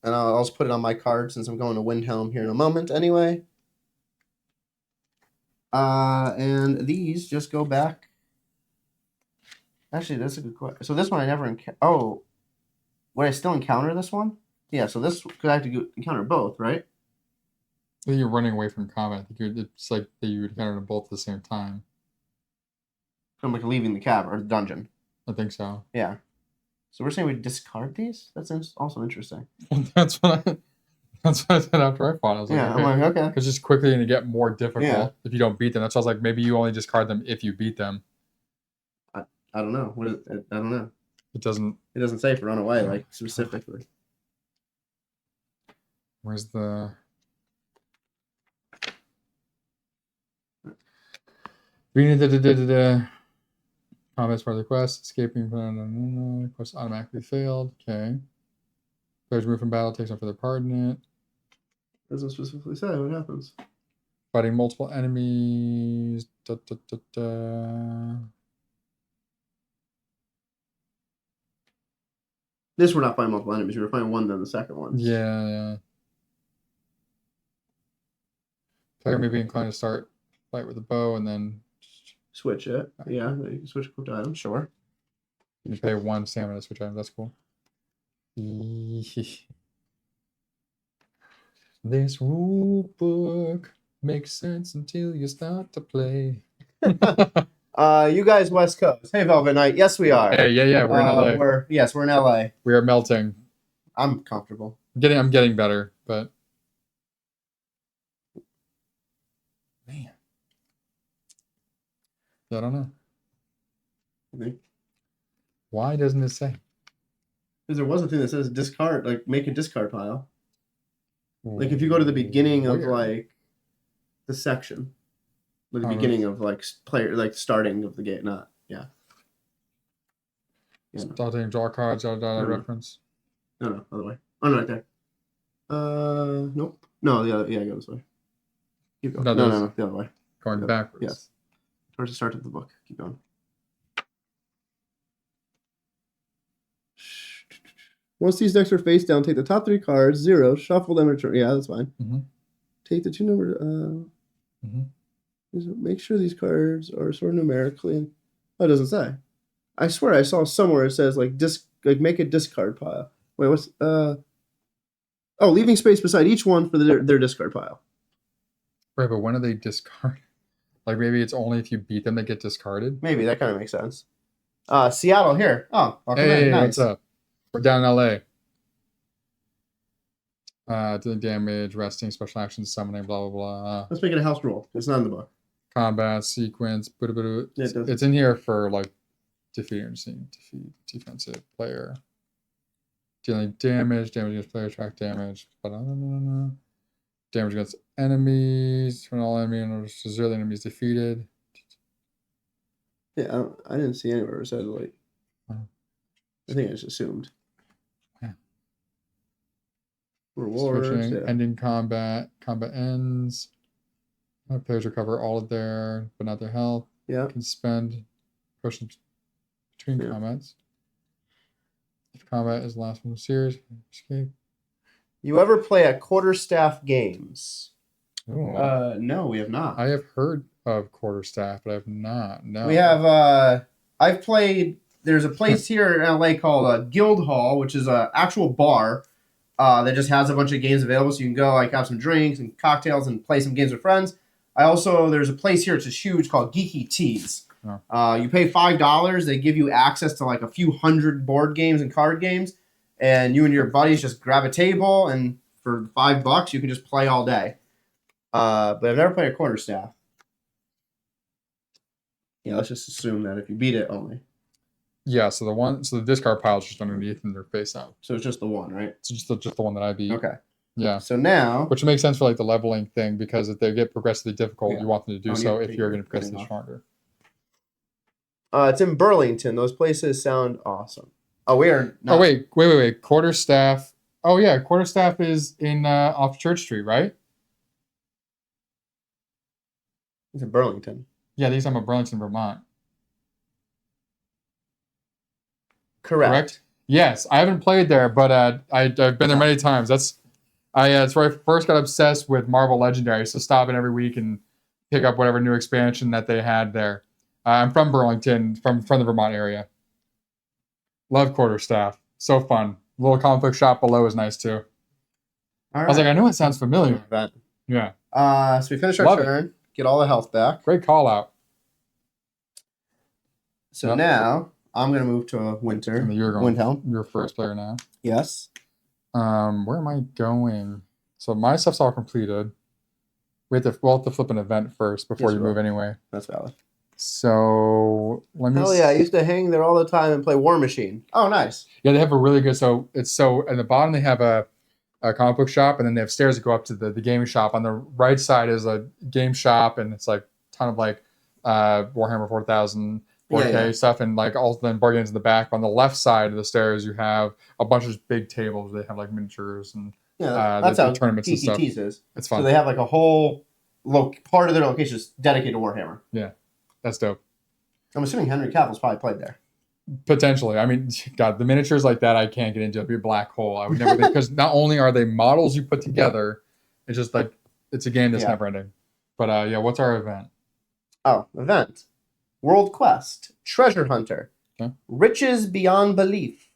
And I'll also put it on my card since I'm going to Windhelm here in a moment anyway. And these just go back. Actually, that's a good question. So this one I never encounter. Oh, would I still encounter this one? Yeah, so this could I have to encounter both, right? I think you're running away from combat. I think it's like that you would encounter them both at the same time. From like leaving the cavern or the dungeon. I think so. Yeah. So we're saying we discard these? That's also interesting. That's what I said after I fought. I was like, yeah, okay. I'm like, okay. It's just quickly going to get more difficult Yeah. if you don't beat them. That's why I was like, maybe you only discard them if you beat them. I don't know. I don't know. It doesn't say for run away, like, specifically. Where's the... Comments part of the quest. Escaping from quest automatically failed. Okay. Players move from battle, takes off for their part in it. Doesn't specifically say what happens. Fighting multiple enemies. This we're not fighting multiple enemies. We're fighting one, then the second one. Yeah. Player may be inclined to start fight with a bow and then switch it. Yeah, you can switch equipped items. Sure. You pay 1 stamina to switch items. That's cool. This rule book makes sense until you start to play. You guys West Coast. Hey, Velvet Knight. Yes, we are. Hey, yeah. We're in LA. We're in LA. We are melting. I'm comfortable. I'm getting better, but man. I don't know. Why doesn't it say? Because there was a thing that says discard, like make a discard pile. Like if you go to the beginning of like the section, the beginning of like starting of the game, not Starting draw cards, reference. No, other way. Oh no, right there. Nope. No, the other. Yeah, go this way. Keep going. No, the other way. Going backwards. Yes. Towards the start of the book. Keep going. Once these decks are face down, take the top 3 cards, 0, shuffle them, return. Yeah, that's fine. Mm-hmm. Take the 2 number. Make sure these cards are sorted numerically. Oh, it doesn't say. I swear I saw somewhere it says like make a discard pile. Wait, what's leaving space beside each one for their discard pile. Right, but when do they discard? Like maybe it's only if you beat them they get discarded. Maybe that kind of makes sense. Seattle here. Oh, hey, nice. What's up? We're down in LA. Doing damage, resting, special actions, summoning, blah blah blah. Let's make it a house rule. It's not in the book. Combat sequence. It's in here for like defeat defensive player. Dealing damage against player, track damage. Damage against enemies. When all enemies or 0 enemies defeated. Yeah, I didn't see anywhere it said like. I think I just assumed. Yeah. Rewards. Ending combat. Combat ends. Players recover all of their, but not their health. Yeah. Can spend pushing between combats. If combat is the last one of the series, escape. You ever play a quarterstaff games? Ooh. No, we have not. I have heard of quarterstaff, but I have not. No. We have. I've played. There's a place here in LA called Guild Hall, which is an actual bar. that just has a bunch of games available, so you can go like have some drinks and cocktails and play some games with friends. There's a place here, it's just huge, called Geeky Teas. Oh. You pay $5, they give you access to like a few hundred board games and card games, and you and your buddies just grab a table, and for $5 you can just play all day. But I've never played a quarterstaff. Yeah, let's just assume that if you beat it only. Yeah, so the discard pile is just underneath and they're face up. So it's just the one, right? It's just the one that I beat. Okay. Yeah. So now, which makes sense for like the leveling thing, because if they get progressively difficult, Yeah. you want them to do so if you're going to progressively stronger. It's in Burlington. Those places sound awesome. Oh, we are. Not. Oh wait. Quarterstaff. Oh yeah, Quarterstaff is in off Church Street, right? It's in Burlington. Yeah, these are Burlington, Vermont. Correct. Yes, I haven't played there, but I've been there many times. That's where I first got obsessed with Marvel Legendary. So stop in every week and pick up whatever new expansion that they had there. I'm from Burlington, from the Vermont area. Love Quarterstaff. So fun. Little comic book shop below is nice too. All right. I was like, I know it sounds familiar. Yeah. So we finish our turn. Get all the health back. Great call out. So now I'm going to move to Winter. Windhelm. You're first player now. Yes. Where am I going? So my stuff's all completed. We'll have to flip an event first before you move anyway. That's valid. So let me. Hell yeah! I used to hang there all the time and play War Machine. Oh, nice. Yeah, they have a really good. So at the bottom they have a comic book shop, and then they have stairs that go up to the gaming shop. On the right side is a game shop, and it's like a ton of like Warhammer 4000 4K stuff, and like all the board games in the back. On the left side of the stairs, you have a bunch of big tables. They have like miniatures and that's how tournaments and stuff. Is. It's fun. So they have like a whole part of their location is dedicated to Warhammer. Yeah, that's dope. I'm assuming Henry Cavill's probably played there. Potentially. I mean, God, the miniatures like that I can't get into. It'd be a black hole. I would never think, because not only are they models you put together, it's just like it's a game that's never ending. But what's our event? Oh, event. World Quest. Treasure Hunter. Okay. Riches beyond belief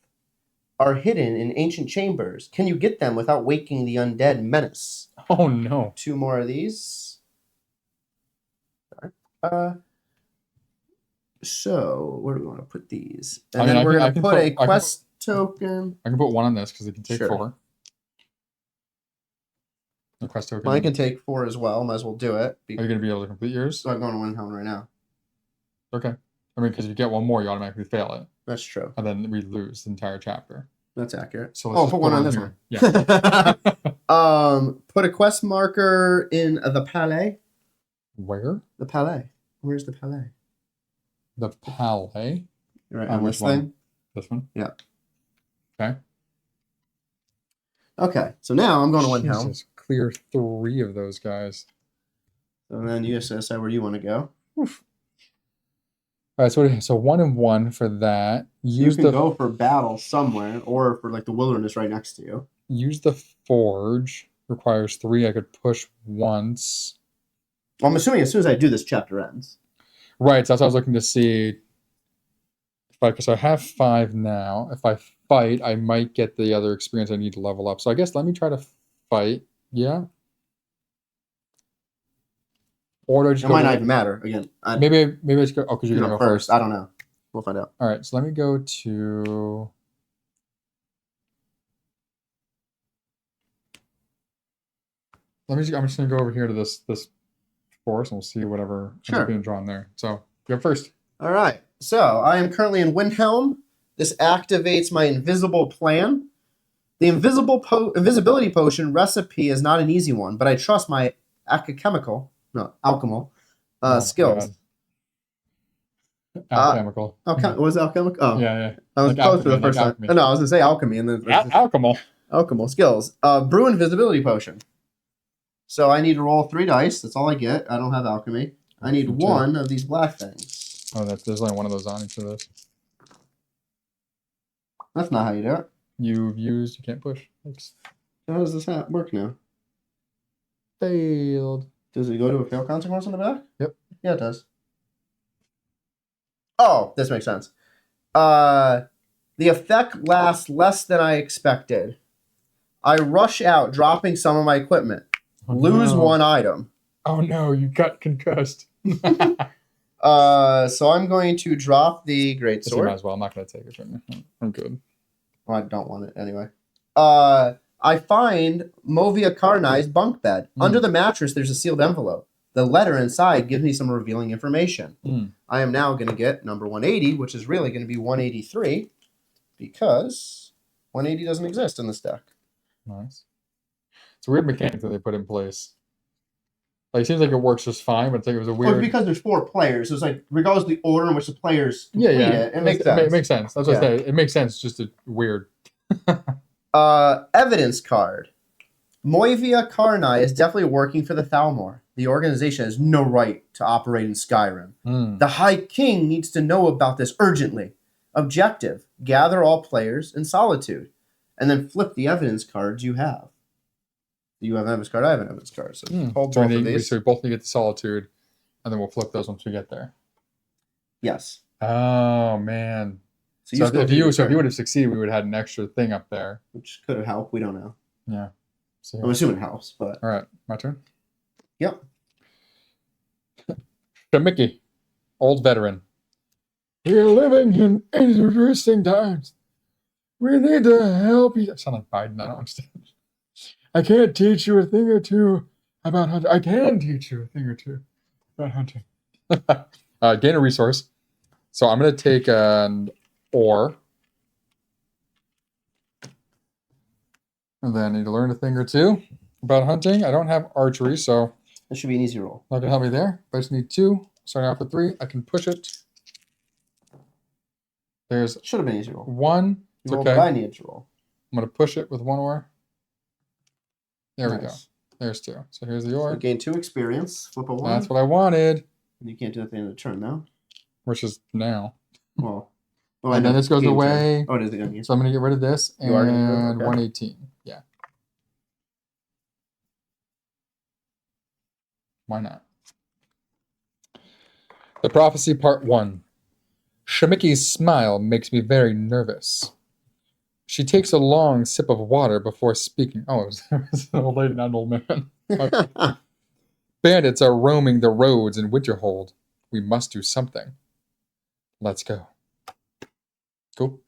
are hidden in ancient chambers. Can you get them without waking the undead menace? Oh no. 2 more of these. So where do we want to put these? And then we're going to put a quest token. I can put 1 on this because it can take 4. The quest token. Mine can take 4 as well. Might as well do it. Are you going to be able to complete yours? So I'm going to Windhelm right now. Okay. I mean, because if you get 1 more, you automatically fail it. That's true. And then we lose the entire chapter. That's accurate. So let's put 1 on this here. one. Yeah. Put a quest marker in the Palais. Where? The Palais. Where's the Palais? The Palais? Right on this thing? This one? Yeah. Okay. Okay. So now I'm going to Windhelm. Jesus, clear 3 of those guys. And then you just decide where you want to go. Oof. All right, so 1 and 1 for that. You can go for battle somewhere, or for like the wilderness right next to you. Use the Forge. Requires 3. I could push once. Well, I'm assuming as soon as I do this, chapter ends. Right, so that's what I was looking to see. Because I have 5 now. If I fight, I might get the other experience I need to level up. So I guess let me try to fight. Yeah. Or do I just it might not even matter. Again, maybe I just go. Oh, because you're gonna go first. I don't know. We'll find out. All right, so let me go to. I'm just gonna go over here to this forest, and we'll see whatever ends up being drawn there. So go first. All right. So I am currently in Windhelm. This activates my invisible plan. The invisibility potion recipe is not an easy one, but I trust my alchemical skills. Alchemical. What was alchemical? Oh, yeah. I was close for the first time. No, I was gonna say alchemy, and then alchemical skills. Brew invisibility potion. So I need to roll 3 dice. That's all I get. I don't have alchemy. I need 1 of these black things. Oh, there's only 1 of those on each of those. That's not how you do it. You can't push. Thanks. How does this work now? Failed. Does it go to a fail consequence on the back? Yep. Yeah, it does. Oh, this makes sense. The effect lasts less than I expected. I rush out, dropping some of my equipment. Lose one item. Oh no, you got concussed. So I'm going to drop the great sword. Might as well. I'm not going to take it from you. I'm good. Well, I don't want it anyway. I find Movia Karnai's bunk bed. Under the mattress, there's a sealed envelope. The letter inside gives me some revealing information. I am now going to get number 180, which is really going to be 183, because 180 doesn't exist in this deck. Nice. It's a weird mechanic that they put in place. Like, it seems like it works just fine, but it's like it was a weird... Well, because there's 4 players. So it's like, regardless of the order in which the players complete it, it makes sense. It makes sense. That's what I said. It makes sense, just weird. Evidence card. Moivia Karnai is definitely working for the Thalmor. The organization has no right to operate in Skyrim. The High King needs to know about this urgently. Objective. Gather all players in solitude. And then flip the evidence cards you have. You have an evidence card, I have an evidence card. So hold both of these. So we both need to get the solitude, and then we'll flip those once we get there. Yes. Oh, man. So if you would have succeeded, we would have had an extra thing up there. Which could have helped. We don't know. Yeah. So, I'm assuming it helps, but... All right. My turn? Yep. Mickey, old veteran. We're living in interesting times. We need to help you. I sound like Biden. I don't understand. I can't teach you a thing or two about hunting. I can teach you a thing or two about hunting. Gain a resource. So I'm going to take an ore. And then I need to learn a thing or two about hunting. I don't have archery, so... That should be an easy roll. Not going to help me there. But I just need 2. Starting off with 3. I can push it. There's... Should have been an easy roll. 1. It's okay. What I needed to roll. I'm going to push it with 1 ore. There we go. There's 2. So here's the ore. So gain 2 experience. Flip a 1. That's what I wanted. And you can't do that at the end of the turn, though. Which is now. Well, and then this goes away. Oh, it is again. So I'm going to get rid of this. And 118. Yeah. Why not? The Prophecy Part 1. Shemiki's smile makes me very nervous. She takes a long sip of water before speaking. Oh, it was an old lady, not an old man. Okay. Bandits are roaming the roads in Winterhold. We must do something. Let's go. Cool.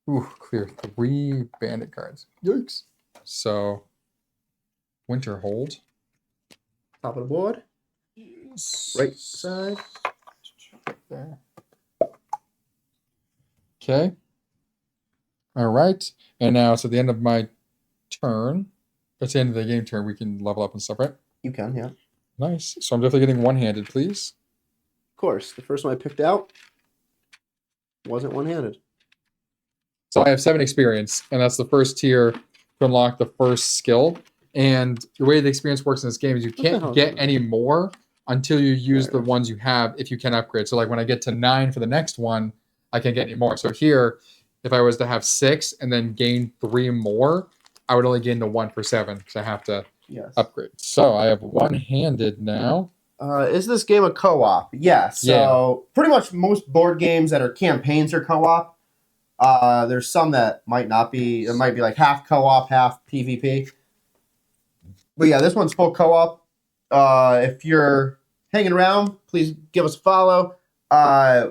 Ooh, clear 3 bandit cards. Yikes. So, Winterhold. Top of the board. Right side. There. Okay. All right. And now it's at the end of my turn. That's the end of the game turn. We can level up and stuff, right? You can, yeah. Nice. So I'm definitely getting one-handed, please. Of course. The first one I picked out wasn't one-handed. So I have 7 experience, and that's the first tier to unlock the first skill. And the way the experience works in this game is you can't get any more until you use the ones you have if you can upgrade. So like when I get to 9 for the next one, I can't get any more. So here, if I was to have 6 and then gain 3 more, I would only gain the 1 for 7 because I have to upgrade. So I have one-handed now. Is this game a co-op? Yes. So pretty much most board games that are campaigns are co-op. There's some that might not be. It might be like half co-op, half PvP. But yeah, this one's full co-op. If you're hanging around, please give us a follow.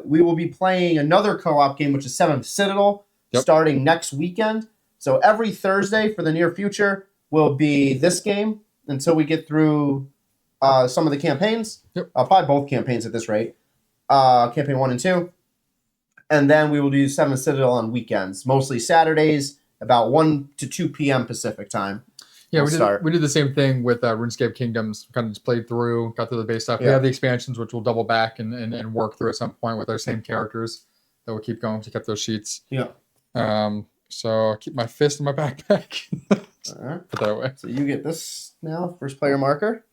We will be playing another co-op game, which is 7th Citadel, starting next weekend. So every Thursday for the near future will be this game until we get through some of the campaigns. Probably both campaigns at this rate. Campaign 1 and 2. And then we will do 7th Citadel on weekends, mostly Saturdays, about 1 to 2 p.m. Pacific time. Yeah, we did the same thing with RuneScape Kingdoms. Kind of just played through, got through the base stuff. We have the expansions, which we'll double back and work through at some point with our same characters that we'll keep going to keep those sheets. Yeah. So I'll keep my fist in my backpack. All right. Put that away. So you get this now, first player marker.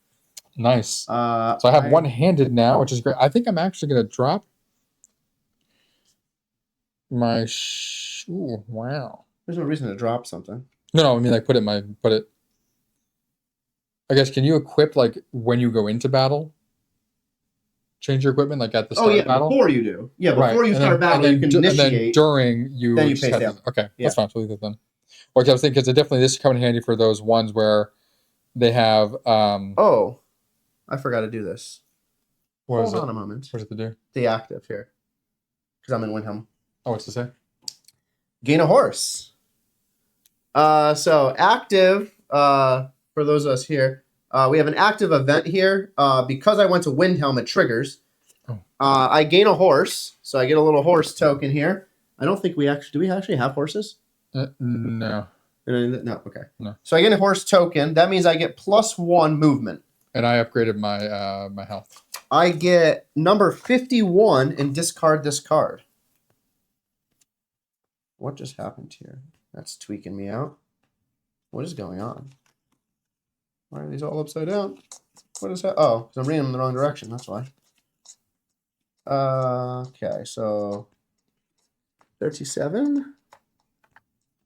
Nice. So I have one-handed now, which is great. I think I'm actually going to drop my... Ooh, wow. There's no reason to drop something. No, I mean, like, put it... I guess, can you equip, like, when you go into battle? Change your equipment, like, at the start of battle? Before you do. Yeah, before you start battle, you can initiate. And then during, you... Then you pay down. Okay, that's fine. So leave it then. Which I was thinking, because definitely this is coming in handy for those ones where they have. Oh, I forgot to do this. Hold on a moment. What's it to do? The active here, because I'm in Windhelm. Oh, what's to say? Gain a horse. So active. For those of us here, we have an active event here. Because I went to Windhelm, it triggers. Oh. I gain a horse, so I get a little horse token here. I don't think we actually do. We actually have horses? No. No. Okay. No. So I get a horse token. That means I get +1 movement. And I upgraded my my health. I get number 51 and discard this card. What just happened here? That's tweaking me out. What is going on? Why are these all upside down? What is that? Oh, because I'm reading them in the wrong direction. That's why. Okay, so 37,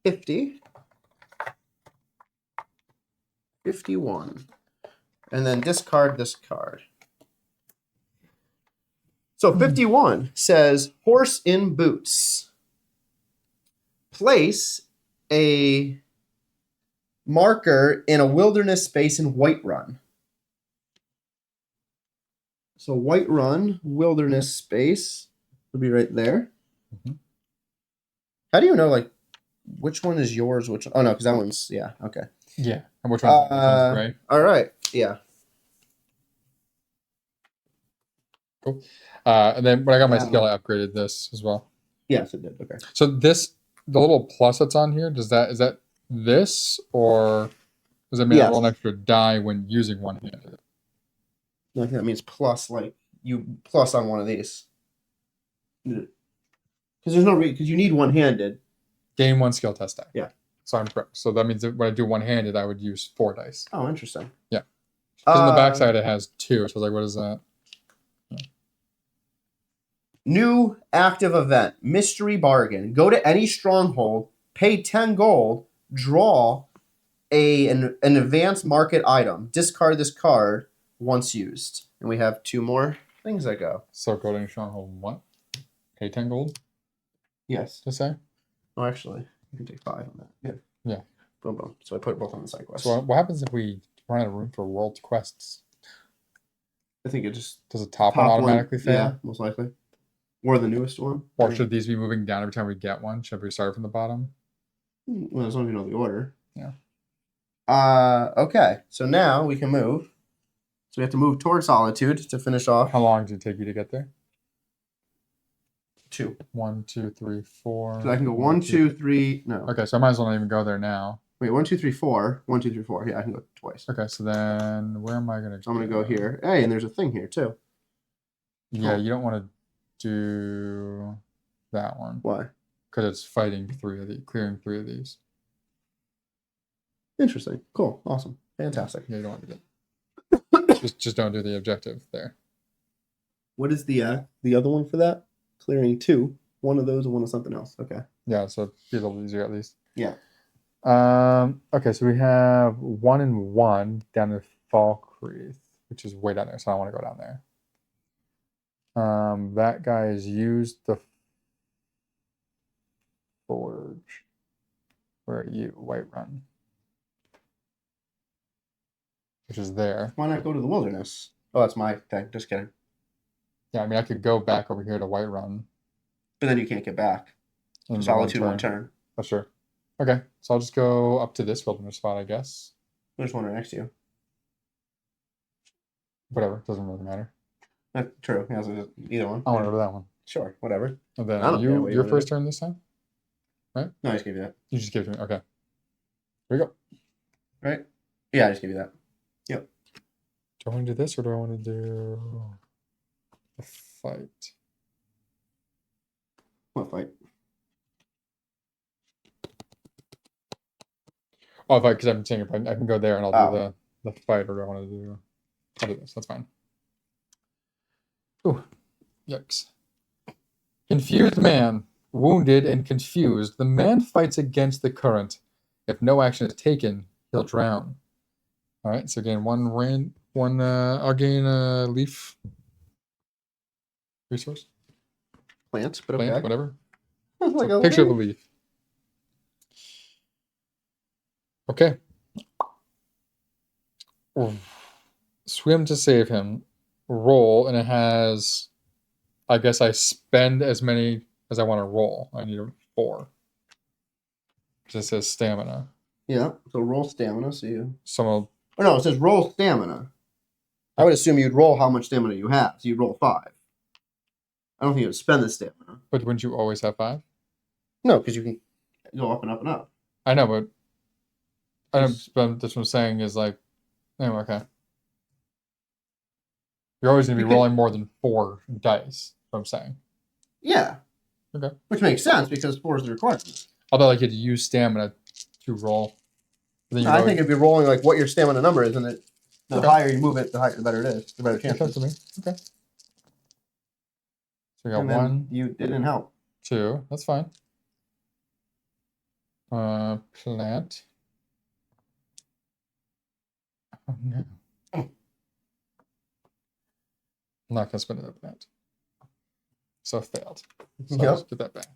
50, 51. And then discard this card. So 51 says horse in boots. Place a marker in a wilderness space in Whiterun. So Whiterun, wilderness space, will be right there. Mm-hmm. How do you know, like, which one is yours? Which? Oh no, because that one's okay. Yeah, and which one's gray? All right, yeah. Cool. And then when I got my skill, I upgraded this as well. Yes, it did. Okay. So the little plus that's on here, is that this, or does it mean I roll an extra die when using one-handed? No, I think that means plus, like you plus on one of these. Because there's no reason, because you need one-handed. Gain 1 skill test die. Yeah. So I'm correct. So that means that when I do one-handed, I would use 4 dice. Oh, interesting. Yeah. Because on the backside it has 2. So I was like, what is that? Yeah. New active event, mystery bargain. Go to any stronghold, pay 10 gold, draw an advanced market item. Discard this card once used. And we have 2 more things that go. So go to any stronghold, what? Pay 10 gold? Yes. To say? Oh, actually, you can take 5 on that. Yeah. Yeah. Boom, boom. So I put it both on the side quest. So what happens if we run out of room for world quests? I think it just... Does the top one automatically fail? Yeah, most likely. Or the newest one. Or should these be moving down every time we get one? Should we start from the bottom? Well, as long as you know the order. Yeah. Okay. So now we can move. So we have to move towards Solitude to finish off. How long did it take you to get there? 2. 1, 2, 3, 4. So I can go 1, 2, 3. No. Okay, so I might as well not even go there now. Wait, 1, 2, 3, 4. 1, 2, 3, 4. Yeah, I can go twice. Okay, so then where am I going to go? So I'm going to go here. Hey, and there's a thing here too. Yeah, you don't want to do that one. Why? Because it's fighting 3 of these, clearing 3 of these. Interesting. Cool. Awesome. Fantastic. Yeah, you don't want to do that. just don't do the objective there. What is the other one for that? Clearing 2. One of those and one of something else. Okay. Yeah, so it'd be a little easier at least. Yeah. Okay, so we have 1 and 1 down in Falkreath, which is way down there, so I don't want to go down there. That guy has used the forge. Where are you? Whiterun. Which is there. Why not go to the wilderness? Oh, that's my thing. Just kidding. Yeah, I mean, I could go back over here to Whiterun. But then you can't get back. Solitude one turn. Oh, sure. Okay, so I'll just go up to this wilderness spot, I guess. There's one right next to you. Whatever, doesn't really matter. That's true. Yeah, so either one. I want to go to that one. Sure, whatever. And then your first turn this time? Right? No, I just gave you that. You just gave it to me. Okay. Here we go. Right? Yeah, I just gave you that. Yep. Do I want to do this or do I want to do the fight? What fight? Oh, fight, because I'm saying if I can go there and I'll do the fight, or do I want to do... I'll do this. That's fine. Ooh. Yikes. Confused man. Wounded and confused, the man fights against the current. If no action is taken, he'll drown. All right, so again, I'll gain a leaf resource. Plant, but okay. Plant, whatever. Like so picture of a leaf. Okay. Swim to save him. Roll, and it has... I guess I spend as many as I want to roll. I need 4. Because it says stamina. Yeah, so roll stamina, so you... So Oh, no, it says roll stamina. I would assume you'd roll how much stamina you have, so you'd roll 5. I don't think you would spend the stamina. But wouldn't you always have 5? No, because you can go up and up and up. I know, but... that's what I'm saying is like... Anyway, okay. You're always going to be rolling more than 4 dice, what I'm saying. Yeah. Okay. Which makes sense, because 4 is the requirement. Although, like, you had to use stamina to roll. I think it'd be rolling, like, what your stamina number is, and the higher you move it, the better it is. The better chance. To me. Okay. So we got and 1. It didn't help. 2. That's fine. Plant. Oh, no. I'm not going to spend another plant. So failed. So Yep. let's get that back.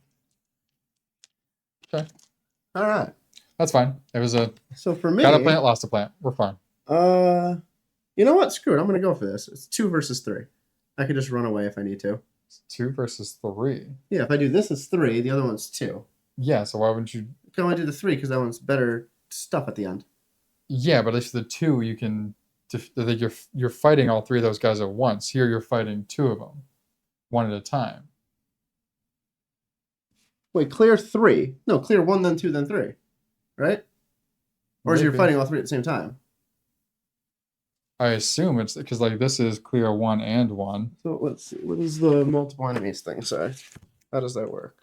Okay. All right. That's fine. It was a... So for me... Got a plant, lost a plant. We're fine. You know what? Screw it. I'm going to go for this. It's 2 versus 3. I could just run away if I need to. It's 2 versus 3. Yeah, if I do this is 3, the other one's 2. Yeah, so why wouldn't you... I can only do the 3 because that one's better stuff at the end. Yeah, but if the 2, you can... You're fighting all 3 of those guys at once. Here, you're fighting 2 of them, 1 at a time. Wait, clear 3. No, clear 1, then 2, then 3. Right? Or is you fighting all 3 at the same time? I assume it's because like this is clear 1 and 1. So let's see. What does the multiple enemies thing say? How does that work?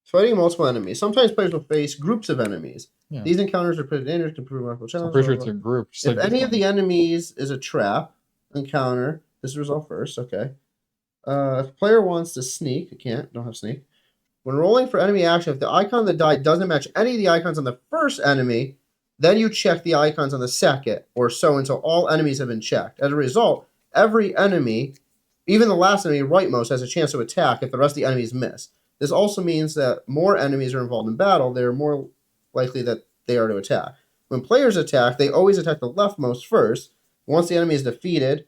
Fighting multiple enemies. Sometimes players will face groups of enemies. Yeah. These encounters are pretty dangerous, can prove multiple challenges. I'm pretty sure it's a group. If any of the enemies is a trap encounter, this is resolved first. Okay. If player wants to sneak, it can't. Don't have sneak. When rolling for enemy action, if the icon on the die doesn't match any of the icons on the first enemy, then you check the icons on the second, or so until all enemies have been checked. As a result, every enemy, even the last enemy rightmost, has a chance to attack if the rest of the enemies miss. This also means that more enemies are involved in battle, they are more likely that they are to attack. When players attack, they always attack the leftmost first. Once the enemy is defeated,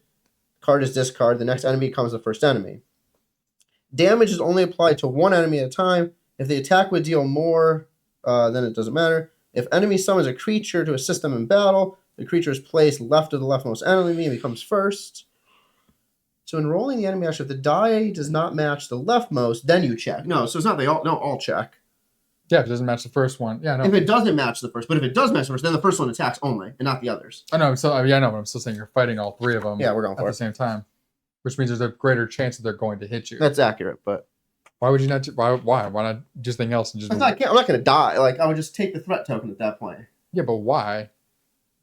card is discarded, the next enemy becomes the first enemy. Damage is only applied to one enemy at a time. If the attack would deal more, then it doesn't matter. If enemy summons a creature to assist them in battle, the creature is placed left of the leftmost enemy and becomes first. So in rolling the enemy action, if the die does not match the leftmost, then you check. No, so it's not they all check. Yeah, if it doesn't match the first one. Yeah, no. If it doesn't match the first, but if it does match the first, then the first one attacks only, and not the others. I know, so yeah, I know, but I'm still saying you're fighting all 3 of them. Yeah, we're going for it at the same time, which means there's a greater chance that they're going to hit you. That's accurate, but why would you not? Why not do something else and just? I'm not going to die. Like I would just take the threat token at that point. Yeah, but why?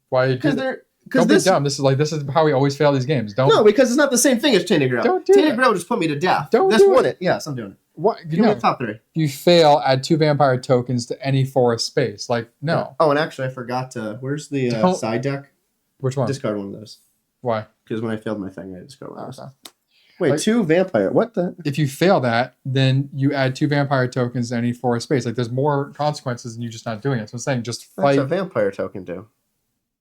Why? Because don't be dumb. This is how we always fail these games. No, because it's not the same thing as Tainted Grail. Don't do Tainted Grail just put me to death. Don't do it. Yes, I'm doing it. What? Give me the top 3. You fail, add 2 vampire tokens to any forest space. Like, no. Oh, and actually, I forgot to. Where's the side deck? Which one? Discard one of those. Why? Because when I failed my thing, I discarded one of those. Okay. Wait, like, 2 vampire. What the? If you fail that, then you add 2 vampire tokens to any forest space. Like, there's more consequences than you just not doing it. So I'm saying just fight. What's a vampire token do?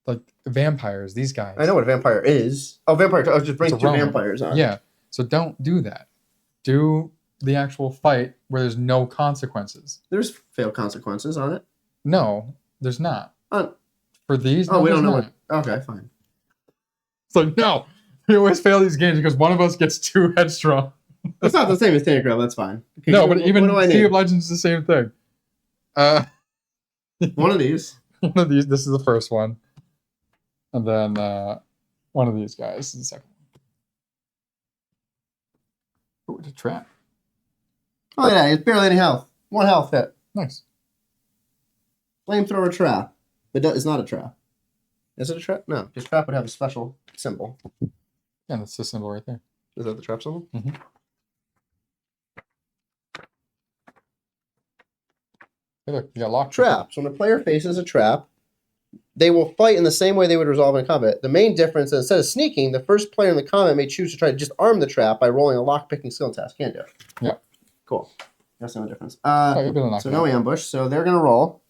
Like vampires, these guys. I know what a vampire is. Oh, vampire. Just bring 2 vampires on. Yeah. So don't do that. Do the actual fight where there's no consequences. There's fail consequences on it. No, there's not. For these? Oh, no, we don't know. Okay, fine. It's like, no. We always fail these games because one of us gets too headstrong. That's not the same as Tainted Grail. That's fine. Okay, no, but even Sea of Legends is the same thing. One of these. One of these. This is the first one. And then one of these guys is the second one. Oh, it's a trap. Oh, yeah, it's barely any health. 1 health hit. Nice. Flamethrower trap. It's not a trap. Is it a trap? No, because trap would have a special symbol. Yeah, that's the symbol right there. Is that the trap symbol? Mm-hmm. Hey, look, you got locked. Traps. When a player faces a trap, they will fight in the same way they would resolve in combat. The main difference is instead of sneaking, the first player in the combat may choose to try to disarm the trap by rolling a lock-picking skill test. Can't do it. Yeah. Cool. That's no difference. So no ambush. So they're going to roll.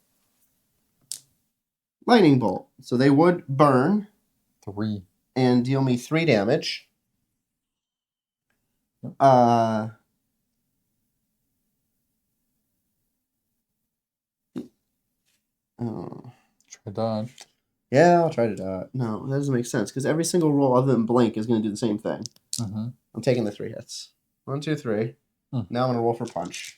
lightning bolt. So they would burn 3. and deal me 3 damage. Yep. Try dodge. Yeah, I'll try to dodge. No, that doesn't make sense because every single roll other than blink is going to do the same thing. I'm taking the 3 hits. 1, 2, 3. Now I'm going to roll for punch.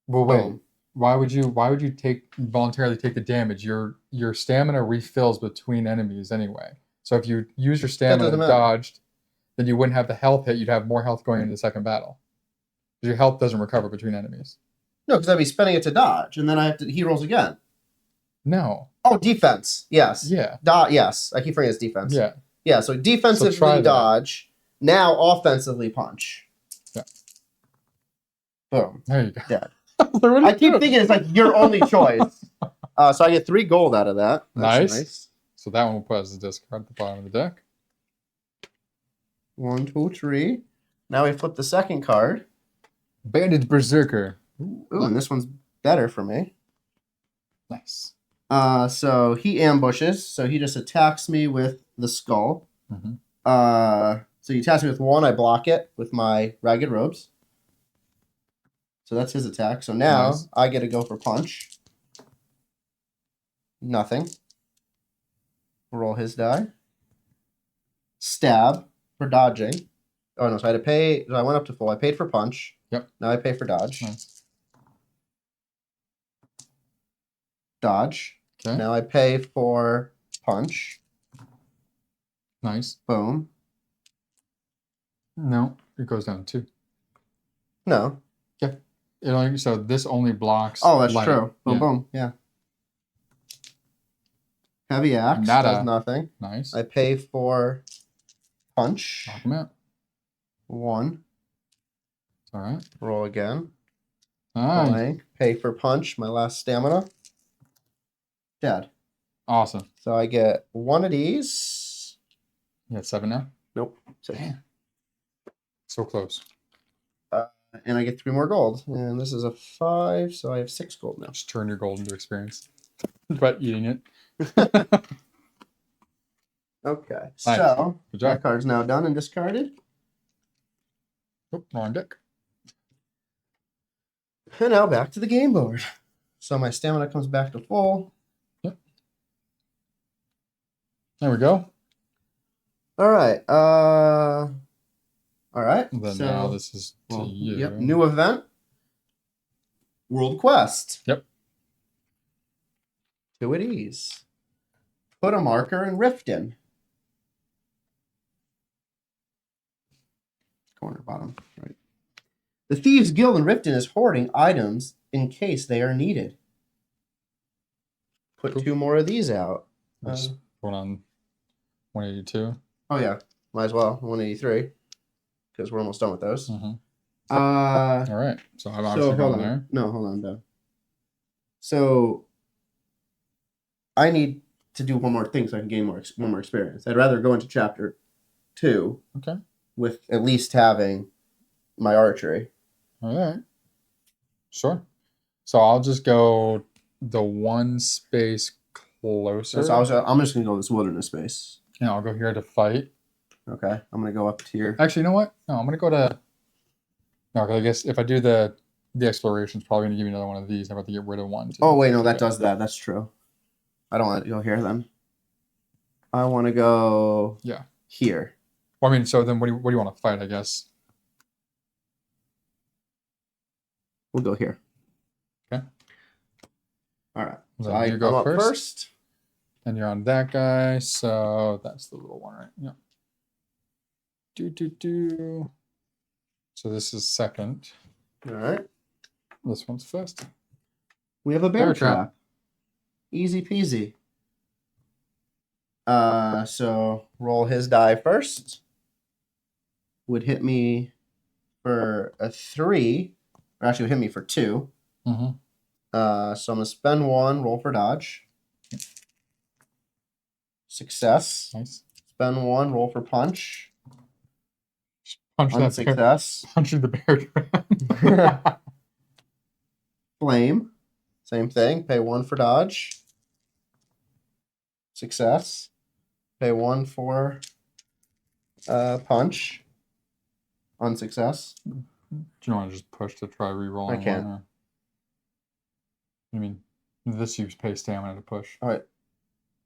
Well, wait. Boom. Why would you voluntarily take the damage? Your stamina refills between enemies anyway. So if you use your stamina dodged, then you wouldn't have the health hit. You'd have more health going into the second battle. Because your health doesn't recover between enemies. No, because I'd be spending it to dodge, and then he rolls again. No. Oh, defense. Yes. Yeah. Yes. I keep forgetting it's defense. Yeah. Yeah, so defensively dodge. Now offensively punch. Yeah. Boom. There you go. Dead. I keep thinking it's like your only choice. So I get 3 gold out of that. That's nice. So that one will put as a discard at the bottom of the deck. 1, 2, 3. Now we flip the second card. Banded Berserker. Ooh, and this one's better for me. Nice. So he ambushes. So he just attacks me with the skull. So he attacks me with 1. I block it with my ragged robes. So that's his attack. So now I get to go for punch. Nothing. Roll his die. Stab for dodging. Oh no, so I had to pay. So I went up to full. I paid for punch. Yep. Now I pay for dodge. Nice. Dodge. Okay. Now I pay for punch. Nice. Boom. No, it goes down 2. No. Yeah. So this only blocks. Oh, that's true. Boom, boom. Yeah. Heavy axe does nothing. Nice. I pay for punch. Knock him out. 1. All right. Roll again. Nice. Blank. Pay for punch. My last stamina. Dead. Awesome. So I get 1 of these. You got 7 now? Nope. 6. Damn. So close. And I get 3 more gold. And this is a 5, so I have 6 gold now. Just turn your gold into experience. But eating it. Okay. Nice. So Good job. that card's now done and discarded. Oh, wrong deck. And now back to the game board. So my stamina comes back to full. Yep. There we go. All right. All right. Then so, now this is to you. Yep. New event. World Quest. Yep. 2 at ease. Put a marker in Riften. Corner bottom. Right. The Thieves Guild in Riften is hoarding items in case they are needed. Put 2 more of these out. Going on 182. Oh yeah, might as well 183 because we're almost done with those. All right, so I'm obviously going there. No, hold on, Doug. So I need to do one more thing so I can gain one more experience. I'd rather go into chapter 2. Okay. With at least having my archery. All right. Sure. So I'll just go the 1 space closer. So I'm just gonna go this wilderness space. Yeah, I'll go here to fight. Okay, I'm gonna go up here. Actually, you know what? No, I'm gonna go to. No, because I guess if I do the exploration, it's probably gonna give me another one of these. I'm about to get rid of 1. Oh wait, no, that does that. That's true. I don't want to go here then. I want to go. Yeah. Here. Well, I mean, so then what do you want to fight? I guess. We'll go here. Okay. All right. So you go first. And you're on that guy, so that's the little one, right? Yeah. So this is second. All right. This one's first. We have a bear trap. Easy peasy. So roll his die first. Would hit me for a 3. Or actually would hit me for 2. Mm-hmm. So I'm going to spend 1, roll for dodge. Success. Nice. Spend 1, roll for punch. Punch that success. Punching the bear trap. Flame. Same thing. Pay 1 for dodge. Success. Pay 1 for punch. Unsuccess. Do you want to just push to try re-rolling? I can't. One, I mean, this you pay stamina to push. All right.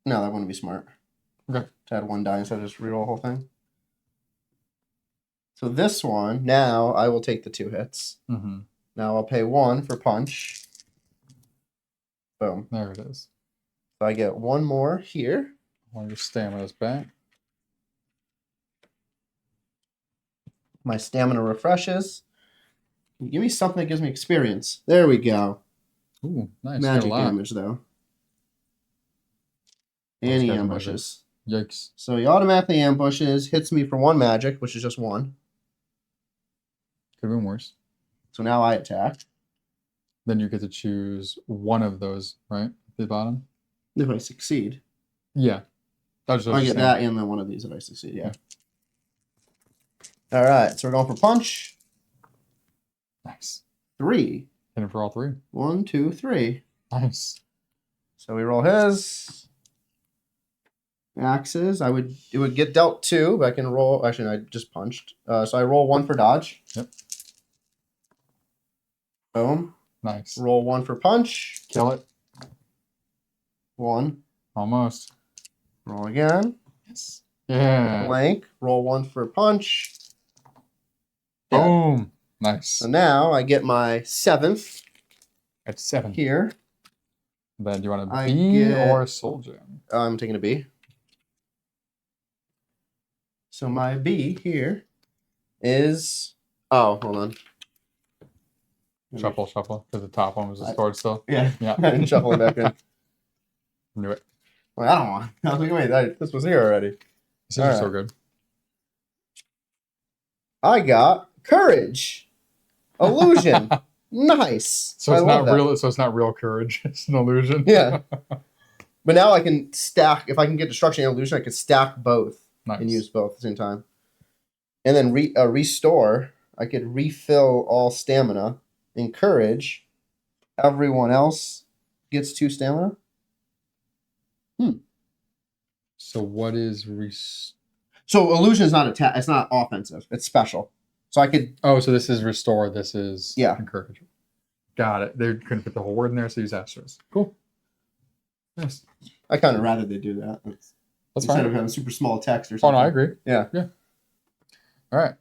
No, that wouldn't be smart. Okay. To add 1 die instead of just reroll the whole thing. So this one, now I will take the 2 hits. Mm-hmm. Now I'll pay 1 for punch. Boom. There it is. So I get 1 more here. All your stamina's back. My stamina refreshes. Give me something that gives me experience. There we go. Ooh, nice. Magic damage, though. And he ambushes. Yikes. So he automatically ambushes, hits me for 1 magic, which is just 1. Could have been worse. So now I attack. Then you get to choose one of those, right? At the bottom? If I succeed. Yeah. I get that and then one of these if I succeed, yeah. All right, so we're going for punch. Nice. 3. Hit him for all 3. 1, 2, 3. Nice. So we roll his. Axes. It would get dealt 2, but I can roll. Actually, I just punched. So I roll 1 for dodge. Yep. Boom. Nice. Roll 1 for punch. Kill it. 1. Almost. Roll again. Yes. Yeah. Blank. Roll 1 for punch. Boom. Nice. So now I get my 7th. At 7. Here. Then do you want a B or a soul gem? I'm taking a B. So my B here is. Oh, hold on. Shuffle. Because the top one was a sword still. Yeah. Yeah. I didn't shuffle it back in. Knew it. Well, I don't want. I was like, wait, this was here already. This is so good. I got courage. Illusion. Nice. So it's not real. So it's not real courage. It's an illusion. Yeah. But now I can stack. If I can get destruction and illusion, I can stack both and use both at the same time. And then restore. I could refill all stamina. And courage. Everyone else gets 2 stamina. So what is So illusion is not attack. It's not offensive. It's special. So I could. Oh, so this is restore. This is encourage. Got it. They couldn't put the whole word in there, so use asterisk. Cool. Nice. I kind of rather they do that. That's instead fine. of having super small text or something. Oh no, I agree. Yeah. All right.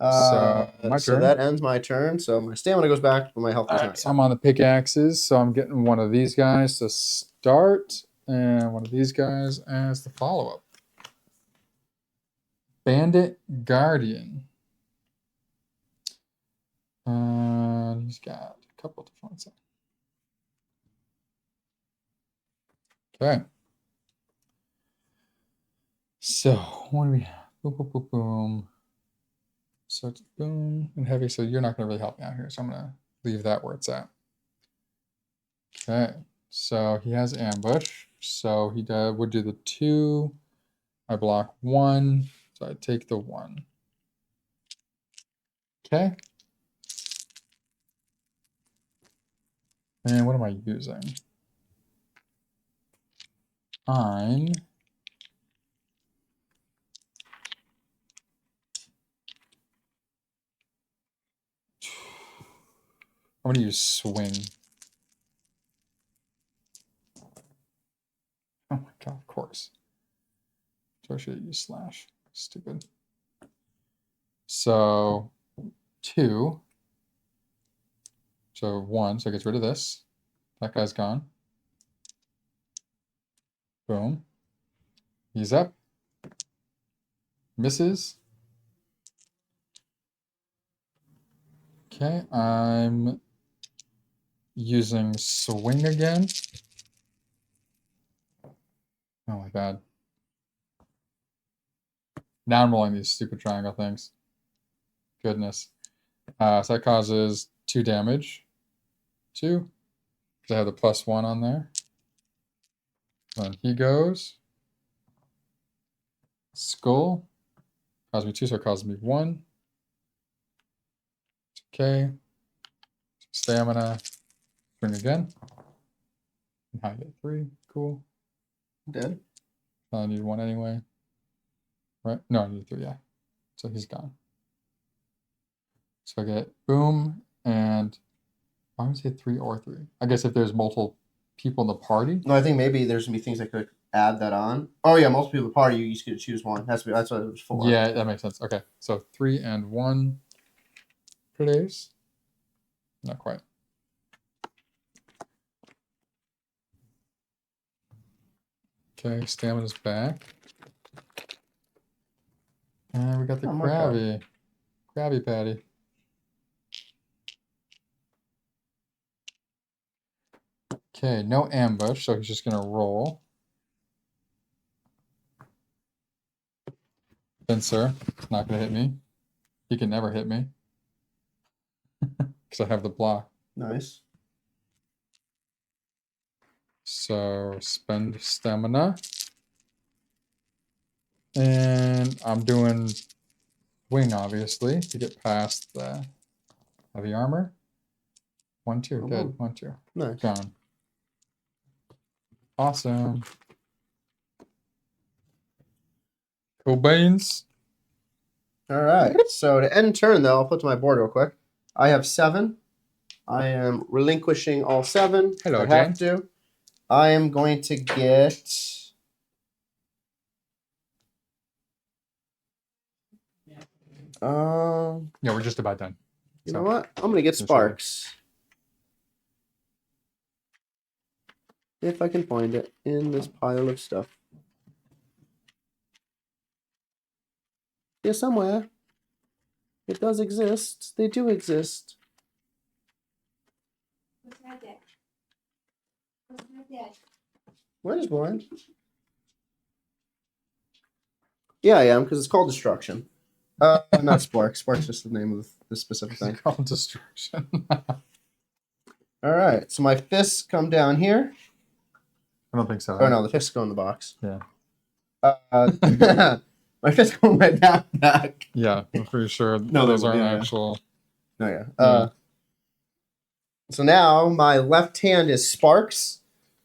So my turn. So that ends my turn. So my stamina goes back, but my health goes not. So I'm on the pickaxes. So I'm getting one of these guys to start, and one of these guys as the follow-up. Bandit Guardian. And he's got a couple different ones. Okay. So what do we have? Boom, boom, boom, boom. So it's boom and heavy. So you're not going to really help me out here. So I'm going to leave that where it's at. Okay. So he has ambush. So he would do the 2. I block 1. So I take the 1. Okay. And what am I using? I'm going to use swing. Oh my god, of course. So I should use slash. Stupid. So 2. So 1, so it gets rid of this. That guy's gone. Boom. He's up. Misses. Okay, I'm using swing again. Oh my god. Now I'm rolling these stupid triangle things. Goodness. So that causes 2 damage. 2. Because I have the +1 on there. Then he goes. Skull. Causes me 2, so it causes me 1. Okay. Stamina. Swing again. And I get 3. Cool. Dead. I need 1 anyway. Right? No, I need 3, yeah. So he's gone. So I get boom, and why would I say 3 or 3? I guess if there's multiple people in the party. No, I think maybe there's gonna be things that could add that on. Oh yeah, multiple people in the party, you just get to choose one. That's what it was for. Yeah, that makes sense. Okay, so 3 and 1, please. Not quite. Okay, stamina's back. And we got the Krabby. Krabby Patty. Okay, no ambush, so he's just gonna roll. Spencer, not gonna hit me. He can never hit me. Because I have the block. Nice. So spend stamina. And I'm doing wing, obviously, to get past the heavy armor. 1, 2, dead. 1, 2. Nice. Gone. Awesome. Cool beans. All right. So to end turn, though, I'll put to my board real quick. I have 7. I am relinquishing all 7. Hello, I have to. I am going to get. Yeah, we're just about done. You know what? I'm gonna get Sparks. If I can find it in this pile of stuff. Yeah, somewhere. It does exist. They do exist. Where is Warren? Yeah, I am, because it's called Destruction. Not Sparks. Sparks is just the name of the specific thing. It's called Destruction. All right, so my fists come down here. I don't think so. Oh, no, the fists go in the box. Yeah. My fists go in my backpack. Yeah, I'm pretty sure No, those aren't yeah. actual. Oh, yeah. So now my left hand is Sparks.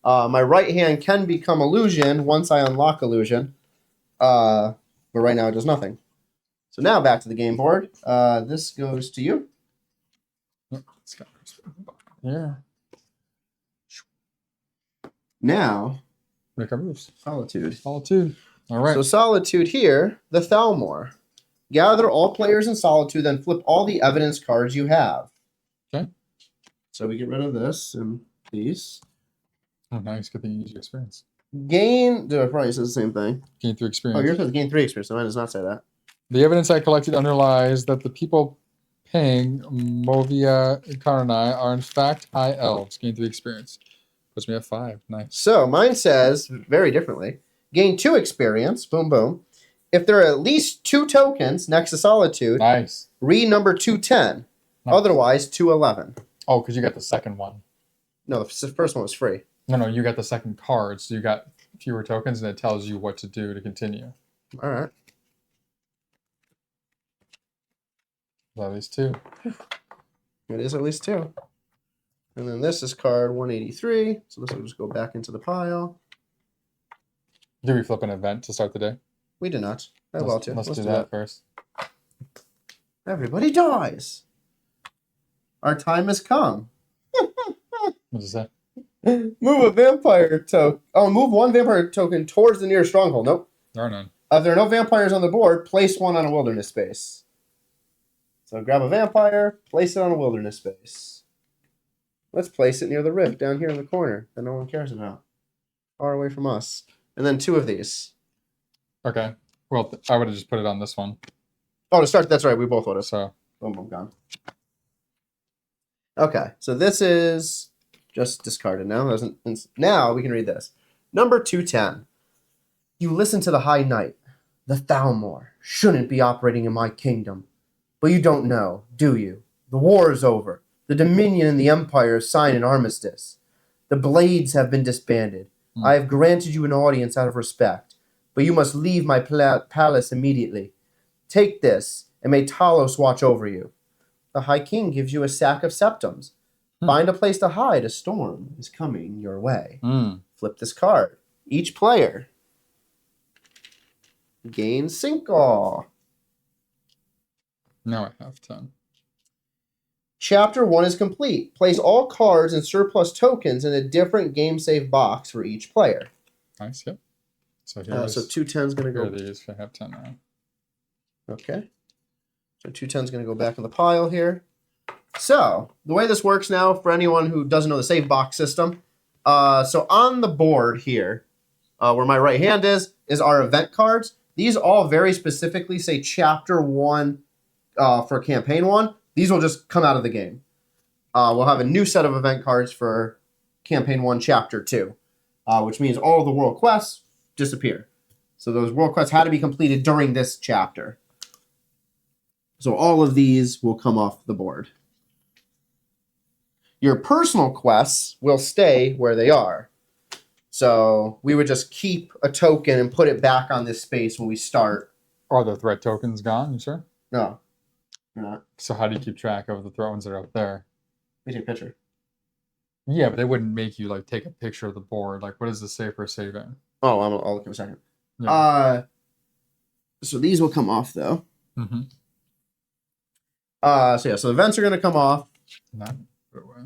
My right hand can become Illusion once I unlock Illusion. But right now it does nothing. So now back to the game board. This goes to you. Yeah. Now, Make our moves. Solitude. Solitude. All right. So Solitude here, the Thalmor. Gather all players in Solitude, then flip all the evidence cards you have. Okay. So we get rid of this and these. Oh, nice. Good thing you use your experience. Gain. It probably says the same thing. Gain 3 experience. Oh, yours says gain 3 experience. So mine does not say that. The evidence I collected underlies that the people paying Movia Karnai are in fact high elves. Gain 3 experience. Puts me at 5. Nice. So mine says very differently. Gain 2 experience. Boom, boom. If there are at least 2 tokens next to Solitude, Nice. read number 210. Nice. Otherwise, 211. Oh, because you got the second one. No, the first one was free. No, you got the second card, so you got fewer tokens, and it tells you what to do to continue. All right. At least 2. It is at least 2. And then this is card 183. So this will just go back into the pile. Do we flip an event to start the day? We did not. Let's do that first. Everybody dies. Our time has come. What does it say? Move a vampire token. Oh, move 1 vampire token towards the nearest stronghold. Nope. There are none. If there are no vampires on the board, place 1 on a wilderness space. So grab a vampire, place it on a wilderness space. Let's place it near the rift down here in the corner that no one cares about. Far away from us. And then 2 of these. Okay. Well, I would have just put it on this one. Oh, to start, that's right. We both would have. So. Boom, boom, gone. Okay, so this is just discarded now. Now we can read this. Number 210. You listen to the High Knight. The Thalmor shouldn't be operating in my kingdom. But you don't know, do you? The war is over. The Dominion and the Empire sign an armistice. The Blades have been disbanded. I have granted you an audience out of respect, but you must leave my palace immediately. Take this, and may Talos watch over you. The High King gives you a sack of septums. Find a place to hide. A storm is coming your way. Flip this card. Each player Gain 5. Now I have 10. Chapter 1 is complete. Place all cards and surplus tokens in a different game save box for each player. Nice, yep. So So 2 10's going to go. These, I have 10 now. Okay. So 2 10's going to go back in the pile here. So the way this works now, for anyone who doesn't know the save box system, so on the board here, where my right hand is our event cards. These all very specifically say Chapter 1 for Campaign 1. These will just come out of the game. We'll have a new set of event cards for Campaign 1, Chapter 2, which means all of the world quests disappear. So those world quests had to be completed during this chapter. So all of these will come off the board. Your personal quests will stay where they are. So we would just keep a token and put it back on this space when we start. Are the threat tokens gone, you sure? No, they're not. So how do you keep track of the threat ones that are up there? We take a picture. Yeah, but they wouldn't make you like take a picture of the board. Like, what does the save for saving? Oh, I'll look in a second. Yeah. So these will come off though. Mm-hmm. So events are going to come off. Not put away.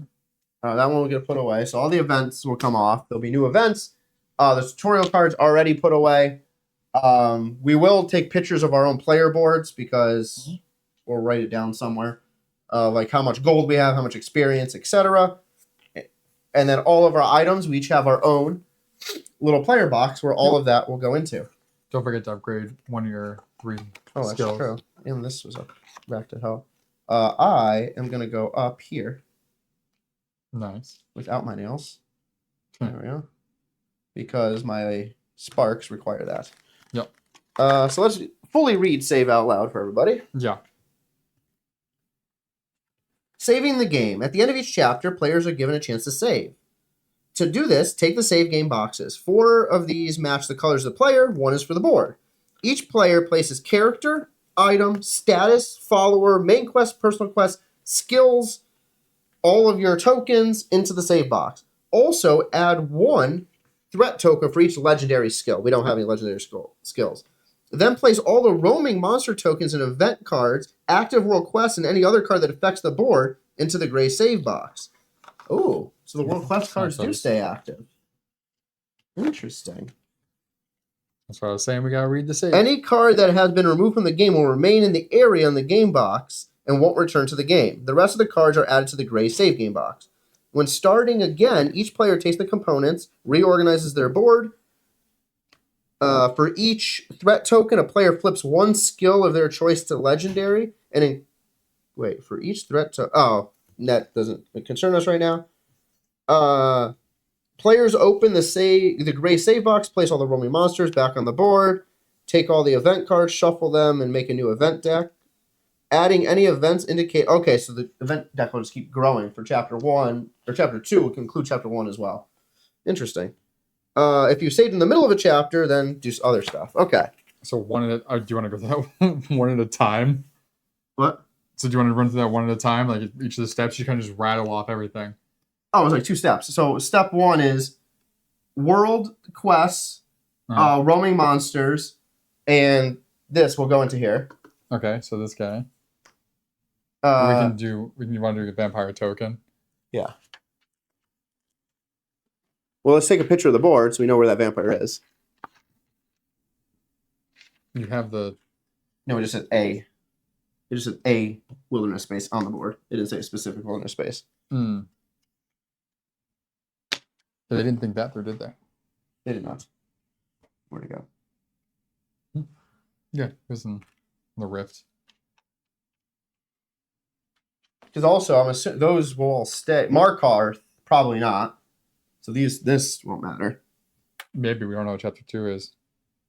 That one will get put away. So all the events will come off. There'll be new events. The tutorial cards already put away. We will take pictures of our own player boards because we'll write it down somewhere. Like how much gold we have, how much experience, etc. And then all of our items, we each have our own little player box where all of that will go into. Don't forget to upgrade one of your 3 Oh, skills. that's true. And this was up back to hell. I am going to go up here. Nice. Without my nails. There we go. Because my sparks require that. Yep. So let's fully read save out loud for everybody. Yeah. Saving the game. At the end of each chapter, players are given a chance to save. To do this, take the save game boxes. 4 of these match the colors of the player. 1 is for the board. Each player places character, item, status, follower, main quest, personal quest, skills, all of your tokens into the save box. Also, add 1 threat token for each legendary skill. We don't have any legendary skills. Then place all the roaming monster tokens and event cards, active world quests, and any other card that affects the board into the gray save box. Oh, so the world quest cards do stay active. Interesting. That's what I was saying. We gotta read the save. Any card that has been removed from the game will remain in the area in the game box and won't return to the game. The rest of the cards are added to the gray save game box. When starting again, each player takes the components, reorganizes their board. For each threat token, a player flips 1 skill of their choice to legendary. And for each threat token... Oh, that doesn't concern us right now. Players open the gray save box, place all the roaming monsters back on the board, take all the event cards, shuffle them, and make a new event deck. Adding any events indicate... Okay, so the event deck will just keep growing for Chapter 1, or Chapter 2 will conclude Chapter 1 as well. Interesting. If you saved in the middle of a chapter, then do other stuff. Okay. So one at a... do you want to go through that one at a time? What? So do you want to run through that one at a time? Like each of the steps, you kind of just rattle off everything. Oh, it was like 2 steps. So step 1 is world quests, roaming monsters, and this will go into here. Okay, so this guy. we want to do the vampire token. Yeah. Well, let's take a picture of the board so we know where that vampire is. You have the... No, it just said A. It just said A wilderness space on the board. It didn't say a specific wilderness space. Hmm. They didn't think that through, did they? They did not. Where'd it go? Yeah, it was in the rift. Because also, I'm assuming those will all stay. Markarth, probably not. So this won't matter. Maybe we don't know what chapter 2 is.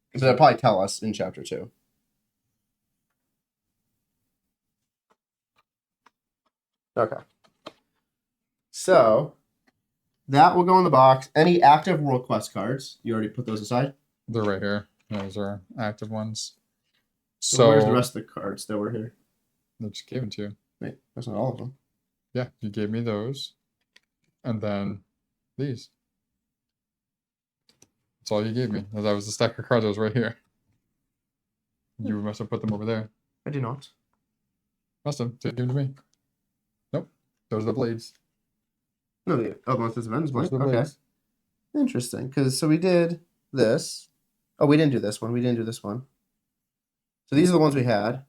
Because they'll probably tell us in chapter 2. Okay. So, that will go in the box. Any active world quest cards, you already put those aside? They're right here. Those are active ones. So where's the rest of the cards that were here? I just gave them to you. Wait, that's not all of them. Yeah, you gave me those. And then these. That's all you gave me. That was the stack of cards that was right here. You must have put them over there. I do not. Must have. Give them to me. Nope. Those are the blades. No, unless this event is blank. Those are the Okay. blades. Interesting. Because so we did this. Oh, we didn't do this one. We didn't do this one. So these are the ones we had.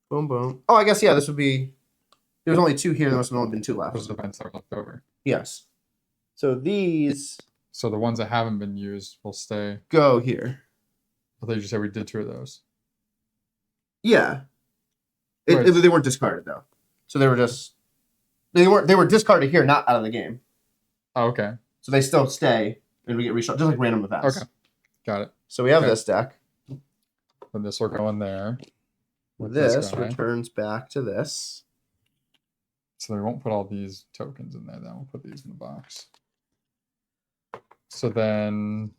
Boom, boom. Oh, I guess, yeah, this would be... There was only 2 here. There must have only been 2 left. Those are the vents that are left over. Yes. So these... So the ones that haven't been used will stay. Go here. I thought you just said we did 2 of those. Yeah. Right. They weren't discarded, though. So they were just... They were discarded here, not out of the game. Oh, okay. So they still stay, and we get reshuffled, just like random events. Okay. Got it. So we have Okay. this deck. Then this will go in there. This guy. returns back to this. So we won't put all these tokens in there. Then we'll put these in the box. So then,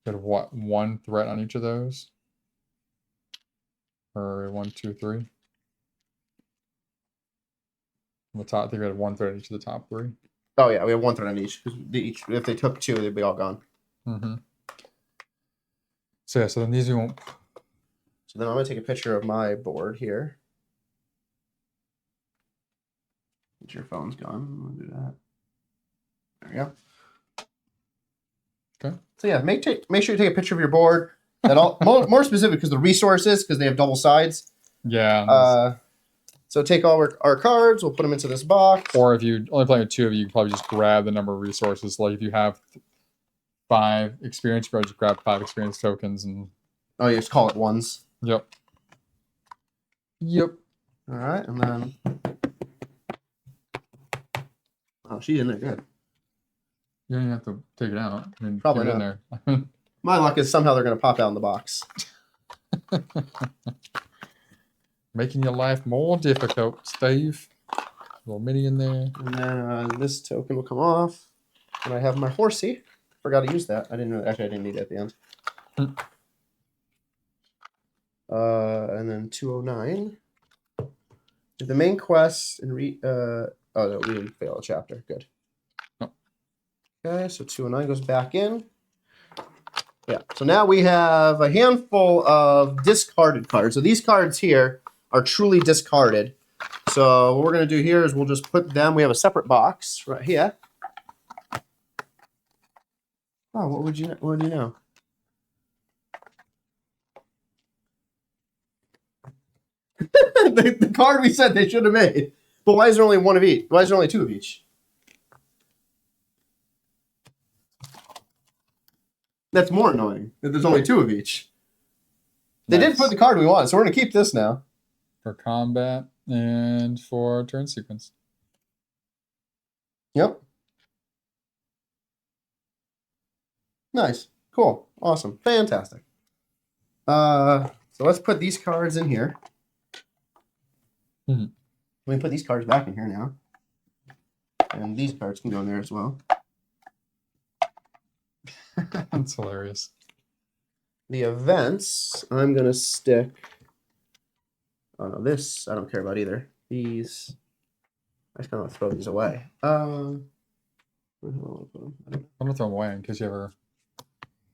get what? 1 threat on each of those, or 1, 2, 3. On the top, I think we had 1 threat on each of the top 3. Oh yeah, we have 1 threat on each. Because if they took 2, they'd be all gone. Mm-hmm. So yeah, so then these we won't. So then I'm gonna take a picture of my board here. Your phone's gone. We'll do that. There we go. Okay. So yeah, make sure you take a picture of your board. That all more specific because the resources, because they have double sides. Yeah. So take all our cards. We'll put them into this box. Or if you only playing with 2 of you, you can probably just grab the number of resources. Like if you have 5 experience, you probably just grab 5 experience tokens and. Oh, you just call it ones. Yep. Yep. All right, and then. Oh, she's in there. Good. You don't even have to take it out. I mean, Probably keep it not. in there. My luck is somehow they're going to pop out in the box. Making your life more difficult, Steve. Little mini in there. And then this token will come off. And I have my horsey. Forgot to use that. I didn't need it at the end. And then 209. The main quest and oh no, we didn't fail a chapter. Good. No. Okay, so 209 goes back in. Yeah. So now we have a handful of discarded cards. So these cards here are truly discarded. So what we're gonna do here is we'll just put them. We have a separate box right here. Oh, what would you know? the card we said they should have made. But why is there only 1 of each? Why is there only 2 of each? That's more annoying that there's only 2 of each. They did put the card we wanted, so we're going to keep this now. For combat and for turn sequence. Yep. Nice. Cool. Awesome. Fantastic. So let's put these cards in here. Mm-hmm. Let me put these cards back in here now. And these cards can go in there as well. That's hilarious. The events, I'm going to stick... Oh, no, this I don't care about either. These... I just kind of throw these away. I'm going to throw them away in case you ever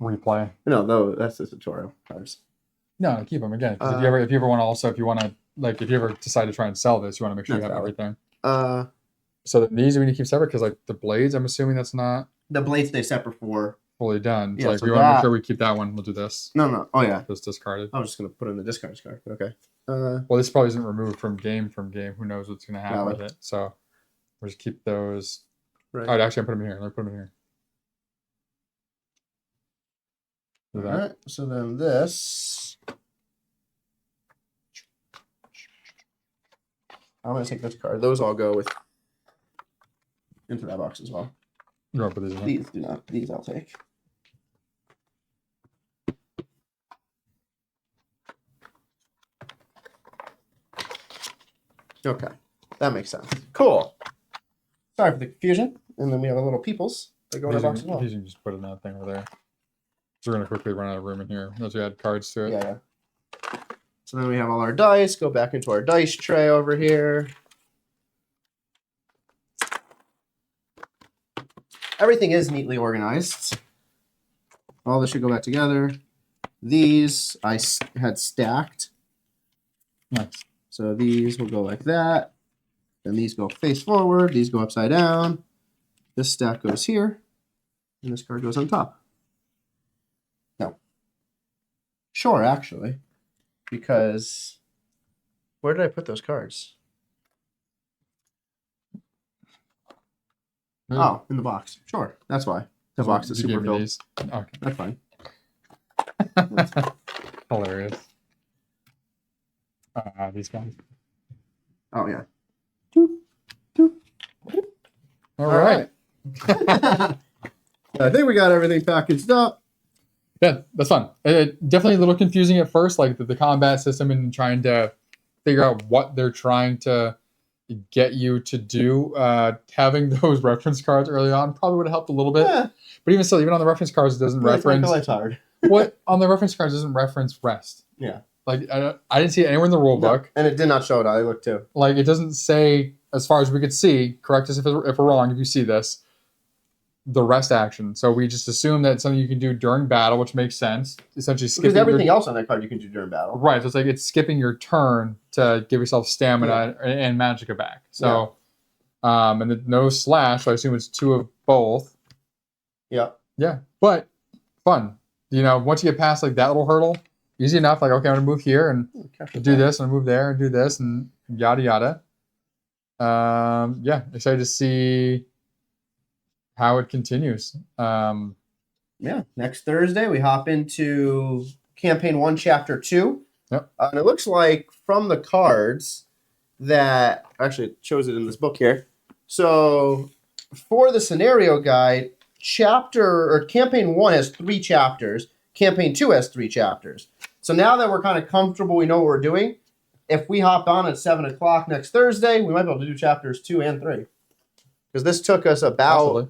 replay. No, that's the tutorial cards. No, keep them again. Because if you ever want to also, if you ever decide to try and sell this, you want to make sure you have everything. So these we need to keep separate because like the blades, I'm assuming that's not the blades stay separate for fully done. Yeah, so like so we want to make sure we keep that one. We'll do this. No. Oh yeah. Just discarded. I was just gonna put in the discards card, but okay. Well, this probably isn't removed from game. Who knows what's gonna happen with it? So we'll just keep those. Right. All right, actually, I put them in here. Let me put them in here. All right. So then this. I'm going to take this card. Those all go into that box as well. You want to put these in? These do not. These I'll take. Okay. That makes sense. Cool. Sorry for the confusion. And then we have a little peoples that go in our box as well. These you can just put in that thing over there. So we're going to quickly run out of room in here. Unless we add cards to it. Yeah. So then we have all our dice. Go back into our dice tray over here. Everything is neatly organized. All this should go back together. These I had stacked. Nice. So these will go like that. Then these go face forward. These go upside down. This stack goes here. And this card goes on top. No. Sure, actually. Because where did I put those cards? Oh, in the box. Sure, that's why. The box is super filled. Okay. That's fine. Hilarious. These guys. Oh, yeah. All right. I think we got everything packaged up. Yeah, that's fun. Definitely a little confusing at first, like the combat system and trying to figure out what they're trying to get you to do. Having those reference cards early on probably would have helped a little bit. Yeah. But even still, even on the reference cards, it doesn't reference. Life's hard. What on the reference cards doesn't reference rest. Yeah. Like I didn't see it anywhere in the rule book. And it did not show it. I looked too. Like it doesn't say, as far as we could see. Correct us if we're wrong. If you see this, the rest action. So we just assume that it's something you can do during battle, which makes sense. Essentially, skipping because everything else on that card you can do during battle. Right. So it's like it's skipping your turn to give yourself stamina and magicka back. So, and then no slash. So I assume it's 2 of both. Yeah. Yeah, but fun. You know, once you get past like that little hurdle, easy enough. Like, okay, I'm gonna move here and do this, and move there and do this, and yada yada. Yeah, excited to see how it continues. Yeah, next Thursday we hop into campaign 1, chapter 2. Yep. And it looks like from the cards that actually it shows it in this book here. So for the scenario guide, campaign 1 has 3 chapters. Campaign 2 has 3 chapters. So now that we're kind of comfortable, we know what we're doing. If we hop on at 7 o'clock next Thursday, we might be able to do chapters 2 and 3. Because this took us about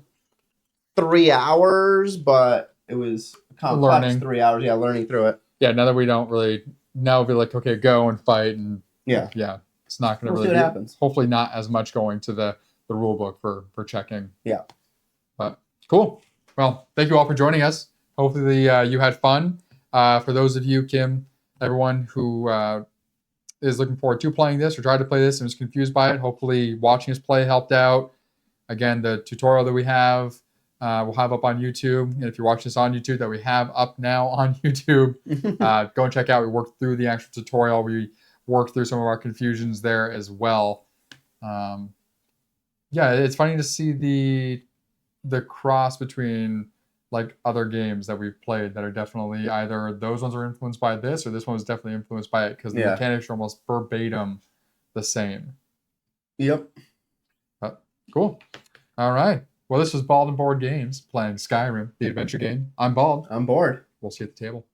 3 hours, but it was complex 3 hours. Yeah, learning through it. Yeah, now that we don't really, now we'll be like, okay, go and fight. And yeah, it's not going to really see what happens. Hopefully not as much going to the rule book for checking. Yeah. But cool. Well, thank you all for joining us. Hopefully you had fun. For those of you, Kim, everyone who is looking forward to playing this or tried to play this and was confused by it, hopefully watching us play helped out. Again, the tutorial that we have, we'll have up on YouTube. And if you're watching this on YouTube, that we have up now on YouTube, go and check out. We worked through the actual tutorial. We worked through some of our confusions there as well. Yeah, it's funny to see the cross between like other games that we've played that are definitely either those ones are influenced by this or this one was definitely influenced by it because the mechanics are almost verbatim the same. Yep. Cool. All right. Well, this was Bald and Board Games playing Skyrim, the adventure game. I'm Bald. I'm Bored. We'll see you at the table.